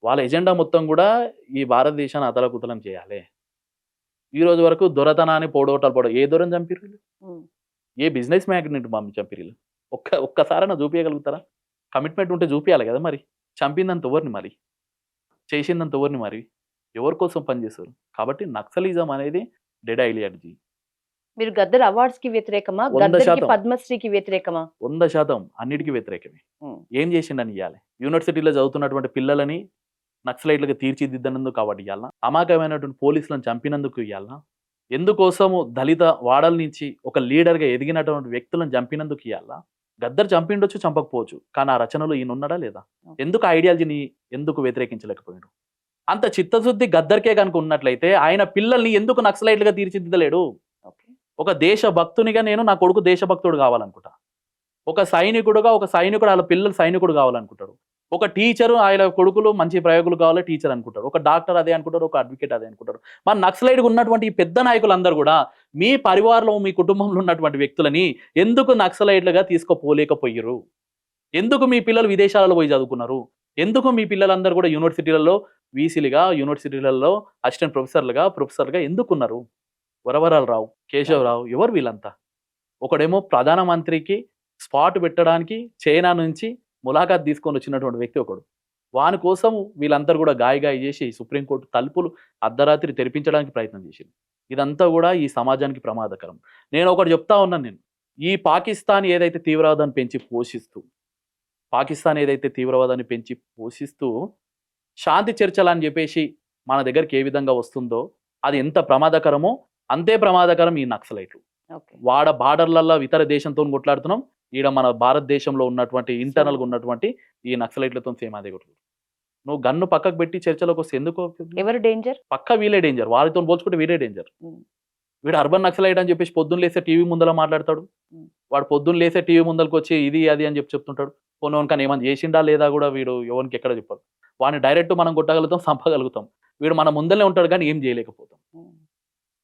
వాళ్ళ ఎజెండా మొత్తం కూడా ఈ భారతదేశాన్ని అతలకుతలం చేయాలి. ఈ రోజు వరకు దొరతనాన్ని పోడోటాలు ఏ దొరని చంపిరు వీళ్ళు? ఉమ్. ఏ బిజినెస్ మ్యాగ్నెట్ చంపిరు వీళ్ళు? ఒక్కసారైనా చూపించగలుగుతారా? కమిట్మెంట్ ఉంటే చూపించాలి కదా మరి. చంపిందంత ఎవరిని మరి, చేసిందంత ఎవరిని మరి, ఎవరి కోసం పనిచేస్తారు? కాబట్టి నక్సలిజం అనేది డెడ్ ఐడియాలజీ. మీరు గద్దర్ అవార్డ్స్ కి వ్యతిరేకమా, 100% గద్దర్కి పద్మశ్రీకి వ్యతిరేకమా? 100% అన్నిటికీ వ్యతిరేకమే. ఉమ్. ఏం చేసిండని ఇవ్వాలి? యూనివర్సిటీలో చదువుతున్నటువంటి పిల్లలని నక్సలైట్లుగా తీర్చిదిద్దనందుకు అవార్డు ఇవ్వాలా? అమాయకమైనటువంటి పోలీసులను చంపినందుకు ఇవ్వాలా? ఎందుకోసము దళిత వాడల నుంచి ఒక లీడర్గా ఎదిగినటువంటి వ్యక్తులను చంపినందుకు ఇవ్వాలా? గద్దర్ చంపిండొచ్చు, చంపకపోవచ్చు, కానీ ఆ రచనలో ఈయన ఉన్నాడా లేదా? ఎందుకు ఆ ఐడియాలజీని ఎందుకు వ్యతిరేకించలేకపోయాడు? అంత చిత్తశుద్ధి గద్దర్కే కనుక ఉన్నట్లయితే ఆయన పిల్లల్ని ఎందుకు నక్సలైట్లుగా తీర్చిదిద్దలేడు? ఓకే. ఒక దేశభక్తునిగా నేను నా కొడుకు దేశభక్తుడు కావాలనుకుంటా. ఒక సైనికుడు వాళ్ళ పిల్లలు సైనికుడు కావాలనుకుంటాడు. ఒక టీచరు ఆయన కొడుకులు మంచి ప్రయోగులు కావాలి టీచర్ అనుకుంటారు. ఒక డాక్టర్ అదే అనుకుంటారు, ఒక అడ్వకేట్ అదే అనుకుంటారు. మన నక్సలైట్గా ఉన్నటువంటి ఈ పెద్ద నాయకులందరూ కూడా మీ పరివారంలో మీ కుటుంబంలో ఉన్నటువంటి వ్యక్తులని ఎందుకు నక్సలైట్లుగా తీసుకోపోలేకపోయారు? ఎందుకు మీ పిల్లలు విదేశాలలో పోయి చదువుకున్నారు? ఎందుకు మీ పిల్లలందరూ కూడా యూనివర్సిటీలలో వీసీలుగా, యూనివర్సిటీలలో అసిస్టెంట్ ప్రొఫెసర్గా ఎందుకున్నారు? వరవరాలరావు, కేశవరావు, ఎవరు వీళ్ళంతా? ఒకడేమో ప్రధానమంత్రికి స్పాట్ పెట్టడానికి చైనా నుంచి ములాఖాత్ తీసుకొని వచ్చినటువంటి వ్యక్తి ఒకడు. వాని కోసం వీళ్ళందరూ కూడా గాయ చేసి సుప్రీంకోర్టు తలుపులు అర్ధరాత్రి తెరిపించడానికి ప్రయత్నం చేసింది. ఇదంతా కూడా ఈ సమాజానికి ప్రమాదకరం. నేను ఒకటి చెప్తా ఉన్నాను, ఈ పాకిస్తాన్ ఏదైతే తీవ్రవాదాన్ని పెంచి పోషిస్తూ శాంతి చర్చలు అని చెప్పేసి మన దగ్గరికి ఏ విధంగా వస్తుందో అది ఎంత ప్రమాదకరమో అంతే ప్రమాదకరం ఈ నక్సలైట్లు. వాడ బార్డర్లలో ఇతర దేశంతో కొట్లాడుతున్నాం, ఈడ మన భారతదేశంలో ఉన్నటువంటి ఇంటర్నల్గా ఉన్నటువంటి ఈ నక్సలైట్లతో సేమ్ అదే కొట్టు. నువ్వు గన్ను పక్కకు పెట్టి చర్చలోకి వస్తే ఎందుకు? ఎవరు డేంజర్? పక్క వీలే డేంజర్, వాళ్ళతో పోల్చుకుంటే వీడే డేంజర్. వీడు అర్బన్ నక్సలైట్ అని చెప్పేసి పొద్దున్న లేసే టీవీ ముందర మాట్లాడతాడు. వాడు పొద్దున్న లేసే టీవీ ముందరకు వచ్చి ఇది అది అని చెప్తుంటాడు. పోనీ కానీ ఏమైనా చేసిండా లేదా కూడా వీడు ఎవరికి ఎక్కడ చెప్పాడు. వాడిని డైరెక్ట్ మనం కొట్టగలుగుతాం, చంపగలుగుతాం. వీడు మన ముందరనే ఉంటాడు కానీ ఏం చేయలేకపోతాం.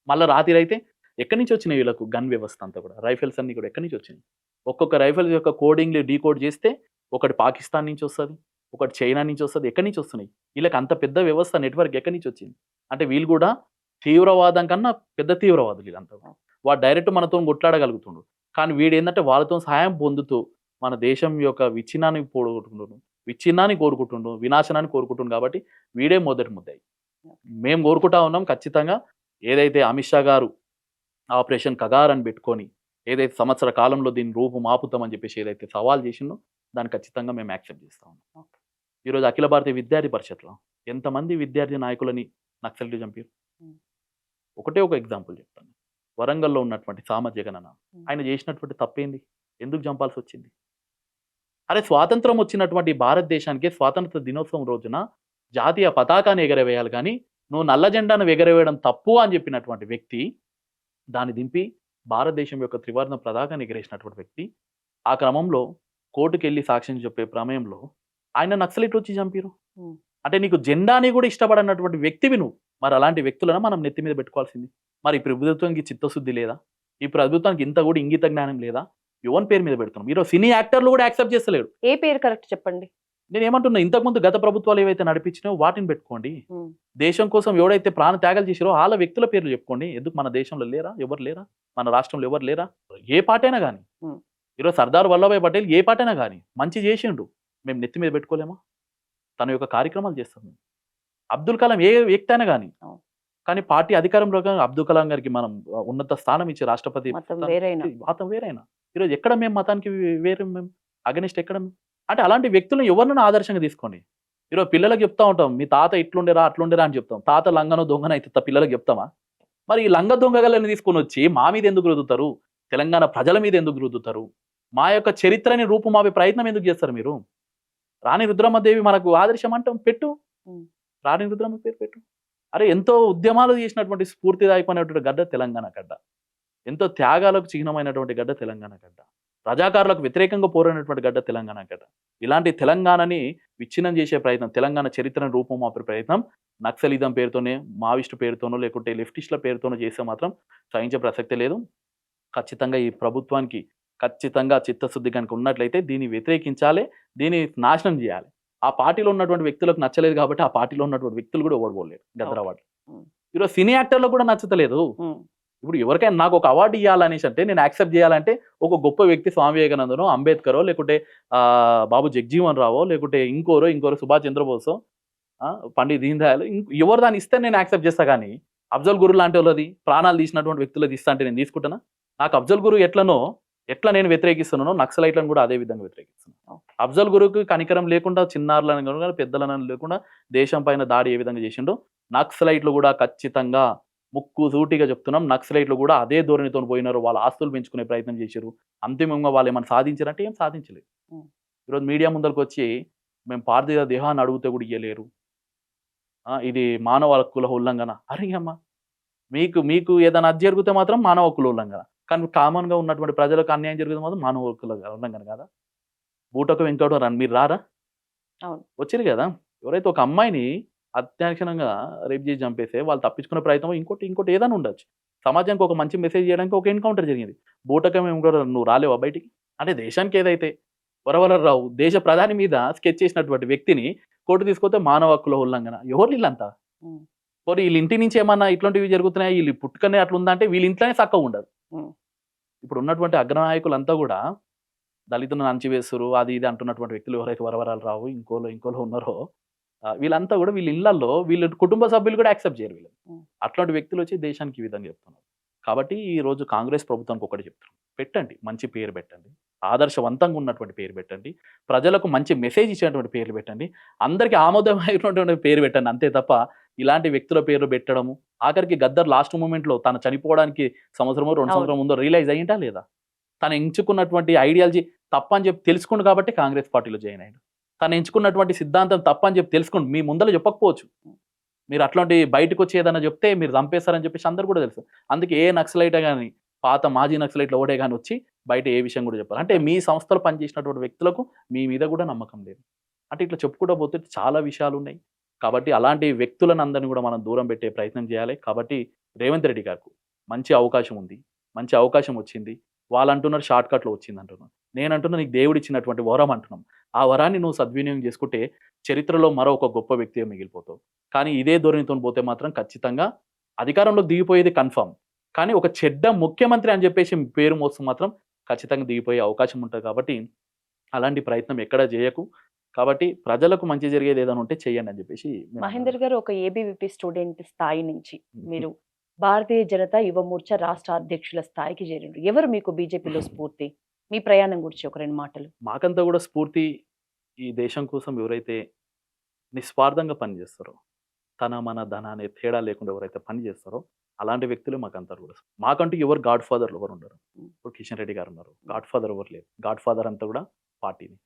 మళ్ళీ రాత్రి అయితే ఎక్కడి నుంచి వచ్చినాయి వీళ్ళకు గన్ వ్యవస్థ అంతా కూడా? రైఫిల్స్ అన్ని కూడా ఎక్కడి నుంచి వచ్చినాయి? ఒక్కొక్క రైఫిల్స్ యొక్క కోడింగ్లు డీకోడ్ చేస్తే ఒకటి పాకిస్తాన్ నుంచి వస్తుంది, ఒకటి చైనా నుంచి వస్తుంది. ఎక్కడి నుంచి వస్తున్నాయి వీళ్ళకి అంత పెద్ద వ్యవస్థ నెట్వర్క్? ఎక్కడి నుంచి వచ్చింది? అంటే వీళ్ళు కూడా తీవ్రవాదం కన్నా పెద్ద తీవ్రవాదులు వీళ్ళంతా. వాడు డైరెక్ట్ మనతో కొట్లాడగలుగుతుండు, కానీ వీడు ఏంటంటే వాళ్ళతో సహాయం పొందుతూ మన దేశం యొక్క విచ్ఛిన్నాన్ని కోరుకుంటుండు, వినాశనాన్ని కోరుకుంటుండు. కాబట్టి వీడే మొదటి ముద్దాయి. మేము కోరుకుంటా ఉన్నాం ఖచ్చితంగా ఏదైతే అమిత్ షా గారు ఆపరేషన్ కగార్ అని పెట్టుకొని ఏదైతే సంవత్సర కాలంలో దీన్ని రూపం ఆపుతామని చెప్పేసి ఏదైతే సవాల్ చేసిందో దాన్ని ఖచ్చితంగా మేము యాక్సెప్ట్ చేస్తా ఉన్నాం. ఈరోజు అఖిల భారతీయ విద్యార్థి పరిషత్లో ఎంతమంది విద్యార్థి నాయకులని నక్సలైట్లు చంపారు? ఒకటే ఒక ఎగ్జాంపుల్ చెప్తాను. వరంగల్లో ఉన్నటువంటి సామజగనన్న ఆయన చేసినటువంటి తప్పేంది? ఎందుకు చంపాల్సి వచ్చింది? అరే స్వాతంత్రం వచ్చినటువంటి భారతదేశానికి స్వాతంత్ర దినోత్సవం రోజున జాతీయ పతాకాన్ని ఎగరవేయాలి, కానీ నువ్వు నల్ల జెండాను ఎగరవేయడం తప్పు అని చెప్పినటువంటి వ్యక్తి, దాన్ని దింపి భారతదేశం యొక్క త్రివర్ణ పతాకాన్ని ఎగరేసినటువంటి వ్యక్తి, ఆ క్రమంలో కోర్టుకు వెళ్ళి సాక్ష్యం చెప్పే ప్రమేయంలో ఆయన నక్సలైట్ వచ్చి చంపారు. అంటే నీకు జెండాని కూడా ఇష్టపడనటువంటి వ్యక్తివి నువ్వు. మరి అలాంటి వ్యక్తులను మనం నెత్తి మీద పెట్టుకోవాల్సింది. మరి ఈ ప్రభుత్వానికి చిత్తశుద్ధి లేదా? ఈ ప్రభుత్వానికి ఇంత కూడా ఇంగిత జ్ఞానం లేదా? యువన్ పేరు మీద పెడుతున్నాం. ఈరోజు సినీ యాక్టర్లు కూడా యాక్సెప్ట్ చేస్తలేడు. ఏ పేరు కరెక్ట్ చెప్పండి. నేను ఏమంటున్నా, ఇంతకుముందు గత ప్రభుత్వాలు ఏవైతే నడిపించినాయో వాటిని పెట్టుకోండి. దేశం కోసం ఎవడైతే ప్రాణ త్యాగాలు చేసారో వాళ్ళ వ్యక్తుల పేర్లు చెప్పుకోండి. ఎందుకు మన దేశంలో లేరా? ఎవరు లేరా? మన రాష్ట్రంలో ఎవరు లేరా? ఏ పార్టీ అయినా కానీ, ఈరోజు సర్దార్ వల్లభాయ్ పటేల్ ఏ పార్టీ అయినా కానీ మంచి చేసిండు, మేము నెత్తి మీద పెట్టుకోలేమా? తన యొక్క కార్యక్రమాలు చేస్తాం. అబ్దుల్ కలాం ఏ వ్యక్తి అయినా కానీ పార్టీ అధికారంలో అబ్దుల్ కలాం గారికి మనం ఉన్నత స్థానం ఇచ్చి రాష్ట్రపతి మతం వేరైనా ఈరోజు ఎక్కడ మేము మతానికి వేరే మేము అగనిస్ట్ ఎక్కడ? అంటే అలాంటి వ్యక్తులను ఎవరినైనా ఆదర్శంగా తీసుకోండి. ఈరోజు పిల్లలకు చెప్తా ఉంటాం, మీ తాత ఇట్లుండేరా అట్లుండేరా అని చెప్తాం. తాత లంగను దొంగను అయితే పిల్లలకు చెప్తామా? మరి ఈ లంగ దొంగలని తీసుకొని వచ్చి మా మీద ఎందుకు రుద్దుతారు? తెలంగాణ ప్రజల మీద ఎందుకు రుద్దుతారు? మా యొక్క చరిత్రని రూపుమాపే ప్రయత్నం ఎందుకు చేస్తారు మీరు? రాణి రుద్రమ్మదేవి మనకు ఆదర్శం అంటాం, పెట్టు. రాణి రుద్రమ్మ పేరు పెట్టు. అరే ఎంతో ఉద్యమాలు చేసినటువంటి స్ఫూర్తిదాయకమైనటువంటి గడ్డ తెలంగాణ గడ్డ, ఎంతో త్యాగాలకు చిహ్నమైనటువంటి గడ్డ తెలంగాణ గడ్డ, రజాకారులకు వ్యతిరేకంగా పోరాడినటువంటి గడ్డ తెలంగాణ గడ్డ. ఇలాంటి తెలంగాణని విచ్ఛిన్నం చేసే ప్రయత్నం, తెలంగాణ చరిత్రను రూపుమాపే ప్రయత్నం నక్సలిజం పేరుతోనే, మావిస్టు పేరుతోనో లేకుంటే లెఫ్టిస్టుల పేరుతోనో చేస్తే మాత్రం సహించే ప్రసక్తే లేదు. ఖచ్చితంగా ఈ ప్రభుత్వానికి ఖచ్చితంగా చిత్తశుద్ధి కనుక ఉన్నట్లయితే దీన్ని వ్యతిరేకించాలి, దీన్ని నాశనం చేయాలి. ఆ పార్టీలో ఉన్నటువంటి వ్యక్తులకు నచ్చలేదు కాబట్టి ఆ పార్టీలో ఉన్నటువంటి వ్యక్తులు కూడా ఓడిపోలేరు గద్దర్ అవార్డు. ఈరోజు సినీ యాక్టర్లో కూడా నచ్చతలేదు. ఇప్పుడు ఎవరికైనా నాకు ఒక అవార్డు ఇవ్వాలనేసి అంటే నేను యాక్సెప్ట్ చేయాలంటే ఒక గొప్ప వ్యక్తి స్వామి వివేకానందనో, అంబేద్కరో, లేకుంటే బాబు జగజీవన్ రావో, లేకుంటే ఇంకోరు సుభాష్ చంద్రబోసో, పండిత్ దీన్ దయాళ్, ఎవరు దాన్ని ఇస్తే నేను యాక్సెప్ట్ చేస్తా. కానీ అఫ్జల్ గురు లాంటి వాళ్ళది ప్రాణాలు తీసినటువంటి వ్యక్తులది ఇస్తా అంటే నేను తీసుకుంటానా? నాకు అఫ్జల్ గురు ఎట్లా నేను వ్యతిరేకిస్తున్నానో నక్సలైట్లను కూడా అదే విధంగా వ్యతిరేకిస్తున్నాను. అఫ్జల్ గురుకు కనికరం లేకుండా చిన్నారులను కానీ పెద్దలను లేకుండా దేశం పైన దాడి ఏ విధంగా చేసిండో నక్సలైట్లు కూడా ఖచ్చితంగా ముక్కు సూటిగా చెప్తున్నాం. నక్సలైట్లు కూడా అదే ధోరణితో పోయినారు. వాళ్ళ ఆస్తులు పెంచుకునే ప్రయత్నం చేశారు. అంతిమంగా వాళ్ళు ఏమైనా సాధించారంటే ఏం సాధించలేదు. ఈరోజు మీడియా ముందరికి వచ్చి మేము పార్థివ దేహాన్ని అడిగితే కూడా ఇయ్యలేరు, ఇది మానవ హక్కుల ఉల్లంఘన. అరే అమ్మ, మీకు ఏదైనా అది జరిగితే మాత్రం మానవ హక్కుల ఉల్లంఘన, కానీ కామన్గా ఉన్నటువంటి ప్రజలకు అన్యాయం జరిగితే మాత్రం మానవ హక్కుల ఉల్లంఘన కదా. బూటకు వెంకటరావు మీరు రారా? వచ్చారు కదా. ఎవరైతే ఒక అమ్మాయిని అత్యాక్షణంగా రేప్ చేసి చంపేస్తే వాళ్ళు తప్పించుకునే ప్రయత్నం ఇంకోటి ఏదైనా ఉండొచ్చు. సమాజానికి ఒక మంచి మెసేజ్ చేయడానికి ఒక ఎన్కౌంటర్ జరిగింది. బూటకం నువ్వు రాలేవా బయటికి అంటే? దేశానికి ఏదైతే వరవరరావు దేశ ప్రధాని మీద స్కెచ్ చేసినటువంటి వ్యక్తిని కోర్టు తీసుకొస్తే మానవ హక్కుల ఉల్లంఘన. ఎవరు వీళ్ళంతా? పోనీ వీళ్ళ ఇంటి నుంచి ఏమన్నా ఇట్లాంటివి జరుగుతున్నాయి, వీళ్ళు పుట్టుకనే అట్లా ఉందంటే వీళ్ళ ఇంట్లోనే చక్కగా ఉండదు. ఇప్పుడు ఉన్నటువంటి అగ్రనాయకులంతా కూడా దళితులను అణచివేస్తారు, అది ఇది అంటున్నటువంటి వ్యక్తులు ఎవరైతే వరవరాలు రావు ఇంకోలో ఉన్నారో వీళ్ళంతా కూడా వీళ్ళ ఇళ్లలో వీళ్ళ కుటుంబ సభ్యులు కూడా యాక్సెప్ట్ చేయరు వీళ్ళు. అట్లాంటి వ్యక్తులు వచ్చి దేశానికి ఈ విధంగా చెప్తున్నారు. కాబట్టి ఈ రోజు కాంగ్రెస్ ప్రభుత్వానికి ఒకటి చెప్తున్నారు, పెట్టండి మంచి పేరు పెట్టండి, ఆదర్శవంతంగా ఉన్నటువంటి పేరు పెట్టండి, ప్రజలకు మంచి మెసేజ్ ఇచ్చేటువంటి పేర్లు పెట్టండి, అందరికీ ఆమోదమైనటువంటి పేరు పెట్టండి. అంతే తప్ప ఇలాంటి వ్యక్తుల పేర్లు పెట్టడము, ఆఖరికి గద్దర్ లాస్ట్ మూమెంట్లో తను చనిపోవడానికి సంవత్సరమో 2 సంవత్సరం ముందో రియలైజ్ అయ్యిందా లేదా? తను ఎంచుకున్నటువంటి ఐడియాలజీ తప్పని చెప్పి తెలుసుకుండు కాబట్టి కాంగ్రెస్ పార్టీలో జాయిన్ అయ్యాడు. తను ఎంచుకున్నటువంటి సిద్ధాంతం తప్పని చెప్పి తెలుసుకోండి. మీ ముందర చెప్పకపోవచ్చు, మీరు అట్లాంటి బయటకు వచ్చి ఏదైనా చెప్తే మీరు చంపేస్తారని చెప్పేసి అందరు కూడా తెలుసు. అందుకే ఏ నక్సలైట్ కానీ పాత మాజీ నక్సలైట్లు ఓడే కానీ వచ్చి బయట ఏ విషయం కూడా చెప్పారు అంటే మీ సంస్థలో పనిచేసినటువంటి వ్యక్తులకు మీ మీద కూడా నమ్మకం లేదు. అంటే ఇట్లా చెప్పుకుంటూ పోతే చాలా విషయాలు ఉన్నాయి. కాబట్టి అలాంటి వ్యక్తులను అందరినీ కూడా మనం దూరం పెట్టే ప్రయత్నం చేయాలి. కాబట్టి రేవంత్ రెడ్డి గారికి మంచి అవకాశం ఉంది, మంచి అవకాశం వచ్చింది. వాళ్ళు అంటున్నారు షార్ట్ కట్లో వచ్చింది అంటున్నాను. నేను అంటున్నా నీకు దేవుడు ఇచ్చినటువంటి వరం అంటున్నాం. ఆ వరాన్ని నువ్వు సద్వినియోగం చేసుకుంటే చరిత్రలో మరో ఒక గొప్ప వ్యక్తిగా మిగిలిపోతావు. కానీ ఇదే ధోరణితో పోతే మాత్రం ఖచ్చితంగా అధికారంలోకి దిగిపోయేది కన్ఫర్మ్. కానీ ఒక చెడ్డ ముఖ్యమంత్రి అని చెప్పేసి పేరు మోసం మాత్రం ఖచ్చితంగా దిగిపోయే అవకాశం ఉంటుంది. కాబట్టి అలాంటి ప్రయత్నం ఎక్కడా చేయకు. కాబట్టి ప్రజలకు మంచి జరిగేది ఏదైనా ఉంటే చెయ్యండి అని చెప్పేసి. మహేందర్ గారు, ఒక ఏబీవీపీ స్టూడెంట్ స్థాయి నుంచి మీరు భారతీయ జనతా యువ మోర్చా రాష్ట్ర అధ్యక్షుల స్థాయికి చేరిండు. ఎవరు మీకు బీజేపీలో స్ఫూర్తి? మీ ప్రయాణం గురించి ఒక 2 మాటలు. మాకంతా కూడా స్ఫూర్తి ఈ దేశం కోసం ఎవరైతే నిస్వార్థంగా పనిచేస్తారో, తన మన ధన అనే తేడా లేకుండా ఎవరైతే పనిచేస్తారో అలాంటి వ్యక్తులు మాకంతా కూడా. మాకంటూ ఎవరు గాడ్ ఫాదర్లు ఎవరు ఉండరు. ఇప్పుడు కిషన్ రెడ్డి గారు ఉన్నారు, గాడ్ ఫాదర్ ఎవరు లేరు. గాడ్ ఫాదర్ అంతా కూడా పార్టీని.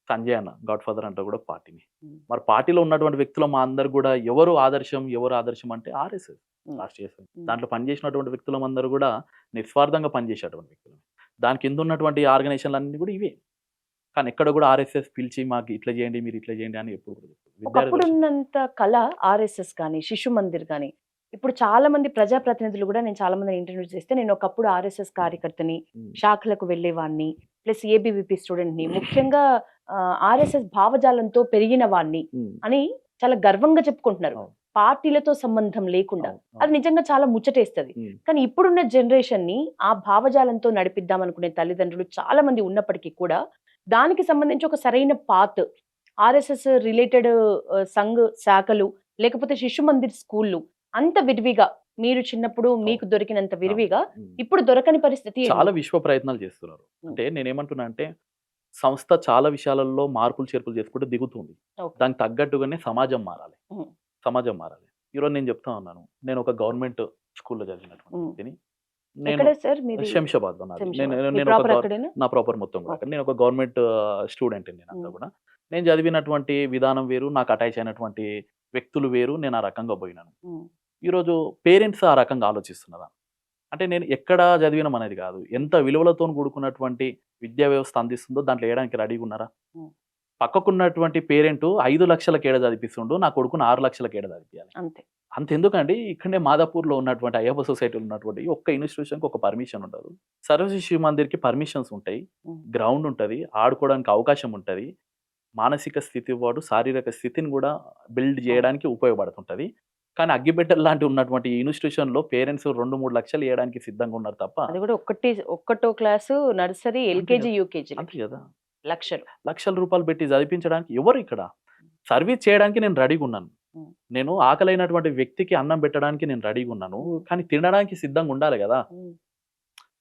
సంజయ్ అన్న గాడ్ ఫాదర్ అంతా కూడా పార్టీని. మరి పార్టీలో ఉన్నటువంటి వ్యక్తులు మా అందరు కూడా ఎవరు ఆదర్శం అంటే ఆర్ఎస్ఎస్ రాష్ట్రీయ. దాంట్లో పనిచేసినటువంటి వ్యక్తులం అందరూ కూడా నిస్వార్థంగా పనిచేసేటువంటి వ్యక్తులు. దాని కింద ఉన్నటువంటి ఆర్గనైజేషన్లు అన్ని కూడా ఇవే. కానీ ఎక్కడ కూడా ఆర్ఎస్ఎస్ పిలిచి మాకు ఇట్లా చేయండి మీరు ఇట్లా చేయండి అని ఎప్పుడు ఒకప్పుడు ఉన్నంత కళ ఆర్ఎస్ఎస్ కానీ శిశు మందిర్ కానీ ఇప్పుడు చాలా మంది ప్రజాప్రతినిధులు కూడా, నేను చాలా మంది ఇంటర్వ్యూ చేస్తే, నేను ఒకప్పుడు ఆర్ఎస్ఎస్ కార్యకర్తని, శాఖలకు వెళ్ళేవాడిని, ప్లస్ ఏబీవీపీ స్టూడెంట్ని, ముఖ్యంగా ఆర్ఎస్ఎస్ భావజాలంతో పెరిగిన వాడిని అని చాలా గర్వంగా చెప్పుకుంటున్నారు, పార్టీలతో సంబంధం లేకుండా. అది నిజంగా చాలా ముచ్చటేస్తుంది. కానీ ఇప్పుడున్న జనరేషన్ ని ఆ భావజాలంతో నడిపిద్దాం అనుకునే తల్లిదండ్రులు చాలా మంది ఉన్నప్పటికీ కూడా దానికి సంబంధించి ఒక సరైన పాత్, ఆర్ఎస్ఎస్ రిలేటెడ్ సంఘ్ శాఖలు లేకపోతే శిశు మందిర్ స్కూళ్ళు అంత విరివిగా మీరు చిన్నప్పుడు మీకు దొరికినంత విరివిగా ఇప్పుడు దొరకని పరిస్థితి. చాలా విశ్వ ప్రయత్నాలు చేస్తున్నారు. అంటే నేనేమంటున్నా అంటే సంస్థ చాలా విషయాలలో మార్పులు చేర్పులు చేసుకుంటూ దిగుతుంది. దానికి తగ్గట్టుగానే సమాజం మారాలి. ఈరోజు నేను చెప్తా ఉన్నాను, నేను ఒక గవర్నమెంట్ స్కూల్లో చదివినటువంటి శంషాబాద్ లో. నా ప్రాపర్ మొత్తం కూడా నేను ఒక గవర్నమెంట్ స్టూడెంట్. నేనంతా కూడా నేను చదివినటువంటి విధానం వేరు, నాకు అటాచ్ అయినటువంటి వ్యక్తులు వేరు. నేను ఆ రకంగా పోయినాను. ఈరోజు పేరెంట్స్ ఆ రకంగా ఆలోచిస్తున్నారా అంటే నేను ఎక్కడ చదివినాం అనేది కాదు, ఎంత విలువలతో కూడుకున్నటువంటి విద్యా వ్యవస్థ అందిస్తుందో దాంట్లో వేయడానికి రెడీగా ఉన్నారా? పక్కకున్నటువంటి పేరెంట్ 5 లక్షల కేడ చదివిస్తుండు, నా కొడుకుని 6 లక్షల కేడ చదివియాలి. అంతెందుకండి, ఇక్కడనే మాదాపూర్లో ఉన్నటువంటి అయ్యప్ప సొసైటీలో ఉన్నటువంటి ఒక్క ఇన్స్టిట్యూషన్కి ఒక పర్మిషన్ ఉండదు. సర్వ శిశు మందిర్కి పర్మిషన్స్ ఉంటాయి, గ్రౌండ్ ఉంటుంది, ఆడుకోవడానికి అవకాశం ఉంటుంది, మానసిక స్థితి వాడు శారీరక స్థితిని కూడా బిల్డ్ చేయడానికి ఉపయోగపడుతుంటుంది. కానీ అగ్గిపెట్టెలు లాంటి ఉన్నటువంటి ఇన్స్టిట్యూషన్లో పేరెంట్స్ 2-3 లక్షలు ఇవ్వడానికి సిద్ధంగా ఉన్నారు తప్ప అది కూడా ఒక్కటో క్లాసు నర్సరీ ఎల్కేజీ యూకేజీ అంతే కదా, లక్షలు. లక్షల రూపాయలు పెట్టి చదివించడానికి ఎవరు ఇక్కడ? సర్వీస్ చేయడానికి నేను రెడీగా ఉన్నాను, ఉమ్. నేను ఆకలైనటువంటి వ్యక్తికి అన్నం పెట్టడానికి నేను రెడీగా ఉన్నాను, కానీ తినడానికి సిద్ధంగా ఉండాలి కదా. ఉమ్.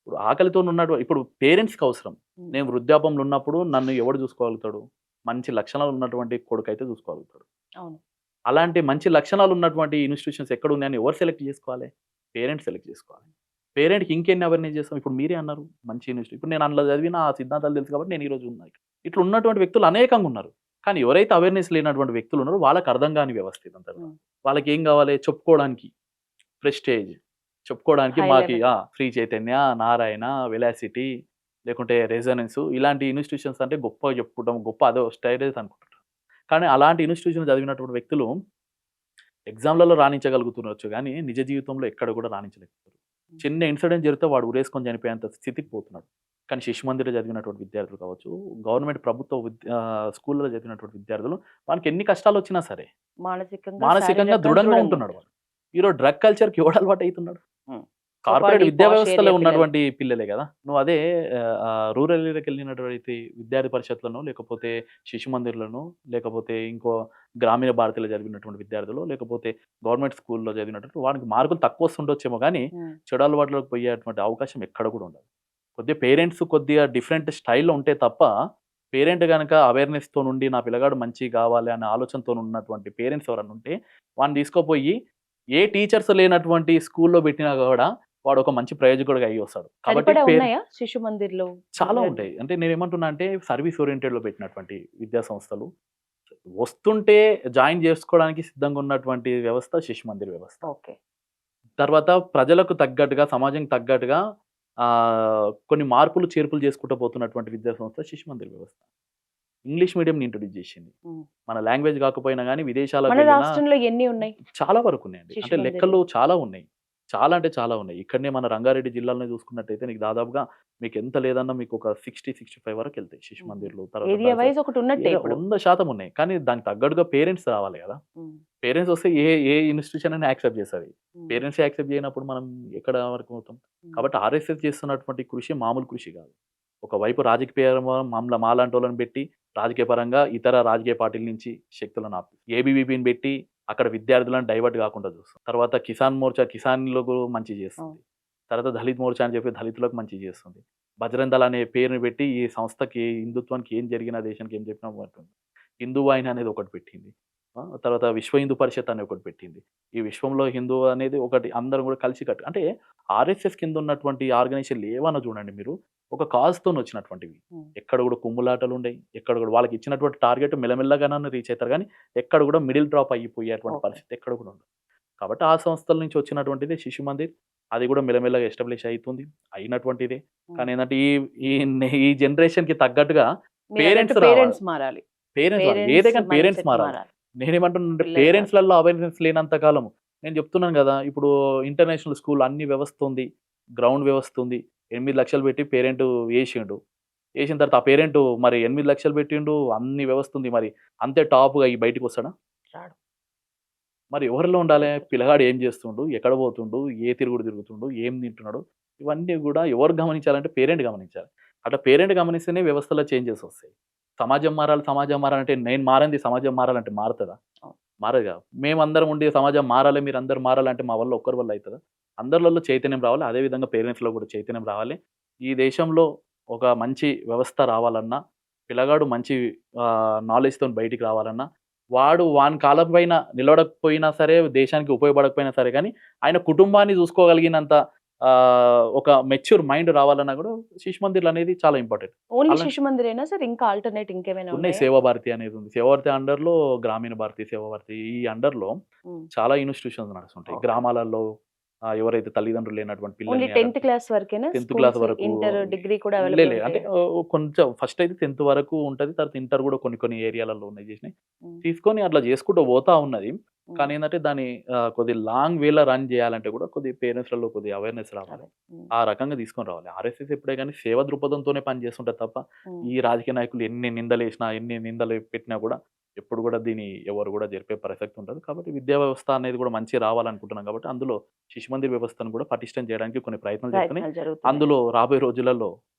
ఇప్పుడు ఆకలితో ఉన్నటువంటి ఇప్పుడు పేరెంట్స్కి అవసరం. ఉమ్. నేను వృద్ధాపంలో ఉన్నప్పుడు నన్ను ఎవడు చూసుకోగలుగుతాడు? మంచి లక్షణాలు ఉన్నటువంటి కొడుకు అయితే చూసుకోగలుగుతాడు. అవును. అలాంటి మంచి లక్షణాలు ఉన్నటువంటి ఇన్స్టిట్యూషన్స్ ఎక్కడ ఉన్నాయని ఎవరు సెలెక్ట్ చేసుకోవాలి? పేరెంట్స్ సెలెక్ట్ చేసుకోవాలి. పేరెంట్కి ఇంకెన్ని అవేర్నెస్ చేస్తాం? ఇప్పుడు మీరే అన్నారు మంచి ఇన్స్టిట్యూట్, ఇప్పుడు నేను అందులో చదివిన ఆ సిద్ధాంతాలు తెలుసు కాబట్టి నేను ఈరోజు ఉన్నాను. ఇట్లా ఉన్నటువంటి వ్యక్తులు అనేకంగా ఉన్నారు. కానీ ఎవరైతే అవేర్నెస్ లేనటువంటి వ్యక్తులు ఉన్నారో వాళ్ళకి అర్థం కాని వ్యవస్థ ఇదంతా. వాళ్ళకి ఏం కావాలి? చెప్పుకోవడానికి ప్రెస్టేజ్, చెప్పుకోవడానికి High మాకి level. శ్రీ చైతన్య, నారాయణ, వెలాసిటీ లేకుంటే రెజనెన్స్ ఇలాంటి ఇన్స్టిట్యూషన్స్ అంటే గొప్ప చెప్పుకోవడం, గొప్ప అదో స్టైలేజ్ అనుకుంటారు. కానీ అలాంటి ఇన్స్టిట్యూషన్ చదివినటువంటి వ్యక్తులు ఎగ్జామ్లలో రాణించగలుగుతున్నారు కానీ నిజ జీవితంలో ఎక్కడ కూడా రాణించలేకపోతారు. చిన్న ఇన్సిడెంట్ జరిగితే వాడు ఉరేసుకొని చనిపోయేంత స్థితికి పోతున్నాడు. కానీ శిశు మందిరం చదివినటువంటి విద్యార్థులు కావచ్చు, గవర్నమెంట్ ప్రభుత్వ స్కూల్లో చదివినటువంటి విద్యార్థులు వాళ్ళకి ఎన్ని కష్టాలు వచ్చినా సరే మానసికంగా శారీరకంగా దృఢంగా చూడండి. ఉంటున్నాడు. వాడు ఈరోజు డ్రగ్ కల్చర్కి ఎవడు అలవాటు అవుతున్నాడు? ఉమ్. కార్పొరేట్ పాడి, విద్యా పాష్ వ్యవస్థలో ఏరియా ఉన్నటువంటి పిల్లలే కదా. నువ్వు అదే రూరల్ ఏరియాకి వెళ్ళినటువంటి విద్యార్థి పరిషత్లను, లేకపోతే శిశు మందిర్లను, లేకపోతే ఇంకో గ్రామీణ భారతిలో చదివినటువంటి విద్యార్థులు, లేకపోతే గవర్నమెంట్ స్కూల్లో చదివినటువంటి వానికి మార్కులు తక్కువ వస్తుండొచ్చేమో కానీ ఉమ్. చెడు అలవాట్లోకి పోయేటువంటి అవకాశం ఎక్కడ కూడా ఉండదు. కొద్దిగా పేరెంట్స్ కొద్దిగా డిఫరెంట్ స్టైల్లో ఉంటే తప్ప, పేరెంట్ కనుక అవేర్నెస్తో నుండి నా పిల్లగాడు మంచి కావాలి అనే ఆలోచనతో ఉన్నటువంటి పేరెంట్స్ ఎవరన్నా ఉంటే వాడిని తీసుకోపోయి ఏ టీచర్స్ లేనటువంటి స్కూల్లో పెట్టినా కూడా వాడు ఒక మంచి ప్రయోజకుడిగా అయ్యి వస్తాడు. కాబట్టి సరిపడా ఉన్నాయా శిశు మందిర్లో? చాలా ఉంటాయి. అంటే నేను ఏమంటున్నా అంటే సర్వీస్ ఓరియంటెడ్లో పెట్టినటువంటి విద్యా సంస్థలు వస్తుంటే జాయిన్ చేసుకోవడానికి సిద్ధంగా ఉన్నటువంటి వ్యవస్థ శిశు మందిర్ వ్యవస్థ. ఓకే. తర్వాత ప్రజలకు తగ్గట్టుగా, సమాజంకి తగ్గట్టుగా కొన్ని మార్పులు చేర్పులు చేసుకుంటూ పోతున్నటువంటి విద్యా సంస్థ శిశు మందిర్ వ్యవస్థ. ఇంగ్లీష్ మీడియంని ఇంట్రొడ్యూస్ చేసింది. ఉమ్. మన లాంగ్వేజ్ కాకపోయినా కానీ విదేశాలకు మన వెళ్ళినా రాష్ట్రంలో ఎన్ని ఉన్నాయి? చాలా వరకు ఉన్నాయండి. శిశు అంటే మందిర్లు. లెక్కలు చాలా ఉన్నాయి. చాలా అంటే చాలా ఉన్నాయి. ఇక్కడనే మన రంగారెడ్డి జిల్లాలో చూసుకున్నట్టయితే నీకు దాదాపుగా మీకు ఎంత లేదన్నా మీకు ఒక 60-65 వరకు వెళ్తాయి శిశు మందిర్లు. ఏరియా వైజ్ ఒకటి ఉన్నట్టే ఇప్పుడు. 100% ఉన్నాయి. కానీ దానికి తగ్గట్టుగా పేరెంట్స్ రావాలి కదా. ఉమ్. పేరెంట్స్ వస్తే ఏ ఇన్స్టిట్యూషన్ అయినా యాక్సెప్ట్ చేస్తుంది. ఉమ్. పేరెంట్స్ యాక్సెప్ట్ చేయనప్పుడు మనం ఎక్కడ వరకు అవుతాం? కాబట్టి ఆర్ఎస్ఎస్ చేస్తున్నటువంటి కృషి మామూలు కృషి కాదు. ఒకవైపు రాజకీయ మాలాంటి వాళ్ళని పెట్టి రాజకీయ పరంగా ఇతర రాజకీయ పార్టీల నుంచి శక్తులను ఆపి, ఏబీవీపీని పెట్టి అక్కడ విద్యార్థులను డైవర్ట్ కాకుండా చూస్తాం. తర్వాత కిసాన్ మోర్చా కిసాన్లకు మంచి చేస్తుంది. తర్వాత దళిత్ మోర్చా అని చెప్పి దళితులకు మంచి చేస్తుంది. బజరంగ్ దళ్ అనే పేరుని పెట్టి ఈ సంస్థకి హిందుత్వానికి ఏం జరిగినా, దేశానికి ఏం చెప్పినా ఉంటుంది. హిందూ వాహిని అనేది ఒకటి పెట్టింది. తర్వాత విశ్వ హిందూ పరిషత్ అనేది ఒకటి పెట్టింది. ఈ విశ్వంలో హిందూ అనేది ఒకటి, అందరం కూడా కలిసి కట్టు. అంటే ఆర్ఎస్ఎస్ కింద ఉన్నటువంటి ఆర్గనైజేషన్లు ఏమన్నా చూడండి మీరు, ఒక కాజ్తో వచ్చినటువంటివి. ఎక్కడ కూడా కుమ్ములాటలు ఉండయి, ఎక్కడ కూడా వాళ్ళకి ఇచ్చినటువంటి టార్గెట్ మెల్లమెల్లగానే రీచ్ అవుతారు కానీ ఎక్కడ కూడా మిడిల్ డ్రాప్ అయిపోయేటువంటి పరిస్థితి ఎక్కడ కూడా ఉండదు. కాబట్టి ఆ సంస్థల నుంచి వచ్చినటువంటిది శిశు మందిర్. అది కూడా మెల్లమెల్లగా ఎస్టాబ్లిష్ అవుతుంది, అయినటువంటిదే. కానీ ఏంటంటే ఈ జనరేషన్కి తగ్గట్టుగా పేరెంట్స్ మారాలి. ఏదైనా పేరెంట్స్ మారాలి. నేనేమంటున్నానంటే పేరెంట్స్లలో అవేర్నెస్ లేనంత కాలము, నేను చెప్తున్నాను కదా, ఇప్పుడు ఇంటర్నేషనల్ స్కూల్ అన్ని వ్యవస్థ ఉంది, గ్రౌండ్ వ్యవస్థ ఉంది. 8 లక్షలు పెట్టి పేరెంట్ వేసిండు. వేసిన తర్వాత ఆ పేరెంట్ మరి 8 లక్షలు పెట్టిండు, అన్ని వ్యవస్థ ఉంది, మరి అంతే టాప్గా ఈ బయటికి వస్తాడా? మరి ఎవరిలో ఉండాలి? పిల్లగాడు ఏం చేస్తుండు, ఎక్కడ పోతుండు, ఏ తిరుగుడు తిరుగుతుండు, ఏం తింటున్నాడు, ఇవన్నీ కూడా ఎవరు గమనించాలంటే పేరెంట్ గమనించాలి. అట్లా పేరెంట్ గమనిస్తేనే వ్యవస్థలో చేంజెస్ వస్తాయి. సమాజం మారాలంటే నేను మారింది సమాజం మారాలంటే మారుతుందా? మారదుగా. మేమందరం ఉండి సమాజం మారాలి, మీరు అందరు మారాలంటే మా వల్ల ఒక్కరి వల్ల అవుతుందా? అందరిలో చైతన్యం రావాలి. అదేవిధంగా పేరెంట్స్లో కూడా చైతన్యం రావాలి. ఈ దేశంలో ఒక మంచి వ్యవస్థ రావాలన్నా, పిల్లగాడు మంచి నాలెడ్జ్తో బయటికి రావాలన్నా, వాని కాలం పైన నిలబడకపోయినా సరే, దేశానికి ఉపయోగపడకపోయినా సరే, కానీ ఆయన కుటుంబాన్ని చూసుకోగలిగినంత ఒక మెచ్యూర్ మైండ్ రావాలన్నా కూడా శిశు మందిర్లు అనేది చాలా ఇంపార్టెంట్. ఓన్లీ శిశు మందిరేనా సార్? ఇంకా ఆల్టర్నేట్ ఇంకేమైనా ఉన్నాయి. సేవా భారతి అనేది ఉంది. సేవా భారతి అండర్లో గ్రామీణ భారతి, సేవా భారతి, ఈ అండర్లో చాలా ఇన్స్టిట్యూషన్స్ నడుస్తుంటాయి గ్రామాలలో. ఎవరైతే తల్లిదండ్రులు లేనటువంటి పిల్లలు 10th క్లాస్ వరకేనా? 10th క్లాస్ వరకు, ఇంటర్ డిగ్రీ కూడా అంటే కొంచెం ఫస్ట్ అయితే 10th వరకు ఉంటుంది. తర్వాత ఇంటర్ కూడా కొన్ని ఏరియాలలో ఉన్నాయి చేసినాయి, తీసుకొని అట్లా చేసుకుంటూ పోతా ఉన్నది. కానీ ఏంటంటే దాన్ని కొద్ది లాంగ్ వేలో రన్ చేయాలంటే కూడా కొద్ది పేరెంట్స్లలో కొద్ది అవేర్నెస్ రావాలి, ఆ రకంగా తీసుకొని రావాలి. ఆర్ఎస్ఎస్ ఎప్పుడే కానీ సేవ దృక్పథంతోనే పని చేస్తుంటారు తప్ప ఈ రాజకీయ నాయకులు ఎన్ని నిందలు వేసినా, ఎన్ని నిందలు పెట్టినా కూడా ఎప్పుడు కూడా దీన్ని ఎవరు కూడా జరిపే ప్రసక్తి ఉండదు. కాబట్టి విద్యా వ్యవస్థ అనేది కూడా మంచి రావాలనుకుంటున్నాం కాబట్టి అందులో శిశు మందిర్ వ్యవస్థను కూడా పటిష్టం చేయడానికి కొన్ని ప్రయత్నాలు చేస్తున్నాయి. ప్రయత్నాలు జరుగుతున్నాయి. అందులో రాబోయే రోజులలో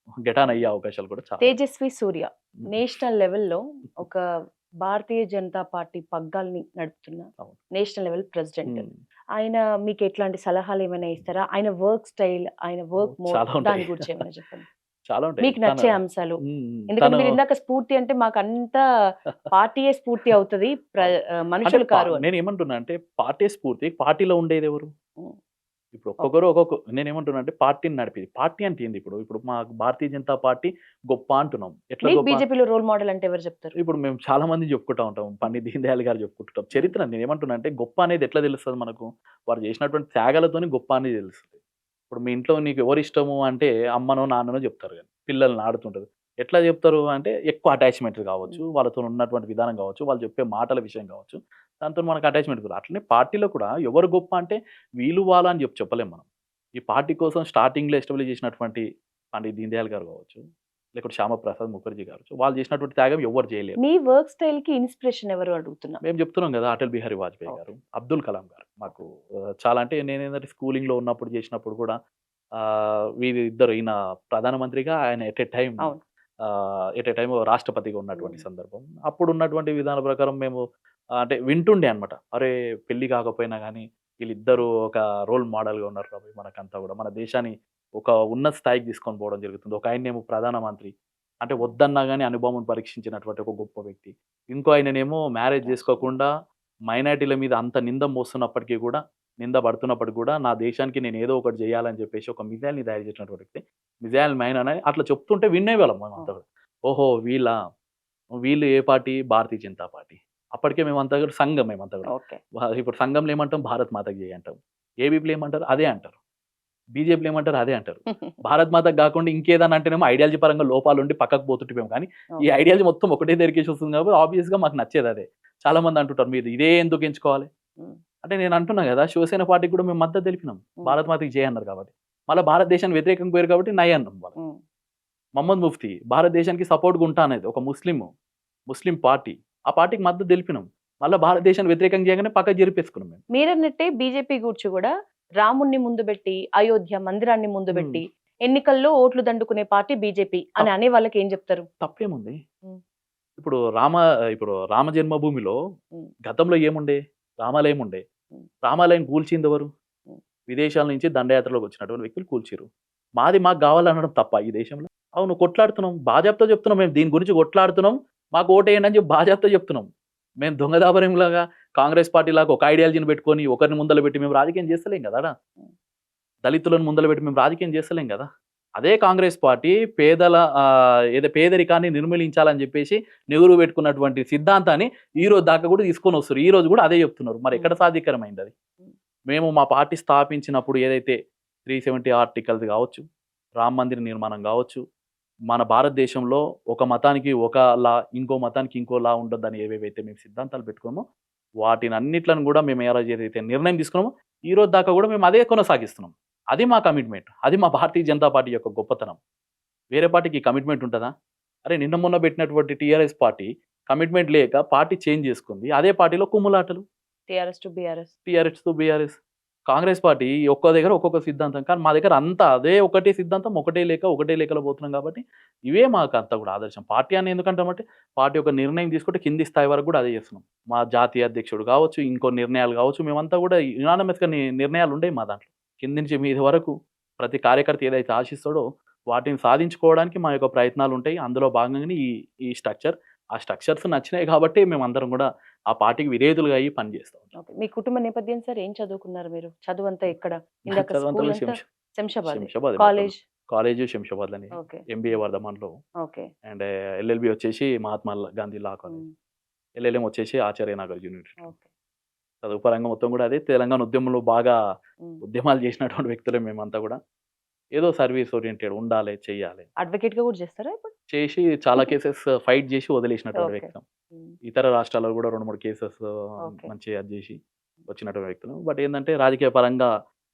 గెటాన్ అయ్యే అవకాశాలు కూడా చాలా. తేజస్వి సూర్య నేషనల్ లెవెల్లో ఒక భారతీయ జనతా పార్టీ పగ్గాల్ని నడుపుతున్న అవును. National level president. ఉమ్. ఆయన మీకు ఎట్లాంటి సలహాలు ఏమైనా ఇస్తారా? ఆయన వర్క్ స్టైల్, ఆయన వర్క్ చాలా మోడ్, ఉంటాయి. దాని గురించి ఏమైనా చెప్పండి. చాలా ఉంటాయి. మీకు నచ్చే అంశాలు. ఎందుకంటే మీరు ఇందాక స్ఫూర్తి అంటే మాకు అంతా పార్టీయే స్ఫూర్తి అవుతుంది, మనుషులు కారు అని. నేను ఏమంటున్నా అంటే పార్టీ స్ఫూర్తి, పార్టీలో ఉండేది ఎవరు? ఉమ్. ఇప్పుడు ఒక్కొక్కరు ఒక్కొక్క, నేను ఏమంటున్నా అంటే పార్టీని నడిపేది. పార్టీ అంటే ఏంది? ఇప్పుడు మా భారతీయ జనతా పార్టీ గొప్ప అంటున్నాం. ఎట్లా మీకు గొప్ప? బీజేపీలో రోల్ మోడల్ అంటే ఎవరు చెప్తారు? ఇప్పుడు మేము చాలా మంది చెప్పుకుంటా ఉంటాం. పండిత్ దీన్ దయాళ్ గారు చెప్పుకుంటుంటాం. చరిత్ర నేను ఏమంటున్నా అంటే గొప్ప అనేది ఎట్లా తెలుస్తుంది మనకు? వారు చేసినటువంటి త్యాగాలతోని గొప్ప అనేది తెలుస్తుంది. ఇప్పుడు మీ ఇంట్లో నీకు ఎవరు ఇష్టము అంటే అమ్మనో నాన్ననో చెప్తారు, కానీ పిల్లల్ని ఆడుతుంటారు. ఎట్లా చెప్తారు అంటే ఎక్కువ అటాచ్మెంట్ కావచ్చు, వాళ్ళతో ఉన్నటువంటి విధానం కావచ్చు, వాళ్ళు చెప్పే మాటల విషయం కావచ్చు, దాంతో మనకు అటాచ్మెంట్ కూడా. అట్లనే పార్టీలో కూడా ఎవరు గొప్ప అంటే వీళ్ళు వాళ్ళ అని చెప్పలేం మనం. ఈ పార్టీ కోసం స్టార్టింగ్లో ఎస్టాబ్లిష్ చేసినటువంటి పండిత్ దీన్ దయాళ్ గారు కావచ్చు, లేకపోతే శ్యామప్రసాద్ ముఖర్జీ కావచ్చు, వాళ్ళు చేసినటువంటి త్యాగం ఎవరు చేయలేరు. మీ వర్క్ స్టైల్ కి ఇన్స్పిరేషన్ ఎవరు అడుగుతున్నా? మేము చెప్తున్నాం కదా, అటల్ బిహారీ వాజ్పేయి గారు, అబ్దుల్ కలాం గారు. మాకు చాలా అంటే నేను ఏంటంటే స్కూలింగ్లో ఉన్నప్పుడు చేసినప్పుడు కూడా వీరిద్దరు, ఈయన ప్రధానమంత్రిగా, ఆయన ఎట్ ఏ టైం రాష్ట్రపతిగా ఉన్నటువంటి సందర్భం. అప్పుడు ఉన్నటువంటి విధాన ప్రకారం మేము అంటే వింటుండే అనమాట. అరే పెళ్లి కాకపోయినా కానీ వీళ్ళిద్దరూ ఒక రోల్ మోడల్గా ఉన్నారు కాబట్టి మనకంతా కూడా మన దేశాన్ని ఒక ఉన్నత స్థాయికి తీసుకొని పోవడం జరుగుతుంది. ఒక ఆయనేమో ప్రధానమంత్రి అంటే వద్దన్నా కానీ అనుభవం పరీక్షించినటువంటి ఒక గొప్ప వ్యక్తి. ఇంకో ఆయననేమో మ్యారేజ్ చేసుకోకుండా మైనారిటీల మీద అంత నింద మోస్తున్నప్పటికీ కూడా, నింద పడుతున్నప్పటికీ కూడా నా దేశానికి నేను ఏదో ఒకటి చేయాలని చెప్పేసి ఒక మిజైల్ని తయారు చేసినటువంటి వ్యక్తి. మిజైల్ మ్యాన్ అని అట్లా చెప్తుంటే వినేవాళ్ళం మేమంతా కూడా. ఓహో వీళ్ళు ఏ పార్టీ? భారతీయ జనతా పార్టీ. అప్పటికే మేమంతా కూడా సంఘం, మేమంతా కూడా ఓకే. ఇప్పుడు సంఘంలో ఏమంటాం? భారత్ మాతకి జై అంటాం. ఏబీపీలో ఏమంటారు? అదే అంటారు. బీజేపీలో ఏమంటారు? అదే అంటారు. భారత్ మాతకు కాకుండా ఇంకేదన్నా అంటేనేమో ఐడియాలజీ పరంగా లోపాలు ఉండి పక్కకు పోతుంటాం. కానీ ఈ ఐడియాలజీ మొత్తం ఒకటే దగ్గరికి వస్తుంది కాబట్టి ఆబ్వియస్గా మాకు నచ్చేది అదే. చాలా మంది అంటుంటారు మీరు ఇదే ఎందుకు ఎంచుకోవాలి అంటే, నేను అంటున్నా కదా, శివసేన పార్టీకి కూడా మేము మద్దతు తెలిపినాం. భారత్ మాతకి జై అన్నారు కాబట్టి. మళ్ళీ భారతదేశానికి వ్యతిరేకంగా పోయారు కాబట్టి నై అన్నాం వాళ్ళు. మహమ్మద్ ముఫ్తీ భారతదేశానికి సపోర్ట్గా ఉంటా అనేది ఒక ముస్లిం పార్టీ, ఆ పార్టీకి మద్దతు తెలిపినాం. మళ్ళీ భారతదేశాన్ని వ్యతిరేకంగా చేయగానే పక్కకు జరిపేసుకున్నాం మేము. మీరన్నట్టే బీజేపీ గురించి కూడా రాముణ్ణి ముందు పెట్టి, అయోధ్య మందిరాన్ని ముందు పెట్టి ఎన్నికల్లో ఓట్లు దండుకునే పార్టీ బీజేపీ అని అనే వాళ్ళకి ఏం చెప్తారు? తప్పేముంది? ఇప్పుడు రామ జన్మభూమిలో గతంలో ఏముండే? రామాలయం ఉండే. రామాలయం కూల్చింది ఎవరు? విదేశాల నుంచి దండయాత్రలోకి వచ్చినటువంటి వ్యక్తులు కూల్చిరు. మాకు కావాలనడం తప్ప ఈ దేశంలో? అవును, కొట్లాడుతున్నాం, బాజాప్తో చెప్తున్నాం, మేము దీని గురించి కొట్లాడుతున్నాం, మాకు ఓటేయండి అని చెప్పి బాజాప్తో చెప్తున్నాం. మేము దొంగదాబరంలాగా కాంగ్రెస్ పార్టీ లాగా ఒక ఐడియాలజీని పెట్టుకొని ఒకరిని ముందర పెట్టి మేము రాజకీయం చేస్తలేం కదా. దళితులను ముందర పెట్టి మేము రాజకీయం చేస్తలేం కదా. అదే కాంగ్రెస్ పార్టీ పేదరికాన్ని నిర్మూలించాలని చెప్పేసి నెహ్రూ పెట్టుకున్నటువంటి సిద్ధాంతాన్ని ఈ రోజు దాకా కూడా తీసుకొని వస్తారు. ఈ రోజు కూడా అదే చెప్తున్నారు. మరి ఎక్కడ సాధికారమైంది అది? మేము మా పార్టీ స్థాపించినప్పుడు ఏదైతే 370 ఆర్టికల్స్ కావచ్చు, రామ మందిర నిర్మాణం కావచ్చు, మన భారతదేశంలో ఒక మతానికి ఒక లా, ఇంకో మతానికి ఇంకో లా ఉండొద్దని ఏవేవైతే మేము సిద్ధాంతాలు పెట్టుకున్నామో వాటిని అన్నిట్లను కూడా మేము ఏదైతే నిర్ణయం తీసుకున్నామో ఈ రోజు దాకా కూడా మేము అదే కొనసాగిస్తున్నాం. అది మా కమిట్మెంట్. అది మా భారతీయ జనతా పార్టీ యొక్క గొప్పతనం. వేరే పార్టీకి కమిట్మెంట్ ఉంటుందా? అరే నిన్న మొన్న పెట్టినటువంటి టీఆర్ఎస్ పార్టీ కమిట్మెంట్ లేక పార్టీ చేంజ్ చేసుకుంది. అదే పార్టీలో కుమ్ములాటలు, TRS to BRS. Congress party ఒక్క దగ్గర ఒక్కొక్క సిద్ధాంతం, కానీ మా దగ్గర అంతా అదే ఒకటే సిద్ధాంతం, ఒకటే లేఖలో పోతున్నాం. కాబట్టి ఇవే మాకు అంతా కూడా ఆదర్శం. పార్టీ అని ఎందుకంటామంటే పార్టీ ఒక నిర్ణయం తీసుకుంటే కింది స్థాయి వరకు కూడా అదే చేస్తున్నాం. మా జాతీయ అధ్యక్షుడు కావచ్చు, ఇంకో నిర్ణయాలు కావచ్చు, మేమంతా కూడా యునానిమస్గా నిర్ణయాలు ఉండేవి మా దాంట్లో. కింది నుంచి మీది వరకు ప్రతి కార్యకర్త ఏదైతే ఆశిస్తాడో వాటిని సాధించుకోవడానికి మా యొక్క ప్రయత్నాలు ఉంటాయి. అందులో భాగంగానే ఈ స్ట్రక్చర్. ఆ స్ట్రక్చర్స్ నచ్చినాయి కాబట్టి మేమందరం కూడా ఆ పార్టీకి విధేయులుగా అయ్యి పనిచేస్తాం. మీ కుటుంబ నేపథ్యం సార్, ఏం చదువుకున్నారు మీరు? చదువు అంతా ఎక్కడ? శంషాబాద్ కాలేజ్ శంషాబాద్లోని, ఎంబీఏ వర్ధమాన్లో, అండ్ ఎల్ఎల్బి వచ్చేసి Mahatma Gandhi law college, LLM వచ్చేసి ఆచార్యనగర్ యూనివర్సిటీ. చదువు పరంగా మొత్తం కూడా అదే. తెలంగాణ ఉద్యమంలో బాగా ఉద్యమాలు చేసినటువంటి వ్యక్తులే మేమంతా కూడా. ఏదో సర్వీస్ ఓరియంటెడ్ ఉండాలి, చెయ్యాలి. అడ్వకేట్ గా కూడా చేస్తారా? చేసి చాలా కేసెస్ ఫైట్ చేసి వదిలేసినటువంటి వ్యక్తం. ఇతర రాష్ట్రాల్లో కూడా 2-3 కేసెస్ మంచి అది చేసి వచ్చినటువంటి వ్యక్తులు. బట్ ఏంటంటే రాజకీయ పరంగా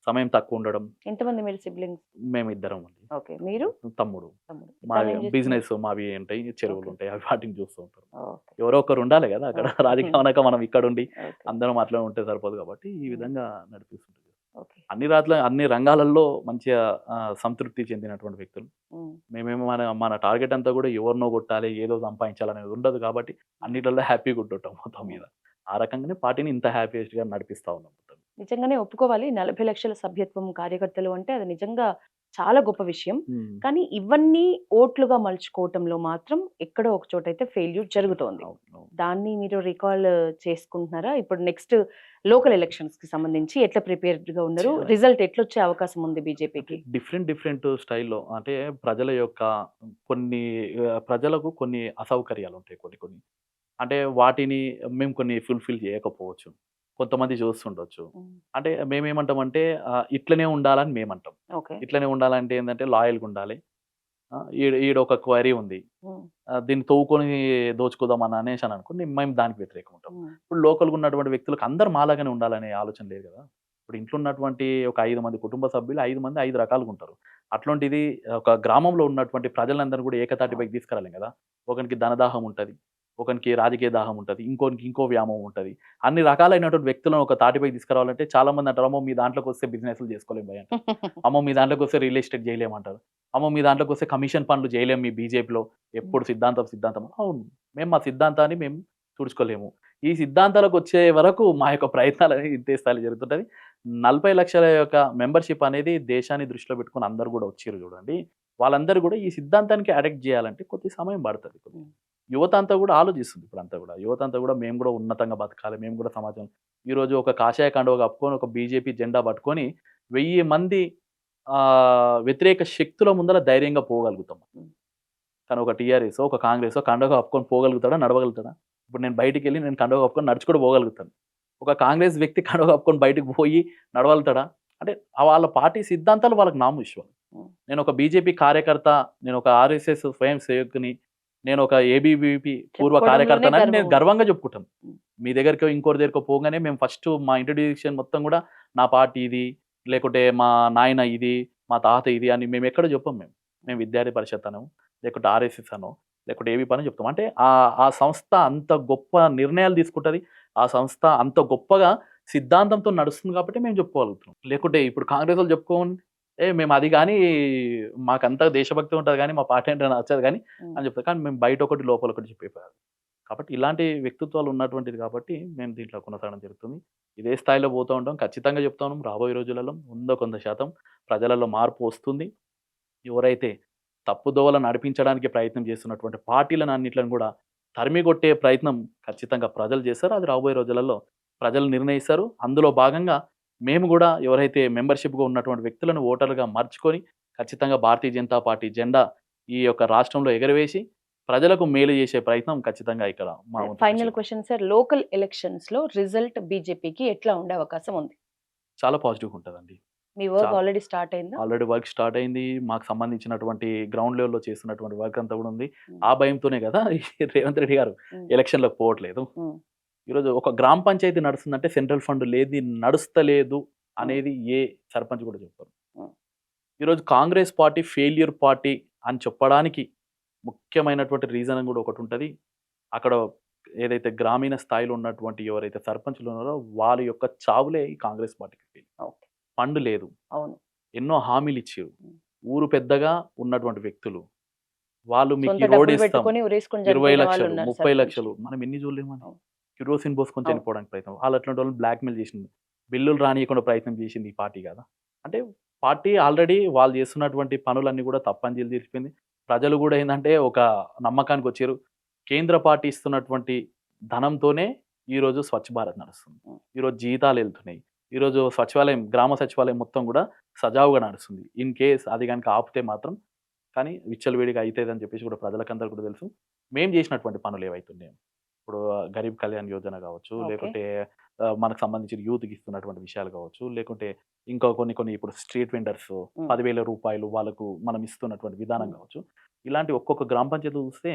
సమయం తక్కువ ఉండడం. ఎంతమంది మీరు సిబ్లింగ్స్? మేము ఇద్దరం అండి. ఓకే. మీరు? తమ్ముడు. తమ్ముడు. మా తనేం చేస్తున్నాడు? బిజినెస్ మావి ఉంటాయి, చెరువులు ఓకే. ఉంటాయి, అవి వాటిని చూస్తూ ఉంటారు. ఓకే. ఎవరో ఒకరు ఉండాలి కదా అక్కడ. ఓకే. రాజకీయం అనక మనం ఇక్కడ ఉండి ఓకే. అందరం అట్లా ఉంటే సరిపోదు కాబట్టి ఈ విధంగా నడిపిస్తుంటుంది. ఓకే. అన్ని రంగాలలో మంచిగా సంతృప్తి చెందినటువంటి వ్యక్తులు. ఉమ్. మేమేమో మన మన టార్గెట్ అంతా కూడా ఎవరినో కొట్టాలి, ఏదో సంపాదించాలనేది ఉండదు కాబట్టి అన్నిట్లలో హ్యాపీగా ఉంటుంటాం మొత్తం మీద. ఆ రకంగానే పార్టీని ఇంత హ్యాపీయెస్ట్‌గా నడిపిస్తా ఉన్నాం మొత్తం. నిజంగానే ఒప్పుకోవాలి. 40 లక్షల సభ్యత్వం కార్యకర్తలు అంటే అది నిజంగా చాలా గొప్ప విషయం. హ్మ్. కానీ ఇవన్నీ ఓట్లుగా మలుచుకోవటంలో మాత్రం ఎక్కడో ఒక చోట అయితే ఫెయిల్యూర్ జరుగుతోంది. అవును. అవును. దాన్ని మీరు రికాల్ చేసుకుంటున్నారా? ఇప్పుడు నెక్స్ట్ లోకల్ ఎలక్షన్స్ కి సంబంధించి ఎట్లా ప్రిపేర్డ్ గా ఉన్నారు? చేయాలి. రిజల్ట్ ఎట్లొచ్చే అవకాశం ఉంది బీజేపీకి? డిఫరెంట్ స్టైల్‌లో అంటే ప్రజల యొక్క కొన్ని ప్రజలకు కొన్ని అసౌకర్యాలు ఉంటాయి కొన్ని. అంటే వాటిని మేము కొన్ని ఫుల్‌ఫిల్ చేయకపోవచ్చు. కొంతమంది చూస్తుండొచ్చు. అంటే మేమేమంటామంటే ఇట్లనే ఉండాలని మేమంటాం. ఓకే. ఇట్లనే ఉండాలంటే ఏందంటే లాయల్‌గా ఉండాలి. ఈడొక క్వరీ ఉంది. దీన్ని తవ్వుకొని దోచుకుందాం అని అనేసాను అనుకోండి, మేము దానికి వ్యతిరేకం ఉంటాం. ఇప్పుడు లోకల్‌గా ఉన్నటువంటి వ్యక్తులకు అందరూ మాలాగానే ఉండాలనే ఆలోచన లేదు కదా! ఇప్పుడు ఇంట్లో ఉన్నటువంటి ఒక 5 మంది కుటుంబ సభ్యులు 5 మంది 5 రకాలుగా ఉంటారు. అట్లాంటిది ఒక గ్రామంలో ఉన్నటువంటి ప్రజలందరిని కూడా ఏకతాటిపైకి తీసుకురాలేం కదా! ఒకనికి ధనదాహం ఉంటది. ఒకనికి రాజకీయ దాహం ఉంటది. ఇంకోనికి ఇంకో వ్యామోహం ఉంటది. అన్ని రకాలైనటువంటి వ్యక్తులను ఒక తాటిపైకి తీసుకురావాలంటే చాలా మంది అంటారు, "అమ్మో! మీ దాంట్లోకొస్తే బిజినెస్‌లు చేసుకోలేం భయ్" అంటారు. "అమ్మో! మీ దాంట్లోకొస్తే రియల్ ఎస్టేట్ చేయలేమంటారు. అమ్మో! మీ దాంట్లోకొస్తే కమిషన్ పనులు చేయలేం మీ బీజేపీలో. ఎప్పుడు సిద్ధాంతం." అవును. మేము మా సిద్ధాంతాన్ని మేము తుడుచుకోలేము. ఈ సిద్ధాంతాలకు వచ్చే వరకు మా యొక్క ప్రయత్నాలనేవి ఇంతే స్థాయిలో జరుగుతుంటది. 40 లక్షల యొక్క మెంబర్‌షిప్ అనేది దేశాన్ని దృష్టిలో పెట్టుకొని అందరూ కూడా వచ్చిర్రు చూడండి. వాళ్ళందరూ కూడా ఈ సిద్ధాంతానికి అడాప్ట్ చేయాలంటే కొద్ది సమయం పడతది. యువత అంతా కూడా ఆలోచిస్తుంది ఇప్పుడంతా కూడా. యువత అంతా కూడా మేము కూడా ఉన్నతంగా బతకాలి. మేము కూడా సమాజం ఈరోజు ఒక కాషాయ కండువ కప్పుకొని, ఒక బీజేపీ జెండా పట్టుకొని 1000 మంది వ్యతిరేక శక్తుల ముందల ధైర్యంగా పోగలుగుతాం. కానీ ఒక టీఆర్ఎసో, ఒక కాంగ్రెసో కండువ కప్పుకొని పోగలుగుతాడా? నడవగలుగుతాడా? ఇప్పుడు నేను బయటికెళ్ళి నేను కండువ కప్పుకొని నడిచి కూడా పోగలుగుతాను. ఒక కాంగ్రెస్ వ్యక్తి కండువ కప్పుకొని బయటకు పోయి నడవగలుగుతాడా? అంటే వాళ్ళ పార్టీ సిద్ధాంతాలు వాళ్ళకి నామూషం. నేను ఒక బీజేపీ కార్యకర్త, నేను ఒక ఆర్ఎస్ఎస్ స్వయం సేవకుని, నేను ఒక ఏబీవీపీ పూర్వ కార్యకర్తనని నేను గర్వంగా చెప్పుకుంటాను. మీ దగ్గరికో ఇంకోరి దగ్గరికో పోగానే మేము ఫస్ట్ మా ఇంట్రడ్యూషన్ మొత్తం కూడా నా పార్టీ ఇది, లేకుంటే మా నాయన ఇది, మా తాత ఇది అని మేము ఎక్కడ చెప్పం మేము. మేము విద్యార్థి పరిషత్ అనో, లేకుంటే ఆర్ఎస్ఎస్ అనో, లేకుంటే ఏబీపీ అని చెప్తాం. అంటే ఆ సంస్థ అంత గొప్ప నిర్ణయాలు తీసుకుంటది. ఆ సంస్థ అంత గొప్పగా సిద్ధాంతంతో నడుస్తుంది కాబట్టి మేము చెప్పుకోగలుగుతున్నాం. లేకుంటే ఇప్పుడు కాంగ్రెస్ వాళ్ళు చెప్పుకోండి, మేము అది గానీ మాకంతా దేశభక్తి ఉంటది గానీ, మా పార్టీ అంటే నచ్చదు గానీ అని చెప్తారు. కానీ మేము బయట ఒకటి, లోపల ఒకటి చెప్పేవారు. కాబట్టి ఇలాంటి వ్యక్తిత్వాలు ఉన్నటువంటిది కాబట్టి మేము దీంట్లో కొనసాగడం జరుగుతుంది. ఇదే స్థాయిలో పోతూ ఉంటాం. ఖచ్చితంగా చెప్తా ఉన్నాం. రాబోయే రోజులలో 100% ప్రజలలో మార్పు వస్తుంది. ఎవరైతే తప్పుదోవల నడిపించడానికి ప్రయత్నం చేస్తున్నటువంటి పార్టీలను అన్నిట్లను కూడా తరిమికొట్టే ప్రయత్నం ఖచ్చితంగా ప్రజలు చేస్తారు. అది రాబోయే రోజులలో ప్రజలు నిర్ణయిస్తారు. అందులో భాగంగా మేము కూడా ఎవరైతే మెంబర్‌షిప్‌గా ఉన్నటువంటి వ్యక్తులను ఓటర్లుగా మార్చుకొని ఖచ్చితంగా భారతీయ జనతా పార్టీ జెండా ఈ యొక్క రాష్ట్రంలో ఎగరవేసి ప్రజలకు మేలు చేసే ప్రయత్నం ఖచ్చితంగా ఇక్కడ మా వంతు ఫైనల్ కృషి. క్వశ్చన్ సార్, లోకల్ ఎలక్షన్స్ లో రిజల్ట్ బీజేపీకి ఎట్లా ఉండే అవకాశం ఉంది? చాలా పాజిటివ్‌గా ఉంటదండి. మీ వర్క్ చాలా. ఆల్రెడీ స్టార్ట్ అయిందా? ఆల్రెడీ వర్క్ స్టార్ట్ అయింది. మాకు సంబంధించినటువంటి గ్రౌండ్ లెవెల్‌లో చేస్తున్నటువంటి వర్క్ అంతా కూడా ఉంది. ఆ భయంతోనే కదా రేవంత్ రెడ్డి గారు ఎలక్షన్‌లోకి పోవట్లేదు. ఈరోజు ఒక గ్రామ పంచాయతీ నడుస్తుందంటే సెంట్రల్ ఫండ్ లేది నడుస్తలేదు అనేది ఏ సర్పంచ్ కూడా చెప్పరు. ఈరోజు కాంగ్రెస్ పార్టీ ఫెయిల్యూర్ పార్టీ అని చెప్పడానికి ముఖ్యమైనటువంటి రీజన్ కూడా ఒకటి ఉంటది. అక్కడ ఏదైతే గ్రామీణ స్థాయిలో ఉన్నటువంటి ఎవరైతే సర్పంచులు ఉన్నారో వాళ్ళ యొక్క చావులే ఈ కాంగ్రెస్ పార్టీకి ఫెయిల్. ఓకే. ఫండ్ లేదు. అవును. ఎన్నో హామీలు ఇచ్చారు. ఊరు పెద్దగా ఉన్నటువంటి వ్యక్తులు వాళ్ళు మీకు సొంత ఈ రోడ్ డబ్బులు ఇస్తాం పెట్టుకొని ఉరేసుకొని 20 చనిపోయిన వాళ్ళు లక్షలు, ఉన్నారు 30 సర్పంచ్. లక్షలు మనం ఎన్ని చూడలేమని. అవును. కిరోసిన్ పోసుకొని అవును. చనిపోవడానికి ప్రయత్నం. వాళ్ళు అట్లాంటి వాళ్ళని బ్లాక్‌మెయిల్ చేసింది. బిల్లులు రానియకుండా ప్రయత్నం చేసింది ఈ పార్టీ కదా! అంటే పార్టీ ఆల్రెడీ వాళ్ళు చేస్తున్నటువంటి పనులన్నీ కూడా తప్పని తెలిసిపోయింది. ప్రజలు కూడా ఏందంటే ఒక నమ్మకానికి వచ్చారు. కేంద్ర పార్టీ ఇస్తున్నటువంటి ధనంతోనే ఈరోజు స్వచ్ఛ భారత్ నడుస్తుంది. ఈరోజు జీతాలు వెళ్తున్నాయి. ఈరోజు సచివాలయం, గ్రామ సచివాలయం మొత్తం కూడా సజావుగా నడుస్తుంది. ఇన్ కేస్ అది గనుక ఆపితే మాత్రం కానీ విచ్చలవిడిగా అయితదని చెప్పేసి కూడా ప్రజలకందరికీ కూడా తెలుసు. మేము చేసినటువంటి పనులు ఏవైతున్నాయో ఇప్పుడు గరీబ్ కళ్యాణ్ యోజన కావచ్చు, ఓకే. లేకుంటే మనకు సంబంధించిన యూత్‌కి ఇస్తున్నటువంటి విషయాలు కావచ్చు, లేకుంటే ఇంకా కొన్ని ఇప్పుడు స్ట్రీట్ వెండర్స్ 10,000 రూపాయలు వాళ్ళకు మనం ఇస్తున్నటువంటి విధానం కావచ్చు. ఇలాంటి ఒక్కొక్క గ్రామ పంచాయతీ చూస్తే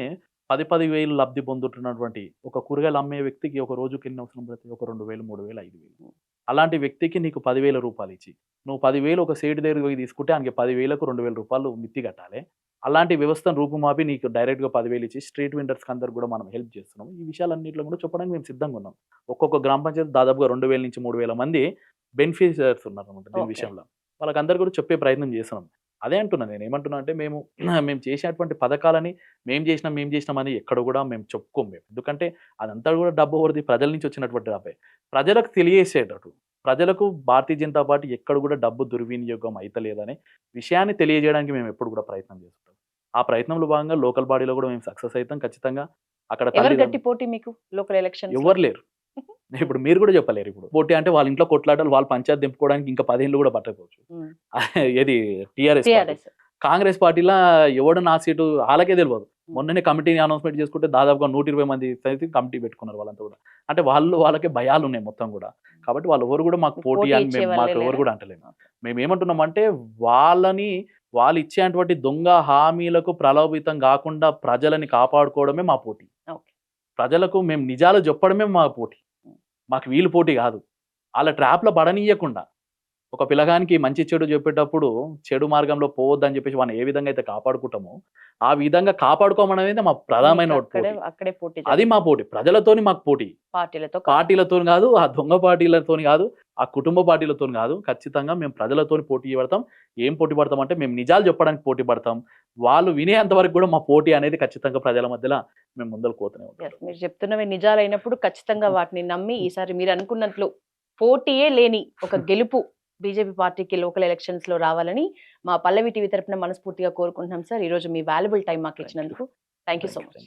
10,000 లబ్ధి పొందుతున్నటువంటి ఒక కూరగాయలు అమ్మే వ్యక్తికి ఒక రోజుకి ఎన్ని అవసరం పడతాయి? ఒక 2,000, 3,000, 5,000. అలాంటి వ్యక్తికి నీకు 10,000 రూపాయలు ఇచ్చి నువ్వు 10,000 ఒక సేటు దగ్గరికి పోయి తీసుకుంటే ఆయనకి 10,000కు 2,000 రూపాయలు మిత్తి కట్టాలి. అలాంటి వ్యవస్థను రూపుమాపి నీకు డైరెక్ట్‌గా 10,000 ఇచ్చి స్ట్రీట్ వెండర్స్‌కి అందరికి కూడా మనం హెల్ప్ చేస్తున్నాం. ఈ విషయాలన్నిట్లో కూడా చెప్పడానికి మేము సిద్ధంగా ఉన్నాం. ఒక్కొక్క గ్రామ పంచాయతీ దాదాపుగా 2,000 నుంచి 3,000 మంది బెనిఫిషియర్స్ ఉన్నారన్నమాట దీని ఓకే. విషయంలో. వాళ్ళకందరికీ కూడా చెప్పే ప్రయత్నం చేస్తున్నాం. అదే అంటున్నా నేను. ఏమంటున్నా అంటే మేము చేసేటువంటి పథకాలని మేము చేసినామని ఎక్కడ కూడా మేము చెప్పుకోము మేము. ఎందుకంటే అదంతా కూడా డబ్బు ఎవరిది? ప్రజల నుంచి వచ్చినటువంటి డబ్బే. ప్రజలకు తెలియజేసేటట్టు, ప్రజలకు భారతీయ జనతా పార్టీ ఎక్కడ కూడా డబ్బు దుర్వినియోగం అయితలేదనే విషయాన్ని తెలియజేయడానికి మేము ఎప్పుడు కూడా ప్రయత్నం చేస్తుంటాం. ఆ ప్రయత్నంలో భాగంగా లోకల్ బాడీలో కూడా మేము సక్సెస్ అవుతాం ఖచ్చితంగా. అక్కడ ఎవరు తల్లిదండ్రులు గట్టి పోటీ మీకు లోకల్ ఎలక్షన్? ఎవరు లేరు. ఇప్పుడు మీరు కూడా చెప్పలేరు. ఇప్పుడు పోటీ అంటే వాళ్ళ ఇంట్లో కొట్లాటలు, వాళ్ళ పంచాయతీ దింపుకోవడానికి ఇంకా 10 ఏళ్ళు కూడా పట్టకపోవచ్చు. ఏది టీఆర్ఎస్ పార్టీ. కాంగ్రెస్ పార్టీలో ఎవడు నా సీటు వాళ్ళకే తెలియదు. మొన్ననే కమిటీని అనౌన్స్మెంట్ చేసుకుంటే దాదాపుగా 120 మంది కమిటీ పెట్టుకున్నారు వాళ్ళంతా కూడా. అంటే వాళ్ళకే భయాలు ఉన్నాయి మొత్తం కూడా. కాబట్టి వాళ్ళు ఎవరు కూడా మాకు పోటీ పోటీ అని ఇచ్చే మాకు వాళ్ళే ఎవరు లేరా? కూడా అంటలేము. మేము ఏమంటున్నామంటే వాళ్ళు ఇచ్చేటువంటి దొంగ హామీలకు ప్రలోభితం కాకుండా ప్రజలని కాపాడుకోవడమే మా పోటీ. ఓకే. ప్రజలకు మేము నిజాలు చెప్పడమే మా పోటీ. మాకు వీళ్ళు పోటీ కాదు. వాళ్ళ ట్రాప్‌లో పడనీయకుండా ఒక పిల్లగానికి మంచి చెడు చెప్పేటప్పుడు చెడు మార్గంలో పోవద్దని చెప్పేసి వాడిని ఏ విధంగా అయితే కాపాడుకుంటామో ఆ విధంగా కాపాడుకోమడం అనేది మా ప్రధానమైన పోటీ. అక్కడే పోటీ అది మా పోటీ. ప్రజలతోని మాకు పోటీ. పార్టీలతోని కాదు, ఆ దొంగ పార్టీలతోని కాదు, ఆ కుటుంబ పార్టీలతోని కాదు. ఖచ్చితంగా మేము ప్రజలతోని పోటీ పడతాం. ఏం పోటీ పడతాం అంటే మేము నిజాలు చెప్పడానికి పోటీ పడతాం. వాళ్ళు వినేంత వరకు కూడా మా పోటీ అనేది ఖచ్చితంగా ప్రజల మధ్యలో మేము ముందరకు పోతూనే ఉంటాం. మీరు చెప్తున్నవి నిజాలైనప్పుడు ఖచ్చితంగా వాటిని నమ్మి ఈసారి మీరు అనుకున్నట్లు పోటీయే లేని ఒక గెలుపు బీజేపీ పార్టీకి లోకల్ ఎలక్షన్స్ లో రావాలని మా పల్లవి టీవీ తరపున మనస్ఫూర్తిగా కోరుకుంటున్నాం సార్. ఈ రోజు మీ వాల్యుబుల్ టైం మాకు ఇచ్చినందుకు థ్యాంక్ యూ సో మచ్.